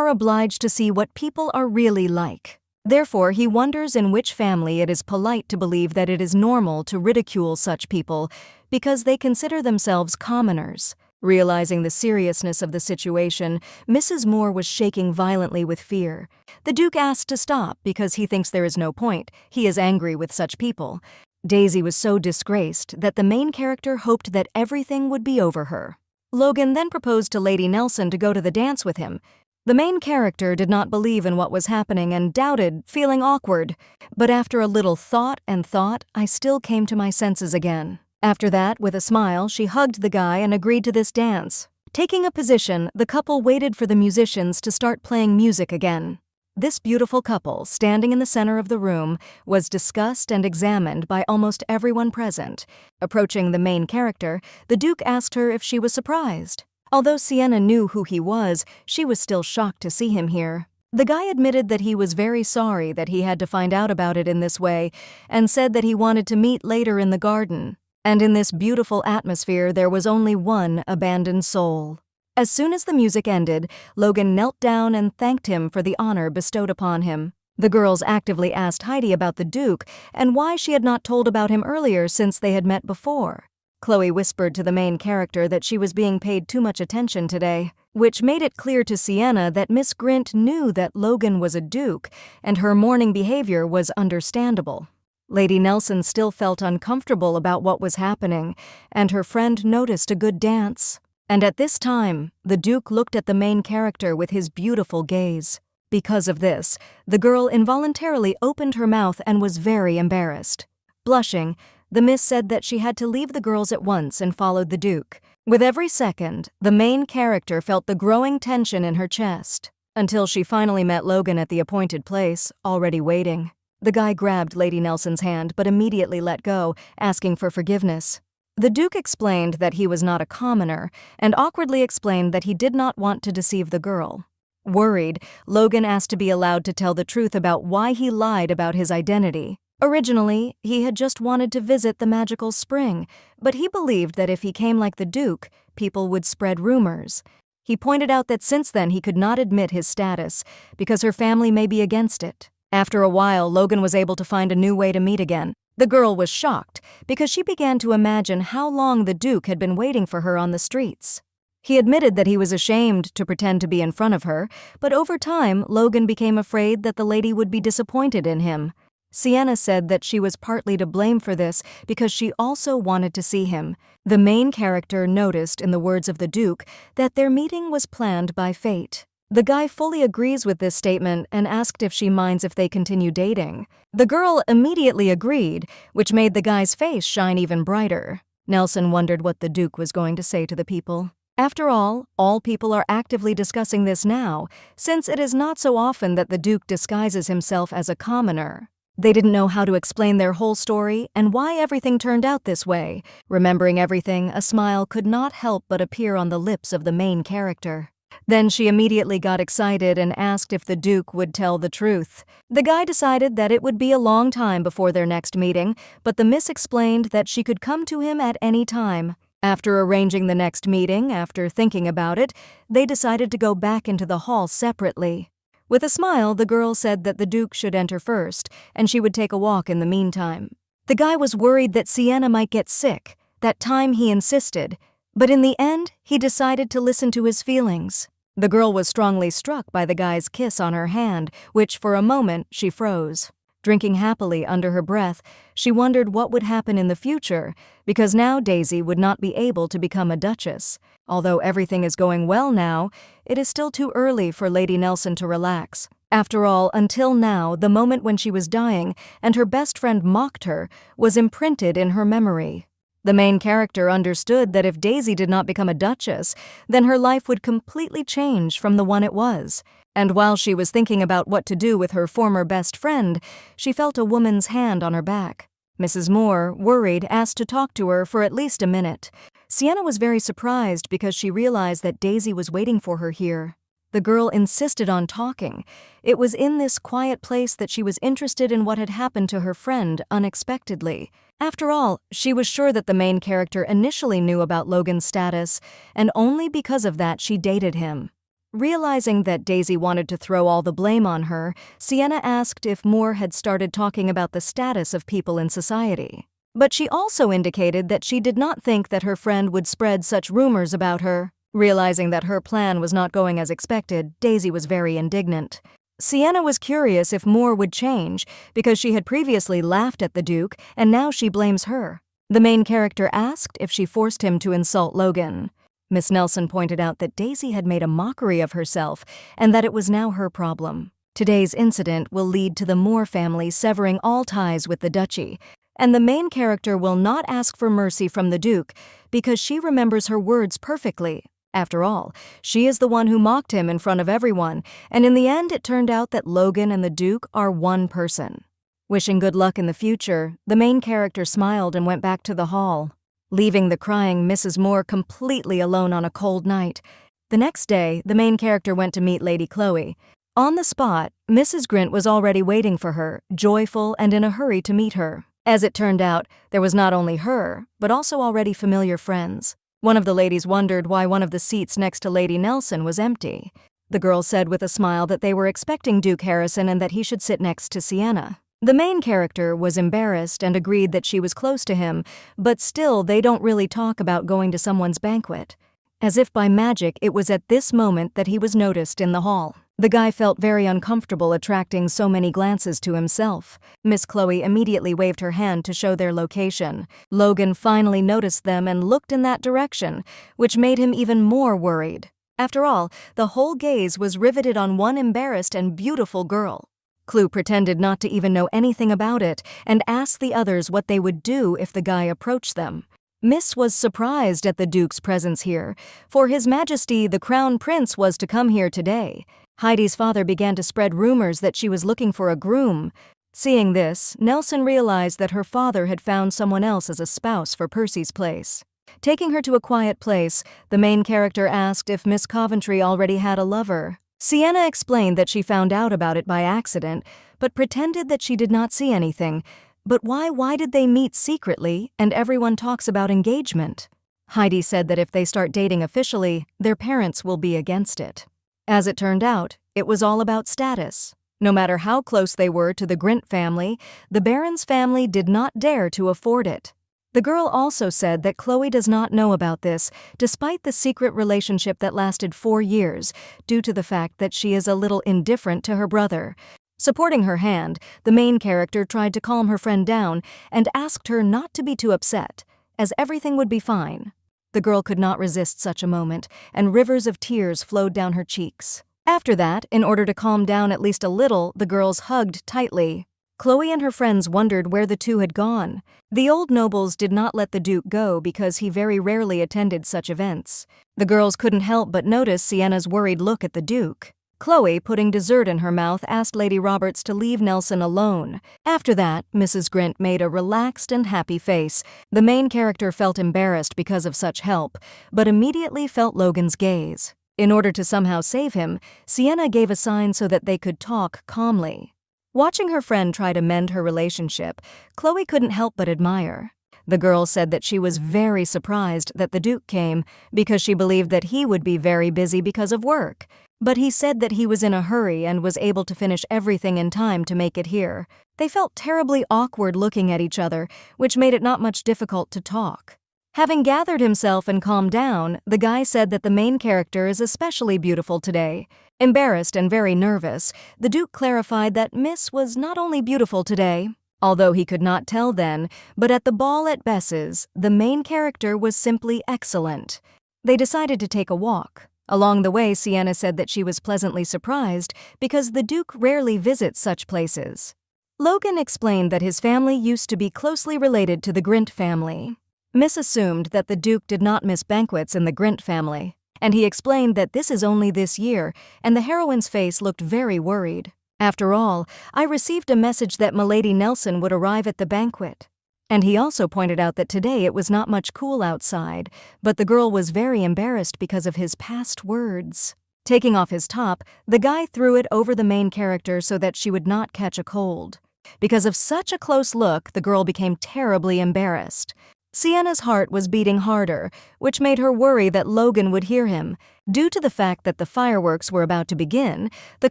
obliged to see what people are really like. Therefore, he wonders in which family it is polite to believe that it is normal to ridicule such people because they consider themselves commoners. Realizing the seriousness of the situation, Mrs. Moore was shaking violently with fear. The Duke asked to stop because he thinks there is no point. He is angry with such people. Daisy was so disgraced that the main character hoped that everything would be over her. Logan then proposed to Lady Nelson to go to the dance with him. The main character did not believe in what was happening and doubted, feeling awkward. But after a little thought, I still came to my senses again. After that, with a smile, she hugged the guy and agreed to this dance. Taking a position, the couple waited for the musicians to start playing music again. This beautiful couple, standing in the center of the room, was discussed and examined by almost everyone present. Approaching the main character, the Duke asked her if she was surprised. Although Sienna knew who he was, she was still shocked to see him here. The guy admitted that he was very sorry that he had to find out about it in this way, and said that he wanted to meet later in the garden. And in this beautiful atmosphere there was only one abandoned soul. As soon as the music ended, Logan knelt down and thanked him for the honor bestowed upon him. The girls actively asked Heidi about the Duke and why she had not told about him earlier since they had met before. Chloe whispered to the main character that she was being paid too much attention today, which made it clear to Sienna that Miss Grint knew that Logan was a Duke and her morning behavior was understandable. Lady Nelson still felt uncomfortable about what was happening, and her friend noticed a good dance. And at this time, the Duke looked at the main character with his beautiful gaze. Because of this, the girl involuntarily opened her mouth and was very embarrassed. Blushing, the Miss said that she had to leave the girls at once and followed the Duke. With every second, the main character felt the growing tension in her chest, until she finally met Logan at the appointed place, already waiting. The guy grabbed Lady Nelson's hand but immediately let go, asking for forgiveness. The Duke explained that he was not a commoner and awkwardly explained that he did not want to deceive the girl. Worried, Logan asked to be allowed to tell the truth about why he lied about his identity. Originally, he had just wanted to visit the magical spring, but he believed that if he came like the Duke, people would spread rumors. He pointed out that since then he could not admit his status, because her family may be against it. After a while, Logan was able to find a new way to meet again. The girl was shocked, because she began to imagine how long the Duke had been waiting for her on the streets. He admitted that he was ashamed to pretend to be in front of her, but over time, Logan became afraid that the lady would be disappointed in him. Sienna said that she was partly to blame for this because she also wanted to see him. The main character noticed in the words of the Duke that their meeting was planned by fate. The guy fully agrees with this statement and asked if she minds if they continue dating. The girl immediately agreed, which made the guy's face shine even brighter. Nelson wondered what the Duke was going to say to the people. After all people are actively discussing this now, since it is not so often that the Duke disguises himself as a commoner. They didn't know how to explain their whole story and why everything turned out this way. Remembering everything, a smile could not help but appear on the lips of the main character. Then she immediately got excited and asked if the Duke would tell the truth. The guy decided that it would be a long time before their next meeting, but the miss explained that she could come to him at any time. After arranging the next meeting, after thinking about it, they decided to go back into the hall separately. With a smile, the girl said that the Duke should enter first, and she would take a walk in the meantime. The guy was worried that Sienna might get sick. That time he insisted, but in the end, he decided to listen to his feelings. The girl was strongly struck by the guy's kiss on her hand, which for a moment she froze. Drinking happily under her breath, she wondered what would happen in the future, because now Daisy would not be able to become a duchess. Although everything is going well now, it is still too early for Lady Nelson to relax. After all, until now, the moment when she was dying and her best friend mocked her was imprinted in her memory. The main character understood that if Daisy did not become a duchess, then her life would completely change from the one it was. And while she was thinking about what to do with her former best friend, she felt a woman's hand on her back. Mrs. Moore, worried, asked to talk to her for at least a minute. Sienna was very surprised because she realized that Daisy was waiting for her here. The girl insisted on talking. It was in this quiet place that she was interested in what had happened to her friend unexpectedly. After all, she was sure that the main character initially knew about Logan's status, and only because of that she dated him. Realizing that Daisy wanted to throw all the blame on her, Sienna asked if Moore had started talking about the status of people in society. But she also indicated that she did not think that her friend would spread such rumors about her. Realizing that her plan was not going as expected, Daisy was very indignant. Sienna was curious if Moore would change, because she had previously laughed at the Duke, and now she blames her. The main character asked if she forced him to insult Logan. Miss Nelson pointed out that Daisy had made a mockery of herself, and that it was now her problem. Today's incident will lead to the Moore family severing all ties with the duchy, and the main character will not ask for mercy from the Duke, because she remembers her words perfectly. After all, she is the one who mocked him in front of everyone, and in the end it turned out that Logan and the Duke are one person. Wishing good luck in the future, the main character smiled and went back to the hall, leaving the crying Mrs. Moore completely alone on a cold night. The next day, the main character went to meet Lady Chloe. On the spot, Mrs. Grint was already waiting for her, joyful and in a hurry to meet her. As it turned out, there was not only her, but also already familiar friends. One of the ladies wondered why one of the seats next to Lady Nelson was empty. The girl said with a smile that they were expecting Duke Harrison and that he should sit next to Sienna. The main character was embarrassed and agreed that she was close to him, but still they don't really talk about going to someone's banquet. As if by magic, it was at this moment that he was noticed in the hall. The guy felt very uncomfortable attracting so many glances to himself. Miss Chloe immediately waved her hand to show their location. Logan finally noticed them and looked in that direction, which made him even more worried. After all, the whole gaze was riveted on one embarrassed and beautiful girl. Chloe pretended not to even know anything about it and asked the others what they would do if the guy approached them. Miss was surprised at the Duke's presence here, for His Majesty the Crown Prince was to come here today. Heidi's father began to spread rumors that she was looking for a groom. Seeing this, Nelson realized that her father had found someone else as a spouse for Percy's place. Taking her to a quiet place, the main character asked if Miss Coventry already had a lover. Sienna explained that she found out about it by accident, but pretended that she did not see anything, But why did they meet secretly and everyone talks about engagement? Heidi said that if they start dating officially, their parents will be against it. As it turned out, it was all about status. No matter how close they were to the Grint family, the Baron's family did not dare to afford it. The girl also said that Chloe does not know about this, despite the secret relationship that lasted 4 years, due to the fact that she is a little indifferent to her brother. Supporting her hand, the main character tried to calm her friend down and asked her not to be too upset, as everything would be fine. The girl could not resist such a moment, and rivers of tears flowed down her cheeks. After that, in order to calm down at least a little, the girls hugged tightly. Chloe and her friends wondered where the two had gone. The old nobles did not let the Duke go because he very rarely attended such events. The girls couldn't help but notice Sienna's worried look at the Duke. Chloe, putting dessert in her mouth, asked Lady Roberts to leave Nelson alone. After that, Mrs. Grint made a relaxed and happy face. The main character felt embarrassed because of such help, but immediately felt Logan's gaze. In order to somehow save him, Sienna gave a sign so that they could talk calmly. Watching her friend try to mend her relationship, Chloe couldn't help but admire. The girl said that she was very surprised that the Duke came because she believed that he would be very busy because of work. But he said that he was in a hurry and was able to finish everything in time to make it here. They felt terribly awkward looking at each other, which made it not much difficult to talk. Having gathered himself and calmed down, the guy said that the main character is especially beautiful today. Embarrassed and very nervous, the Duke clarified that Miss was not only beautiful today, although he could not tell then, but at the ball at Bess's, the main character was simply excellent. They decided to take a walk. Along the way, Sienna said that she was pleasantly surprised because the Duke rarely visits such places. Logan explained that his family used to be closely related to the Grint family. Miss assumed that the Duke did not miss banquets in the Grint family, and he explained that this is only this year, and the heroine's face looked very worried. After all, I received a message that Milady Nelson would arrive at the banquet. And he also pointed out that today it was not much cool outside, but the girl was very embarrassed because of his past words. Taking off his top, the guy threw it over the main character so that she would not catch a cold. Because of such a close look, the girl became terribly embarrassed. Sienna's heart was beating harder, which made her worry that Logan would hear him. Due to the fact that the fireworks were about to begin, the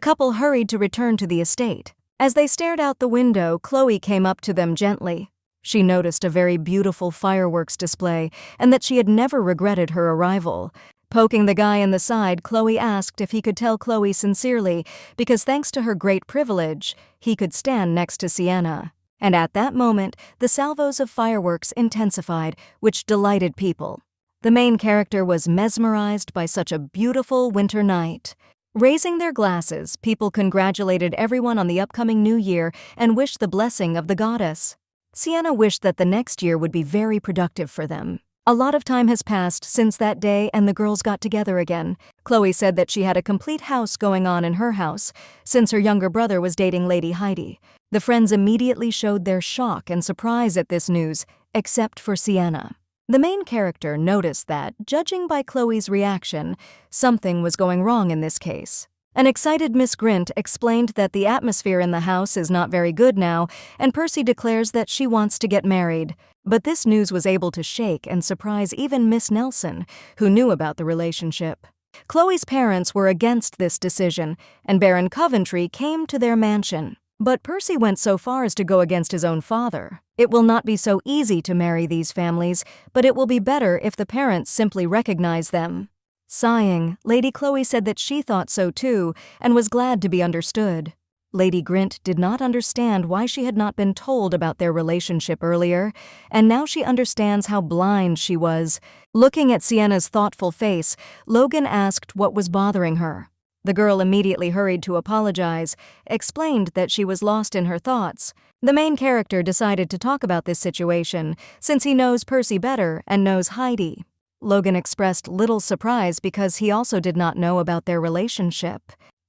couple hurried to return to the estate. As they stared out the window, Chloe came up to them gently. She noticed a very beautiful fireworks display and that she had never regretted her arrival. Poking the guy in the side, Chloe asked if he could tell Chloe sincerely because thanks to her great privilege, he could stand next to Sienna. And at that moment, the salvos of fireworks intensified, which delighted people. The main character was mesmerized by such a beautiful winter night. Raising their glasses, people congratulated everyone on the upcoming new year and wished the blessing of the goddess. Sienna wished that the next year would be very productive for them. A lot of time has passed since that day and the girls got together again. Chloe said that she had a complete house going on in her house, since her younger brother was dating Lady Heidi. The friends immediately showed their shock and surprise at this news, except for Sienna. The main character noticed that, judging by Chloe's reaction, something was going wrong in this case. An excited Miss Grint explained that the atmosphere in the house is not very good now, and Percy declares that she wants to get married. But this news was able to shake and surprise even Miss Nelson, who knew about the relationship. Chloe's parents were against this decision, and Baron Coventry came to their mansion. But Percy went so far as to go against his own father. It will not be so easy to marry these families, but it will be better if the parents simply recognize them. Sighing, Lady Chloe said that she thought so too, and was glad to be understood. Lady Grint did not understand why she had not been told about their relationship earlier, and now she understands how blind she was. Looking at Sienna's thoughtful face, Logan asked what was bothering her. The girl immediately hurried to apologize, explained that she was lost in her thoughts. The main character decided to talk about this situation, since he knows Percy better and knows Heidi. Logan expressed little surprise because he also did not know about their relationship.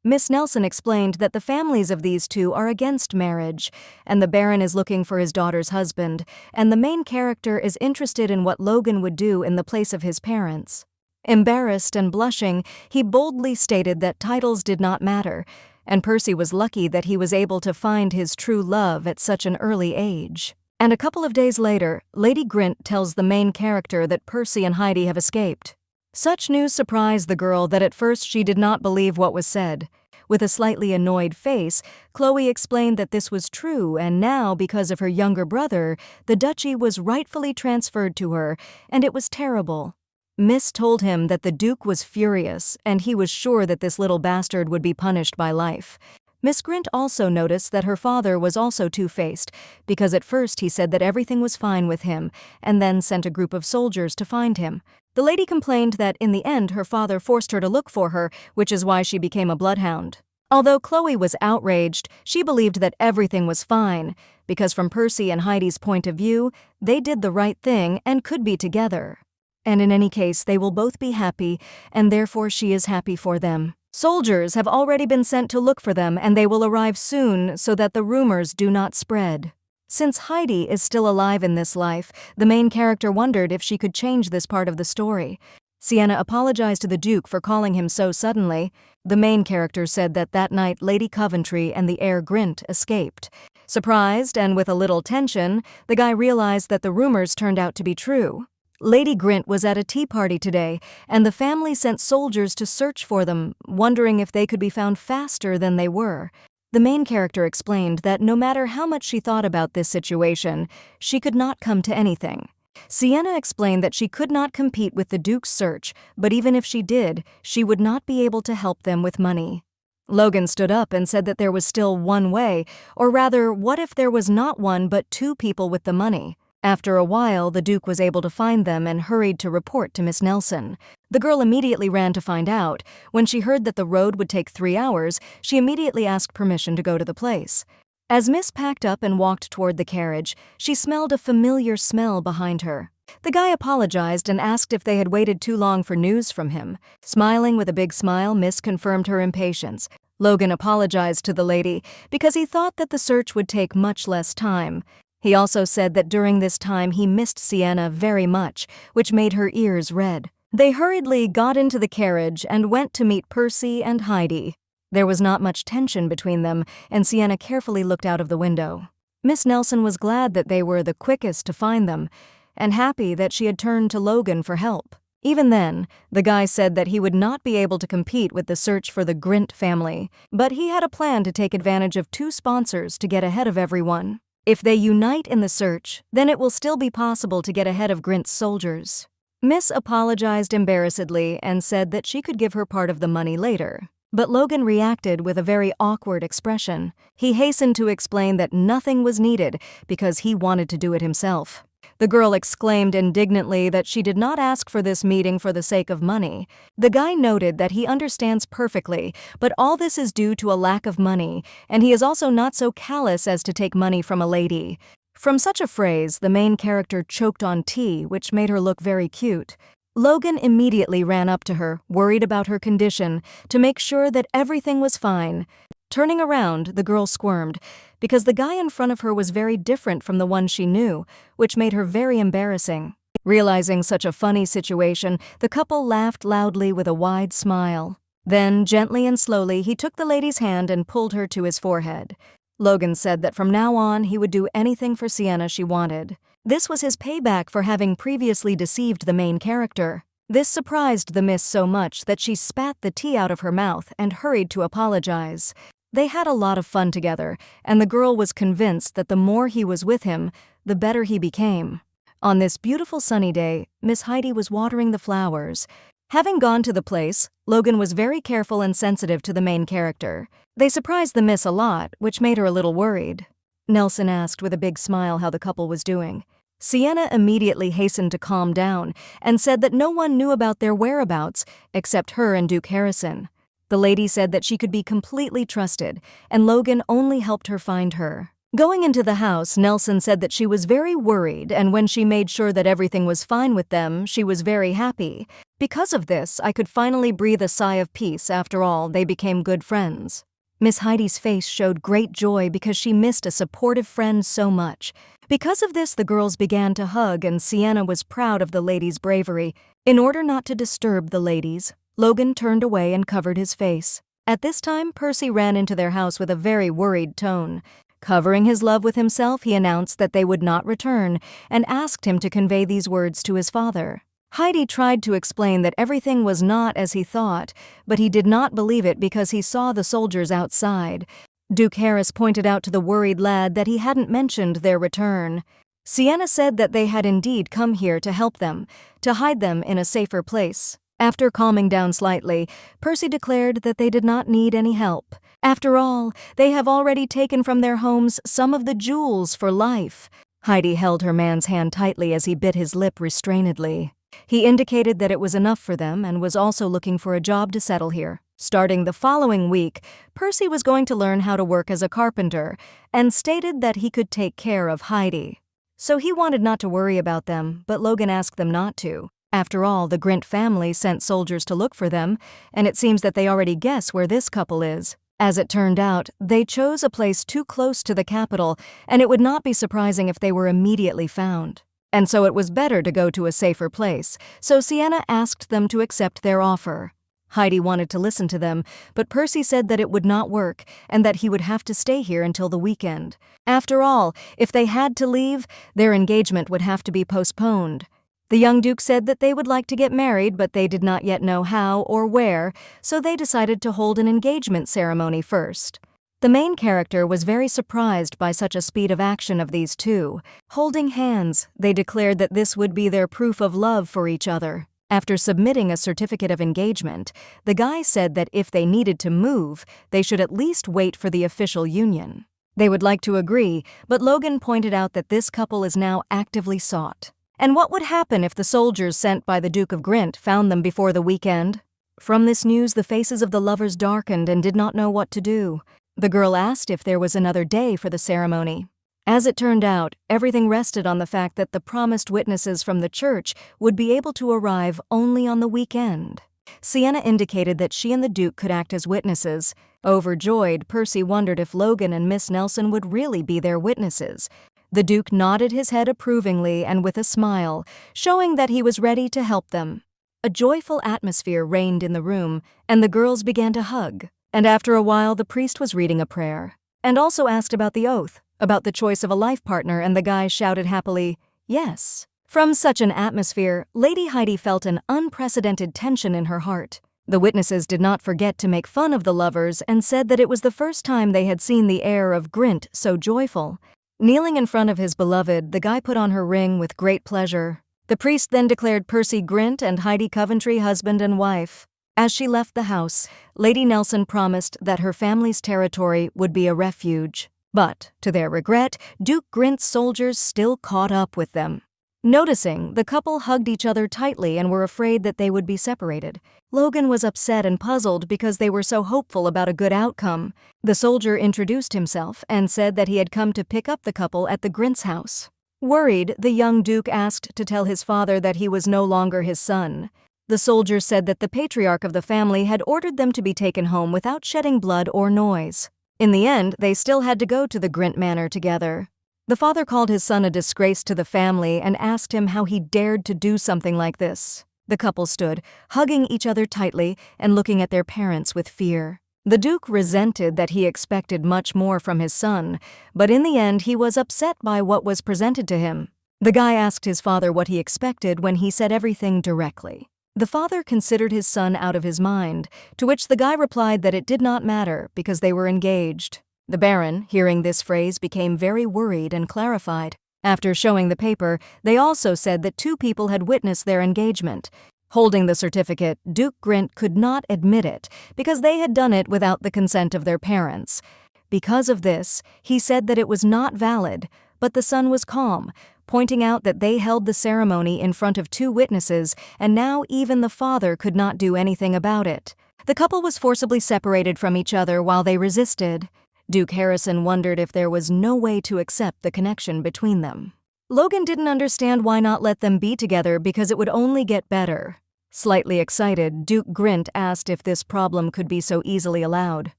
Miss Nelson explained that the families of these two are against marriage, and the Baron is looking for his daughter's husband, and the main character is interested in what Logan would do in the place of his parents. Embarrassed and blushing, he boldly stated that titles did not matter, and Percy was lucky that he was able to find his true love at such an early age. And a couple of days later, Lady Grint tells the main character that Percy and Heidi have escaped. Such news surprised the girl that at first she did not believe what was said. With a slightly annoyed face, Chloe explained that this was true, and now, because of her younger brother, the duchy was rightfully transferred to her, and it was terrible. Miss told him that the Duke was furious, and he was sure that this little bastard would be punished by life. Miss Grint also noticed that her father was also two-faced, because at first he said that everything was fine with him, and then sent a group of soldiers to find him. The lady complained that in the end her father forced her to look for her, which is why she became a bloodhound. Although Chloe was outraged, she believed that everything was fine, because from Percy and Heidi's point of view, they did the right thing and could be together. And in any case, they will both be happy, and therefore she is happy for them. Soldiers have already been sent to look for them, and they will arrive soon so that the rumors do not spread. Since Heidi is still alive in this life, the main character wondered if she could change this part of the story. Sienna apologized to the Duke for calling him so suddenly. The main character said that that night Lady Coventry and the heir Grint escaped. Surprised and with a little tension, the guy realized that the rumors turned out to be true. Lady Grint was at a tea party today, and the family sent soldiers to search for them, wondering if they could be found faster than they were. The main character explained that no matter how much she thought about this situation, she could not come to anything. Sienna explained that she could not compete with the Duke's search, but even if she did, she would not be able to help them with money. Logan stood up and said that there was still one way, or rather, what if there was not one but two people with the money? After a while, the Duke was able to find them and hurried to report to Miss Nelson. The girl immediately ran to find out. When she heard that the road would take 3 hours, she immediately asked permission to go to the place. As Miss packed up and walked toward the carriage, she smelled a familiar smell behind her. The guy apologized and asked if they had waited too long for news from him. Smiling with a big smile, Miss confirmed her impatience. Logan apologized to the lady because he thought that the search would take much less time. He also said that during this time he missed Sienna very much, which made her ears red. They hurriedly got into the carriage and went to meet Percy and Heidi. There was not much tension between them, and Sienna carefully looked out of the window. Miss Nelson was glad that they were the quickest to find them, and happy that she had turned to Logan for help. Even then, the guy said that he would not be able to compete with the search for the Grint family, but he had a plan to take advantage of 2 sponsors to get ahead of everyone. If they unite in the search, then it will still be possible to get ahead of Grint's soldiers. Miss apologized embarrassedly and said that she could give her part of the money later. But Logan reacted with a very awkward expression. He hastened to explain that nothing was needed because he wanted to do it himself. The girl exclaimed indignantly that she did not ask for this meeting for the sake of money. The guy noted that he understands perfectly, but all this is due to a lack of money, and he is also not so callous as to take money from a lady. From such a phrase, the main character choked on tea, which made her look very cute. Logan immediately ran up to her, worried about her condition, to make sure that everything was fine. Turning around, the girl squirmed, because the guy in front of her was very different from the one she knew, which made her very embarrassing. Realizing such a funny situation, the couple laughed loudly with a wide smile. Then, gently and slowly, he took the lady's hand and pulled her to his forehead. Logan said that from now on he would do anything for Sienna she wanted. This was his payback for having previously deceived the main character. This surprised the miss so much that she spat the tea out of her mouth and hurried to apologize. They had a lot of fun together, and the girl was convinced that the more he was with him, the better he became. On this beautiful sunny day, Miss Heidi was watering the flowers. Having gone to the place, Logan was very careful and sensitive to the main character. They surprised the miss a lot, which made her a little worried. Nelson asked with a big smile how the couple was doing. Sienna immediately hastened to calm down and said that no one knew about their whereabouts except her and Duke Harrison. The lady said that she could be completely trusted, and Logan only helped her find her. Going into the house, Nelson said that she was very worried, and when she made sure that everything was fine with them, she was very happy. Because of this, I could finally breathe a sigh of peace. After all, they became good friends. Miss Heidi's face showed great joy because she missed a supportive friend so much. Because of this, the girls began to hug, and Sienna was proud of the lady's bravery. In order not to disturb the ladies, Logan turned away and covered his face. At this time, Percy ran into their house with a very worried tone. Covering his love with himself, he announced that they would not return and asked him to convey these words to his father. Heidi tried to explain that everything was not as he thought, but he did not believe it because he saw the soldiers outside. Duke Harris pointed out to the worried lad that he hadn't mentioned their return. Sienna said that they had indeed come here to help them, to hide them in a safer place. After calming down slightly, Percy declared that they did not need any help. After all, they have already taken from their homes some of the jewels for life. Heidi held her man's hand tightly as he bit his lip restrainedly. He indicated that it was enough for them and was also looking for a job to settle here. Starting the following week, Percy was going to learn how to work as a carpenter and stated that he could take care of Heidi. So he wanted not to worry about them, but Logan asked them not to. After all, the Grint family sent soldiers to look for them, and it seems that they already guess where this couple is. As it turned out, they chose a place too close to the capital, and it would not be surprising if they were immediately found. And so it was better to go to a safer place, so Sienna asked them to accept their offer. Heidi wanted to listen to them, but Percy said that it would not work and that he would have to stay here until the weekend. After all, if they had to leave, their engagement would have to be postponed. The young duke said that they would like to get married, but they did not yet know how or where, so they decided to hold an engagement ceremony first. The main character was very surprised by such a speed of action of these two. Holding hands, they declared that this would be their proof of love for each other. After submitting a certificate of engagement, the guy said that if they needed to move, they should at least wait for the official union. They would like to agree, but Logan pointed out that this couple is now actively sought. And what would happen if the soldiers sent by the Duke of Grint found them before the weekend? From this news, the faces of the lovers darkened and did not know what to do. The girl asked if there was another day for the ceremony. As it turned out, everything rested on the fact that the promised witnesses from the church would be able to arrive only on the weekend. Sienna indicated that she and the Duke could act as witnesses. Overjoyed, Percy wondered if Logan and Miss Nelson would really be their witnesses. The Duke nodded his head approvingly and with a smile, showing that he was ready to help them. A joyful atmosphere reigned in the room, and the girls began to hug. And after a while, the priest was reading a prayer, and also asked about the oath, about the choice of a life partner, and the guys shouted happily, "Yes." From such an atmosphere, Lady Heidi felt an unprecedented tension in her heart. The witnesses did not forget to make fun of the lovers and said that it was the first time they had seen the heir of Grint so joyful. Kneeling in front of his beloved, the guy put on her ring with great pleasure. The priest then declared Percy Grint and Heidi Coventry husband and wife. As she left the house, Lady Nelson promised that her family's territory would be a refuge. But, to their regret, Duke Grint's soldiers still caught up with them. Noticing, the couple hugged each other tightly and were afraid that they would be separated. Logan was upset and puzzled because they were so hopeful about a good outcome. The soldier introduced himself and said that he had come to pick up the couple at the Grint's house. Worried, the young duke asked to tell his father that he was no longer his son. The soldier said that the patriarch of the family had ordered them to be taken home without shedding blood or noise. In the end, they still had to go to the Grint manor together. The father called his son a disgrace to the family and asked him how he dared to do something like this. The couple stood, hugging each other tightly and looking at their parents with fear. The Duke resented that he expected much more from his son, but in the end he was upset by what was presented to him. The guy asked his father what he expected when he said everything directly. The father considered his son out of his mind, to which the guy replied that it did not matter because they were engaged. The Baron, hearing this phrase, became very worried and clarified. After showing the paper, they also said that two people had witnessed their engagement. Holding the certificate, Duke Grint could not admit it because they had done it without the consent of their parents. Because of this, he said that it was not valid, but the son was calm, pointing out that they held the ceremony in front of two witnesses and now even the father could not do anything about it. The couple was forcibly separated from each other while they resisted. Duke Harrison wondered if there was no way to accept the connection between them. Logan didn't understand why not let them be together because it would only get better. Slightly excited, Duke Grint asked if this problem could be so easily allowed.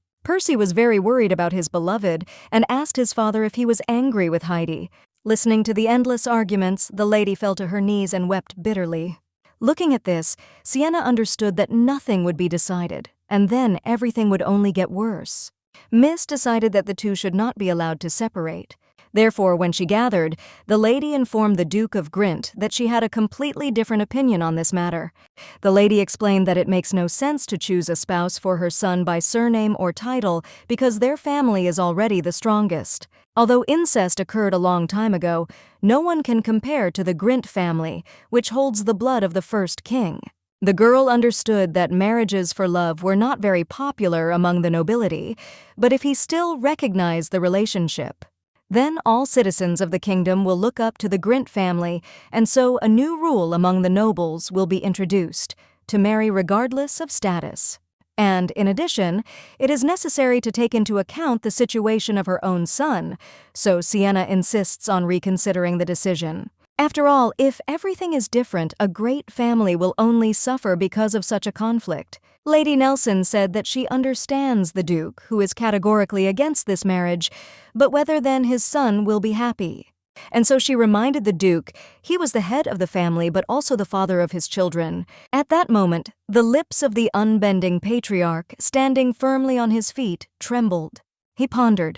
Percy was very worried about his beloved and asked his father if he was angry with Heidi. Listening to the endless arguments, the lady fell to her knees and wept bitterly. Looking at this, Sienna understood that nothing would be decided, and then everything would only get worse. Miss decided that the two should not be allowed to separate. Therefore, when she gathered, the lady informed the Duke of Grint that she had a completely different opinion on this matter. The lady explained that it makes no sense to choose a spouse for her son by surname or title because their family is already the strongest. Although incest occurred a long time ago, no one can compare to the Grint family, which holds the blood of the first king. The girl understood that marriages for love were not very popular among the nobility, but if he still recognized the relationship, then all citizens of the kingdom will look up to the Grint family, and so a new rule among the nobles will be introduced, to marry regardless of status. And, in addition, it is necessary to take into account the situation of her own son, so Sienna insists on reconsidering the decision. After all, if everything is different, a great family will only suffer because of such a conflict. Lady Nelson said that she understands the Duke, who is categorically against this marriage, but whether then his son will be happy. And so she reminded the Duke he was the head of the family but also the father of his children. At that moment, the lips of the unbending patriarch, standing firmly on his feet, trembled. He pondered.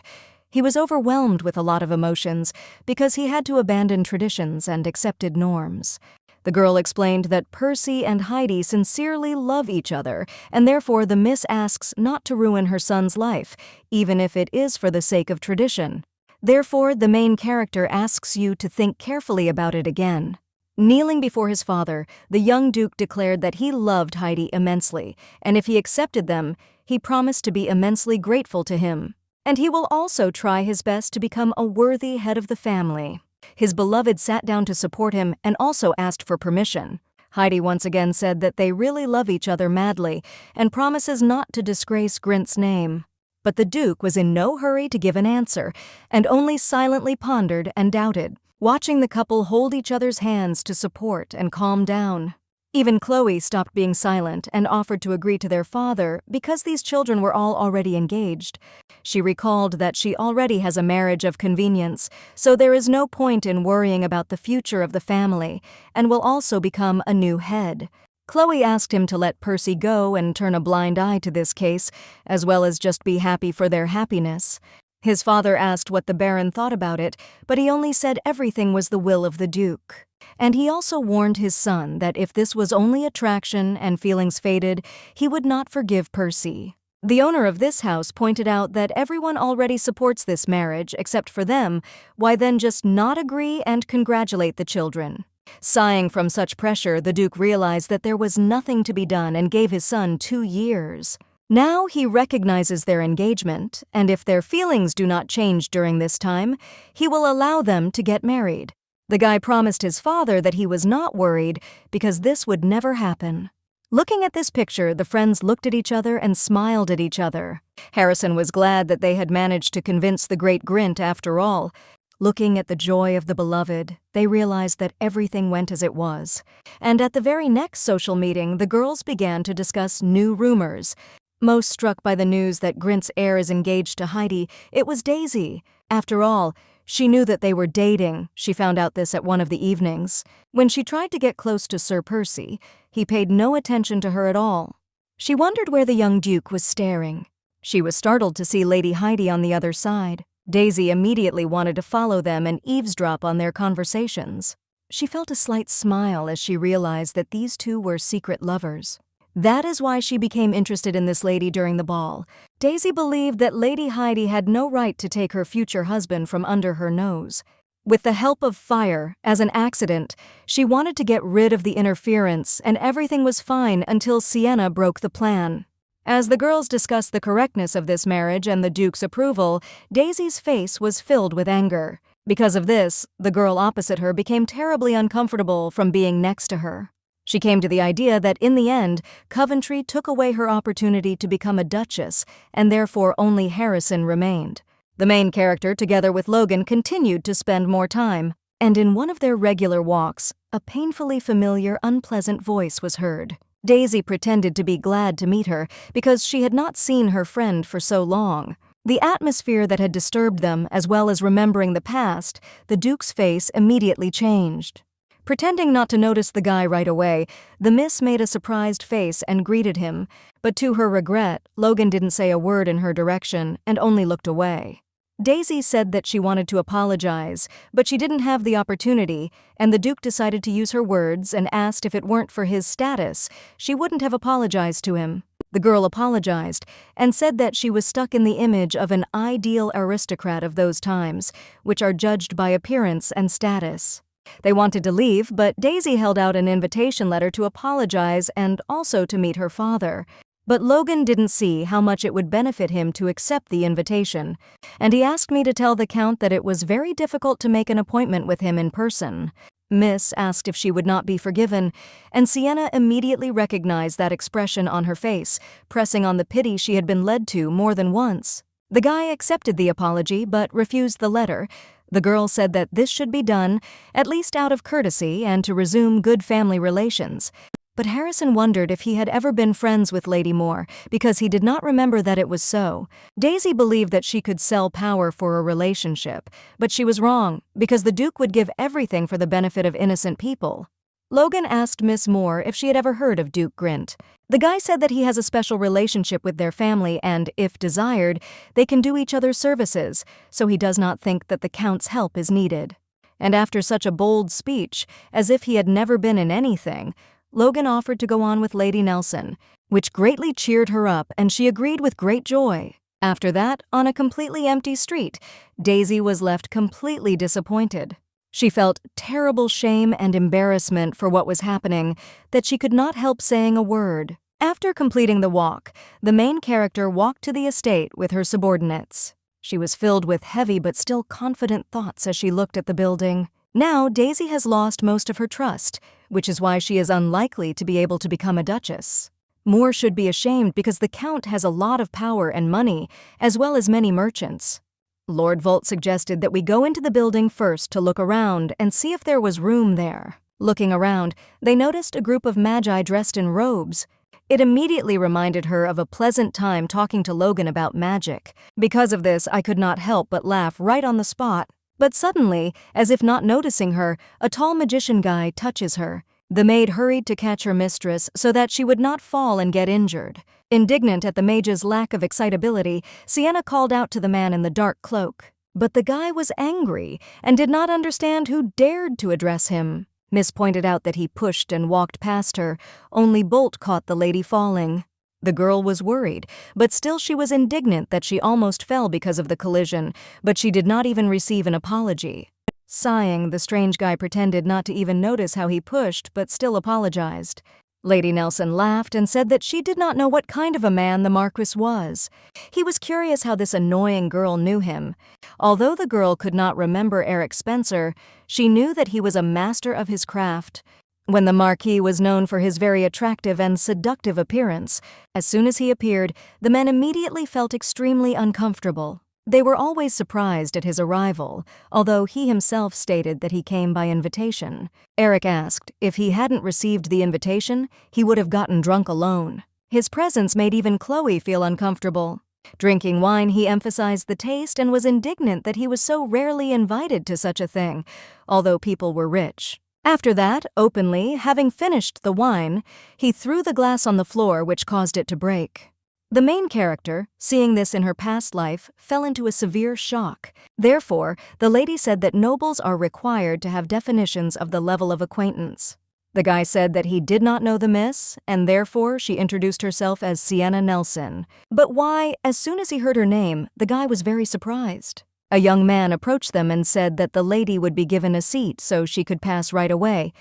He was overwhelmed with a lot of emotions because he had to abandon traditions and accepted norms. The girl explained that Percy and Heidi sincerely love each other, and therefore the Miss asks not to ruin her son's life, even if it is for the sake of tradition. Therefore, the main character asks you to think carefully about it again. Kneeling before his father, the young Duke declared that he loved Heidi immensely, and if he accepted them, he promised to be immensely grateful to him. And he will also try his best to become a worthy head of the family. His beloved sat down to support him and also asked for permission. Heidi once again said that they really love each other madly and promises not to disgrace Grint's name. But the Duke was in no hurry to give an answer and only silently pondered and doubted, watching the couple hold each other's hands to support and calm down. Even Chloe stopped being silent and offered to agree to their father because these children were all already engaged. She recalled that she already has a marriage of convenience, so there is no point in worrying about the future of the family, and will also become a new head. Chloe asked him to let Percy go and turn a blind eye to this case, as well as just be happy for their happiness. His father asked what the Baron thought about it, but he only said everything was the will of the Duke. And he also warned his son that if this was only attraction and feelings faded, he would not forgive Percy. The owner of this house pointed out that everyone already supports this marriage except for them, why then just not agree and congratulate the children? Sighing from such pressure, the Duke realized that there was nothing to be done and gave his son 2 years. Now he recognizes their engagement, and if their feelings do not change during this time, he will allow them to get married. The guy promised his father that he was not worried because this would never happen. Looking at this picture, the friends looked at each other and smiled at each other. Harrison was glad that they had managed to convince the great Grint after all. Looking at the joy of the beloved, they realized that everything went as it was. And at the very next social meeting, the girls began to discuss new rumors. Most struck by the news that Grint's heir is engaged to Heidi, it was Daisy. After all, she knew that they were dating. She found out this at one of the evenings. When she tried to get close to Sir Percy, he paid no attention to her at all. She wondered where the young Duke was staring. She was startled to see Lady Heidi on the other side. Daisy immediately wanted to follow them and eavesdrop on their conversations. She felt a slight smile as she realized that these two were secret lovers. That is why she became interested in this lady during the ball. Daisy believed that Lady Heidi had no right to take her future husband from under her nose. With the help of fire, as an accident, she wanted to get rid of the interference, and everything was fine until Sienna broke the plan. As the girls discussed the correctness of this marriage and the Duke's approval, Daisy's face was filled with anger. Because of this, the girl opposite her became terribly uncomfortable from being next to her. She came to the idea that in the end, Coventry took away her opportunity to become a duchess, and therefore only Harrison remained. The main character, together with Logan, continued to spend more time, and in one of their regular walks, a painfully familiar, unpleasant voice was heard. Daisy pretended to be glad to meet her because she had not seen her friend for so long. The atmosphere that had disturbed them, as well as remembering the past, the Duke's face immediately changed. Pretending not to notice the guy right away, the miss made a surprised face and greeted him, but to her regret, Logan didn't say a word in her direction and only looked away. Daisy said that she wanted to apologize, but she didn't have the opportunity, and the Duke decided to use her words and asked if it weren't for his status, she wouldn't have apologized to him. The girl apologized and said that she was stuck in the image of an ideal aristocrat of those times, which are judged by appearance and status. They wanted to leave, but Daisy held out an invitation letter to apologize and also to meet her father. But Logan didn't see how much it would benefit him to accept the invitation, and he asked me to tell the Count that it was very difficult to make an appointment with him in person. Miss asked if she would not be forgiven, and Sienna immediately recognized that expression on her face, pressing on the pity she had been led to more than once. The guy accepted the apology but refused the letter. The girl said that this should be done, at least out of courtesy and to resume good family relations. But Harrison wondered if he had ever been friends with Lady Moore, because he did not remember that it was so. Daisy believed that she could sell power for a relationship, but she was wrong, because the Duke would give everything for the benefit of innocent people. Logan asked Miss Moore if she had ever heard of Duke Grint. The guy said that he has a special relationship with their family and, if desired, they can do each other's services, so he does not think that the Count's help is needed. And after such a bold speech, as if he had never been in anything, Logan offered to go on with Lady Nelson, which greatly cheered her up, and she agreed with great joy. After that, on a completely empty street, Daisy was left completely disappointed. She felt terrible shame and embarrassment for what was happening, that she could not help saying a word. After completing the walk, the main character walked to the estate with her subordinates. She was filled with heavy but still confident thoughts as she looked at the building. Now, Daisy has lost most of her trust, which is why she is unlikely to be able to become a duchess. Moore should be ashamed because the Count has a lot of power and money, as well as many merchants. Lord Volt suggested that we go into the building first to look around and see if there was room there. Looking around, they noticed a group of magi dressed in robes. It immediately reminded her of a pleasant time talking to Logan about magic. Because of this, I could not help but laugh right on the spot. But suddenly, as if not noticing her, a tall magician guy touches her. The maid hurried to catch her mistress so that she would not fall and get injured. Indignant at the mage's lack of excitability, Sienna called out to the man in the dark cloak. But the guy was angry and did not understand who dared to address him. Miss pointed out that he pushed and walked past her. Only Bolt caught the lady falling. The girl was worried, but still she was indignant that she almost fell because of the collision, but she did not even receive an apology. Sighing, the strange guy pretended not to even notice how he pushed, but still apologized. Lady Nelson laughed and said that she did not know what kind of a man the Marquis was. He was curious how this annoying girl knew him. Although the girl could not remember Eric Spencer, she knew that he was a master of his craft. When the Marquis was known for his very attractive and seductive appearance, as soon as he appeared, the men immediately felt extremely uncomfortable. They were always surprised at his arrival, although he himself stated that he came by invitation. Eric asked if he hadn't received the invitation, he would have gotten drunk alone. His presence made even Chloe feel uncomfortable. Drinking wine, he emphasized the taste and was indignant that he was so rarely invited to such a thing, although people were rich. After that, openly, having finished the wine, he threw the glass on the floor, which caused it to break. The main character, seeing this in her past life, fell into a severe shock. Therefore, the lady said that nobles are required to have definitions of the level of acquaintance. The guy said that he did not know the miss, and therefore she introduced herself as Sienna Nelson. But why, as soon as he heard her name, the guy was very surprised. A young man approached them and said that the lady would be given a seat so she could pass right away,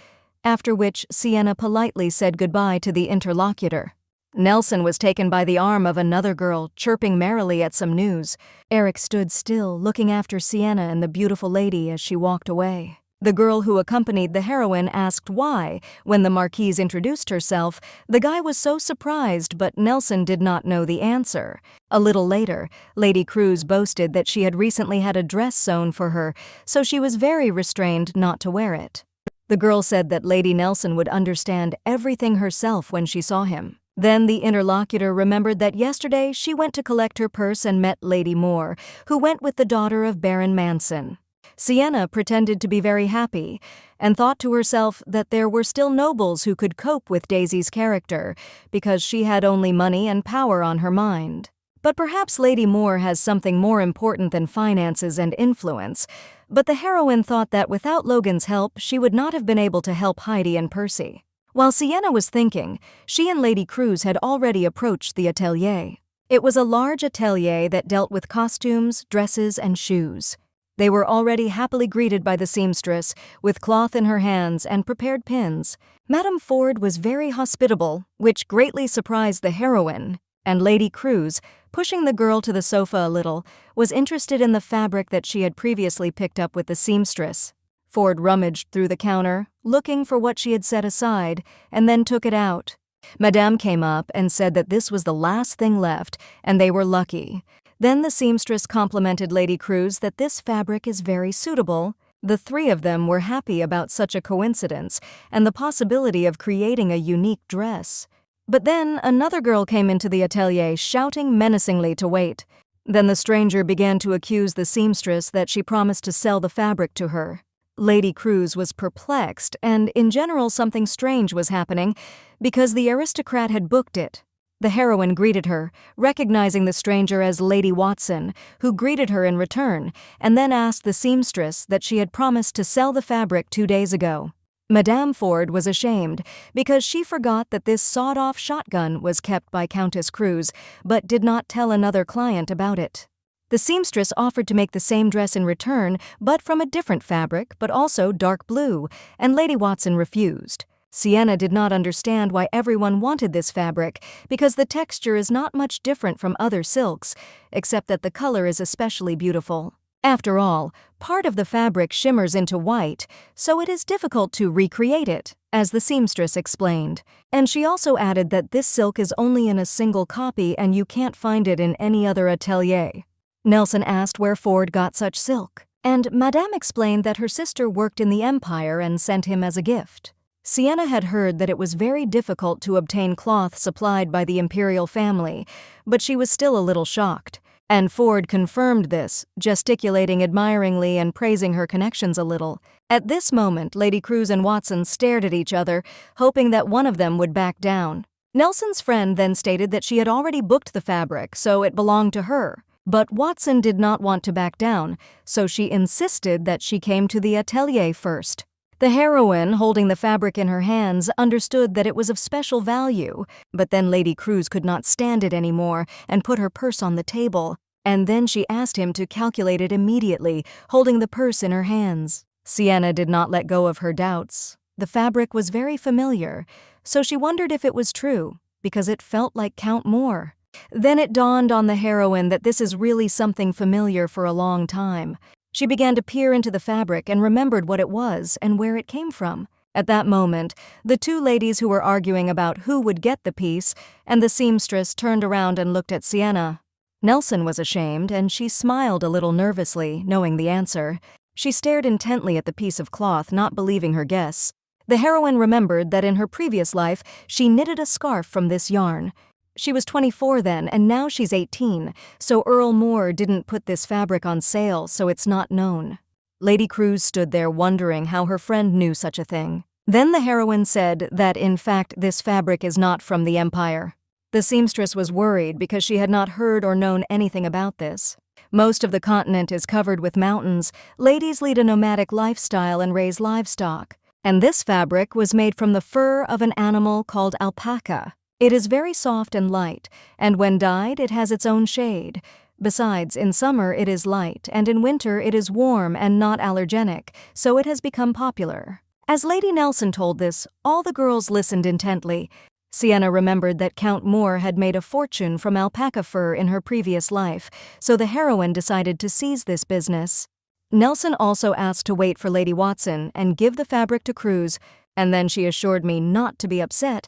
after which Sienna politely said goodbye to the interlocutor. Nelson was taken by the arm of another girl, chirping merrily at some news. Eric stood still, looking after Sienna and the beautiful lady as she walked away. The girl who accompanied the heroine asked why, when the Marquise introduced herself, the guy was so surprised, but Nelson did not know the answer. A little later, Lady Cruz boasted that she had recently had a dress sewn for her, so she was very restrained not to wear it. The girl said that Lady Nelson would understand everything herself when she saw him. Then the interlocutor remembered that yesterday she went to collect her purse and met Lady Moore, who went with the daughter of Baron Manson. Sienna pretended to be very happy and thought to herself that there were still nobles who could cope with Daisy's character because she had only money and power on her mind. But perhaps Lady Moore has something more important than finances and influence, but the heroine thought that without Logan's help she would not have been able to help Heidi and Percy. While Sienna was thinking, she and Lady Cruz had already approached the atelier. It was a large atelier that dealt with costumes, dresses, and shoes. They were already happily greeted by the seamstress, with cloth in her hands and prepared pins. Madame Ford was very hospitable, which greatly surprised the heroine, and Lady Cruz, pushing the girl to the sofa a little, was interested in the fabric that she had previously picked up with the seamstress. Ford rummaged through the counter, looking for what she had set aside, and then took it out. Madame came up and said that this was the last thing left, and they were lucky. Then the seamstress complimented Lady Cruz that this fabric is very suitable. The three of them were happy about such a coincidence and the possibility of creating a unique dress. But then another girl came into the atelier shouting menacingly to wait. Then the stranger began to accuse the seamstress that she promised to sell the fabric to her. Lady Cruz was perplexed, and in general something strange was happening because the aristocrat had booked it. The heroine greeted her, recognizing the stranger as Lady Watson, who greeted her in return, and then asked the seamstress that she had promised to sell the fabric 2 days ago. Madame Ford was ashamed because she forgot that this sawed-off shotgun was kept by Countess Cruz, but did not tell another client about it. The seamstress offered to make the same dress in return, but from a different fabric, but also dark blue, and Lady Watson refused. Sienna did not understand why everyone wanted this fabric, because the texture is not much different from other silks, except that the color is especially beautiful. After all, part of the fabric shimmers into white, so it is difficult to recreate it, as the seamstress explained. And she also added that this silk is only in a single copy and you can't find it in any other atelier. Nelson asked where Ford got such silk, and Madame explained that her sister worked in the Empire and sent him as a gift. Sienna had heard that it was very difficult to obtain cloth supplied by the imperial family, but she was still a little shocked. And Ford confirmed this, gesticulating admiringly and praising her connections a little. At this moment, Lady Cruz and Watson stared at each other, hoping that one of them would back down. Nelson's friend then stated that she had already booked the fabric, so it belonged to her. But Watson did not want to back down, so she insisted that she came to the atelier first. The heroine, holding the fabric in her hands, understood that it was of special value, but then Lady Cruz could not stand it anymore and put her purse on the table, and then she asked him to calculate it immediately, holding the purse in her hands. Sienna did not let go of her doubts. The fabric was very familiar, so she wondered if it was true, because it felt like Count Moore. Then it dawned on the heroine that this is really something familiar for a long time. She began to peer into the fabric and remembered what it was and where it came from. At that moment, the two ladies who were arguing about who would get the piece and the seamstress turned around and looked at Sienna. Nelson was ashamed, and she smiled a little nervously, knowing the answer. She stared intently at the piece of cloth, not believing her guess. The heroine remembered that in her previous life she knitted a scarf from this yarn. She was 24 then, and now she's 18, so Earl Moore didn't put this fabric on sale, so it's not known. Lady Cruz stood there wondering how her friend knew such a thing. Then the heroine said that, in fact, this fabric is not from the Empire. The seamstress was worried because she had not heard or known anything about this. Most of the continent is covered with mountains. Ladies lead a nomadic lifestyle and raise livestock. And this fabric was made from the fur of an animal called alpaca. It is very soft and light, and when dyed it has its own shade. Besides, in summer it is light, and in winter it is warm and not allergenic, so it has become popular. As Lady Nelson told this, all the girls listened intently. Sienna remembered that Count Moore had made a fortune from alpaca fur in her previous life, so the heroine decided to seize this business. Nelson also asked to wait for Lady Watson and give the fabric to Cruz, and then she assured me not to be upset,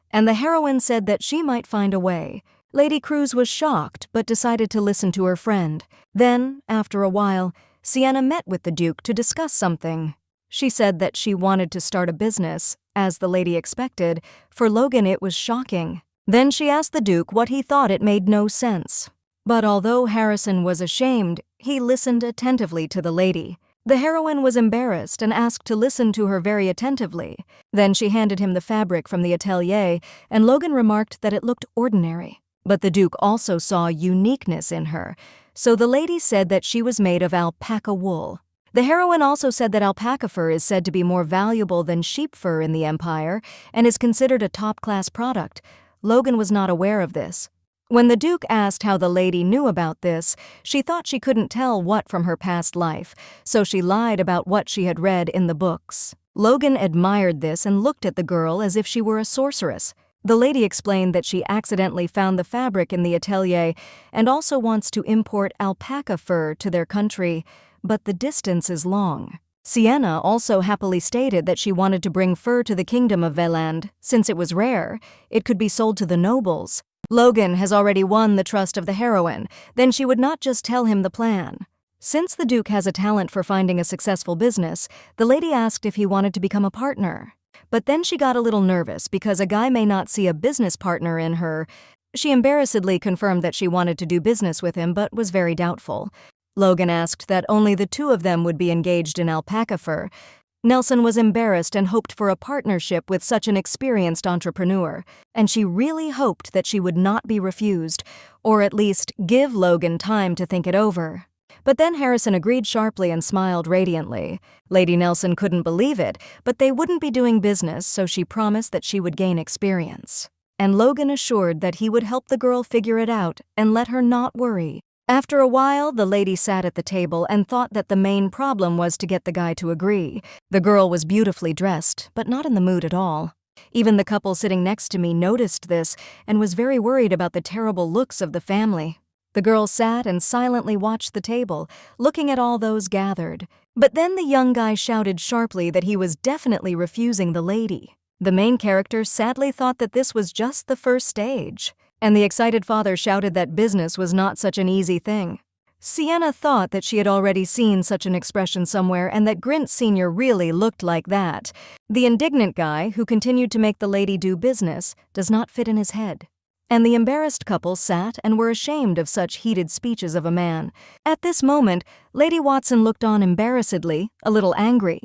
and the heroine said that she might find a way. Lady Cruz was shocked, but decided to listen to her friend. Then, after a while, Sienna met with the Duke to discuss something. She said that she wanted to start a business. As the lady expected, for Logan it was shocking. Then she asked the Duke what he thought. It made no sense. But although Harrison was ashamed, he listened attentively to the lady. The heroine was embarrassed and asked to listen to her very attentively. Then she handed him the fabric from the atelier, and Logan remarked that it looked ordinary. But the Duke also saw uniqueness in her, so the lady said that she was made of alpaca wool. The heroine also said that alpaca fur is said to be more valuable than sheep fur in the Empire and is considered a top-class product. Logan was not aware of this. When the Duke asked how the lady knew about this, she thought she couldn't tell what from her past life, so she lied about what she had read in the books. Logan admired this and looked at the girl as if she were a sorceress. The lady explained that she accidentally found the fabric in the atelier and also wants to import alpaca fur to their country, but the distance is long. Sienna also happily stated that she wanted to bring fur to the kingdom of Veland. Since it was rare, it could be sold to the nobles. Logan has already won the trust of the heroine, then she would not just tell him the plan. Since the Duke has a talent for finding a successful business, the lady asked if he wanted to become a partner. But then she got a little nervous because a guy may not see a business partner in her. She embarrassedly confirmed that she wanted to do business with him but was very doubtful. Logan asked that only the two of them would be engaged in alpaca fur. Nelson was embarrassed and hoped for a partnership with such an experienced entrepreneur, and she really hoped that she would not be refused, or at least give Logan time to think it over. But then Harrison agreed sharply and smiled radiantly. Lady Nelson couldn't believe it, but they wouldn't be doing business, so she promised that she would gain experience. And Logan assured that he would help the girl figure it out and let her not worry. After a while, the lady sat at the table and thought that the main problem was to get the guy to agree. The girl was beautifully dressed, but not in the mood at all. Even the couple sitting next to me noticed this and was very worried about the terrible looks of the family. The girl sat and silently watched the table, looking at all those gathered. But then the young guy shouted sharply that he was definitely refusing the lady. The main character sadly thought that this was just the first stage. And the excited father shouted that business was not such an easy thing. Sienna thought that she had already seen such an expression somewhere and that Grint Sr. really looked like that. The indignant guy, who continued to make the lady do business, does not fit in his head. And the embarrassed couple sat and were ashamed of such heated speeches of a man. At this moment, Lady Watson looked on embarrassedly, a little angry.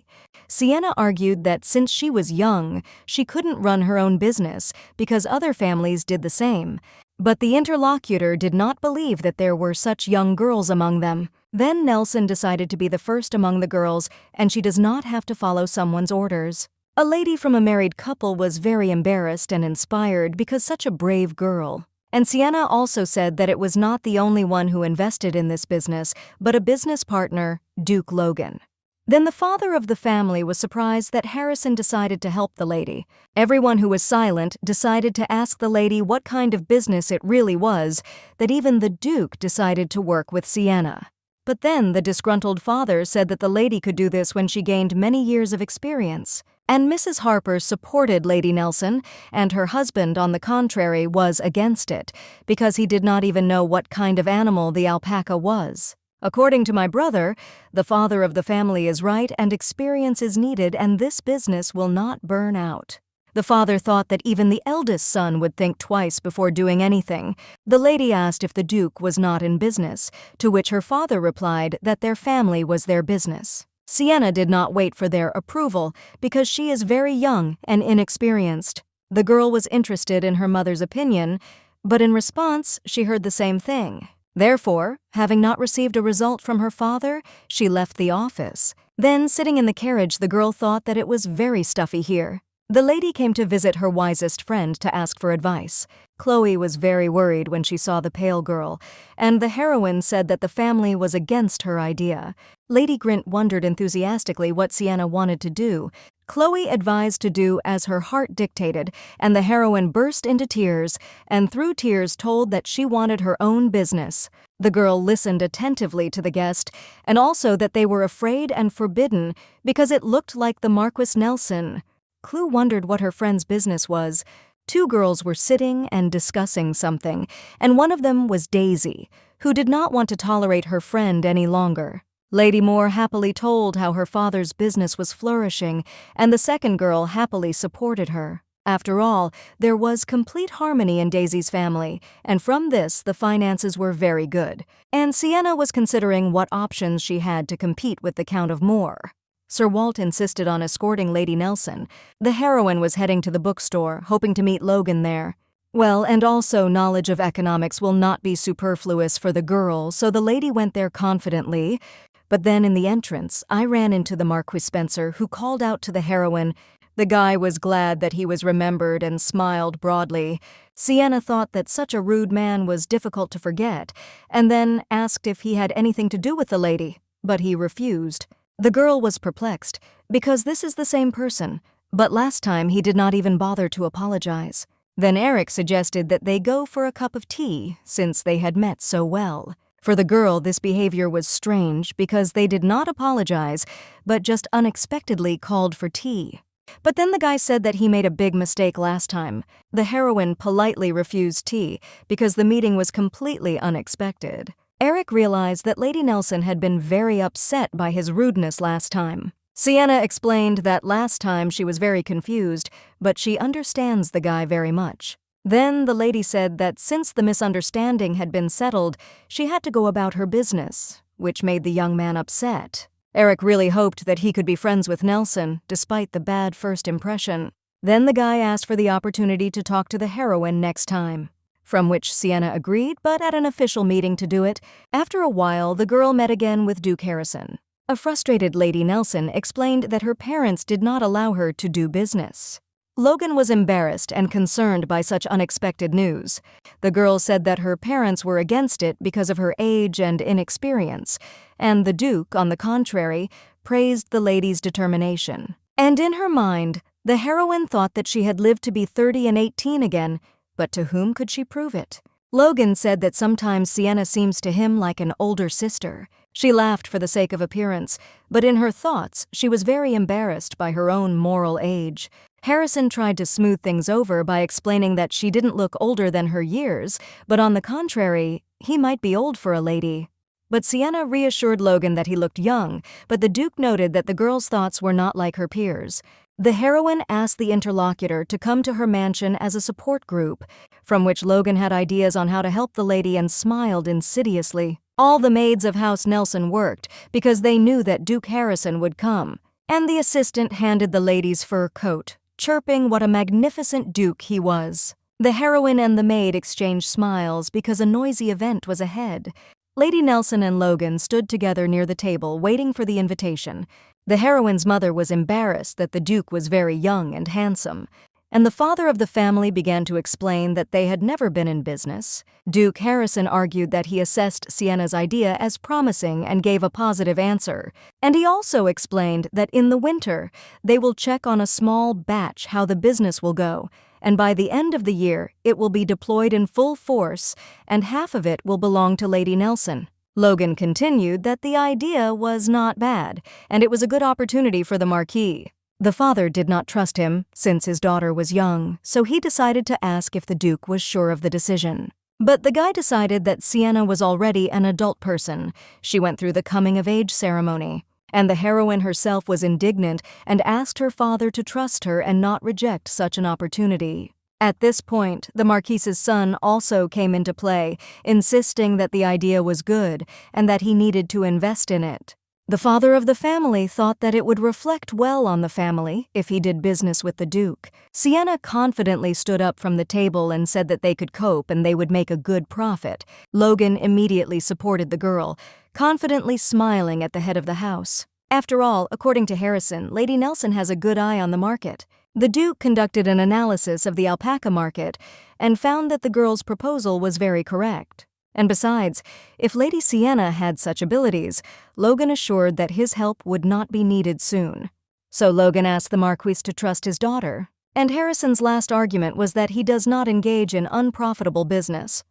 Sienna argued that since she was young, she couldn't run her own business because other families did the same. But the interlocutor did not believe that there were such young girls among them. Then Nelson decided to be the first among the girls, and she does not have to follow someone's orders. A lady from a married couple was very embarrassed and inspired because such a brave girl. And Sienna also said that it was not the only one who invested in this business, but a business partner, Duke Logan. Then the father of the family was surprised that Harrison decided to help the lady. Everyone who was silent decided to ask the lady what kind of business it really was, that even the Duke decided to work with Sienna. But then the disgruntled father said that the lady could do this when she gained many years of experience. And Mrs. Harper supported Lady Nelson, and her husband, on the contrary, was against it, because he did not even know what kind of animal the alpaca was. According to my brother, the father of the family is right and experience is needed, and this business will not burn out. The father thought that even the eldest son would think twice before doing anything. The lady asked if the Duke was not in business, to which her father replied that their family was their business. Sienna did not wait for their approval because she is very young and inexperienced. The girl was interested in her mother's opinion, but in response, she heard the same thing. Therefore, having not received a result from her father, she left the office. Then, sitting in the carriage, the girl thought that it was very stuffy here. The lady came to visit her wisest friend to ask for advice. Chloe was very worried when she saw the pale girl, and the heroine said that the family was against her idea. Lady Grint wondered enthusiastically what Sienna wanted to do. Chloe advised to do as her heart dictated, and the heroine burst into tears, and through tears told that she wanted her own business. The girl listened attentively to the guest, and also that they were afraid and forbidden because it looked like the Marquis Nelson. Chloe wondered what her friend's business was. Two girls were sitting and discussing something, and one of them was Daisy, who did not want to tolerate her friend any longer. Lady Moore happily told how her father's business was flourishing, and the second girl happily supported her. After all, there was complete harmony in Daisy's family, and from this the finances were very good, and Sienna was considering what options she had to compete with the Count of Moore. Sir Walt insisted on escorting Lady Nelson. The heroine was heading to the bookstore, hoping to meet Logan there. Well, and also knowledge of economics will not be superfluous for the girl, so the lady went there confidently. But then in the entrance, I ran into the Marquis Spencer, who called out to the heroine. The guy was glad that he was remembered and smiled broadly. Sienna thought that such a rude man was difficult to forget, and then asked if he had anything to do with the lady, but he refused. The girl was perplexed, because this is the same person, but last time he did not even bother to apologize. Then Eric suggested that they go for a cup of tea, since they had met so well. For the girl, this behavior was strange because they did not apologize, but just unexpectedly called for tea. But then the guy said that he made a big mistake last time. The heroine politely refused tea because the meeting was completely unexpected. Eric realized that Lady Nelson had been very upset by his rudeness last time. Sienna explained that last time she was very confused, but she understands the guy very much. Then the lady said that since the misunderstanding had been settled, she had to go about her business, which made the young man upset. Eric really hoped that he could be friends with Nelson, despite the bad first impression. Then the guy asked for the opportunity to talk to the heroine next time, from which Sienna agreed, but at an official meeting to do it. After a while, the girl met again with Duke Harrison. A frustrated Lady Nelson explained that her parents did not allow her to do business. Logan was embarrassed and concerned by such unexpected news. The girl said that her parents were against it because of her age and inexperience, and the Duke, on the contrary, praised the lady's determination. And in her mind, the heroine thought that she had lived to be 30 and 18 again, but to whom could she prove it? Logan said that sometimes Sienna seems to him like an older sister. She laughed for the sake of appearance, but in her thoughts, she was very embarrassed by her own moral age. Harrison tried to smooth things over by explaining that she didn't look older than her years, but on the contrary, he might be old for a lady. But Sienna reassured Logan that he looked young, but the Duke noted that the girl's thoughts were not like her peers. The heroine asked the interlocutor to come to her mansion as a support group, from which Logan had ideas on how to help the lady and smiled insidiously. All the maids of House Nelson worked because they knew that Duke Harrison would come, and the assistant handed the lady's fur coat, chirping what a magnificent duke he was. The heroine and the maid exchanged smiles because a noisy event was ahead. Lady Nelson and Logan stood together near the table waiting for the invitation. The heroine's mother was embarrassed that the Duke was very young and handsome, and the father of the family began to explain that they had never been in business. Duke Harrison argued that he assessed Sienna's idea as promising and gave a positive answer, and he also explained that in the winter, they will check on a small batch how the business will go, and by the end of the year, it will be deployed in full force, and half of it will belong to Lady Nelson. Logan continued that the idea was not bad, and it was a good opportunity for the Marquis. The father did not trust him, since his daughter was young, so he decided to ask if the Duke was sure of the decision. But the guy decided that Sienna was already an adult person. She went through the coming-of-age ceremony, and the heroine herself was indignant and asked her father to trust her and not reject such an opportunity. At this point, the Marquis's son also came into play, insisting that the idea was good and that he needed to invest in it. The father of the family thought that it would reflect well on the family if he did business with the Duke. Sienna confidently stood up from the table and said that they could cope and they would make a good profit. Logan immediately supported the girl, confidently smiling at the head of the house. After all, according to Harrison, Lady Nelson has a good eye on the market. The Duke conducted an analysis of the alpaca market and found that the girl's proposal was very correct. And besides, if Lady Sienna had such abilities, Logan assured that his help would not be needed soon. So Logan asked the Marquis to trust his daughter, and Harrison's last argument was that he does not engage in unprofitable business.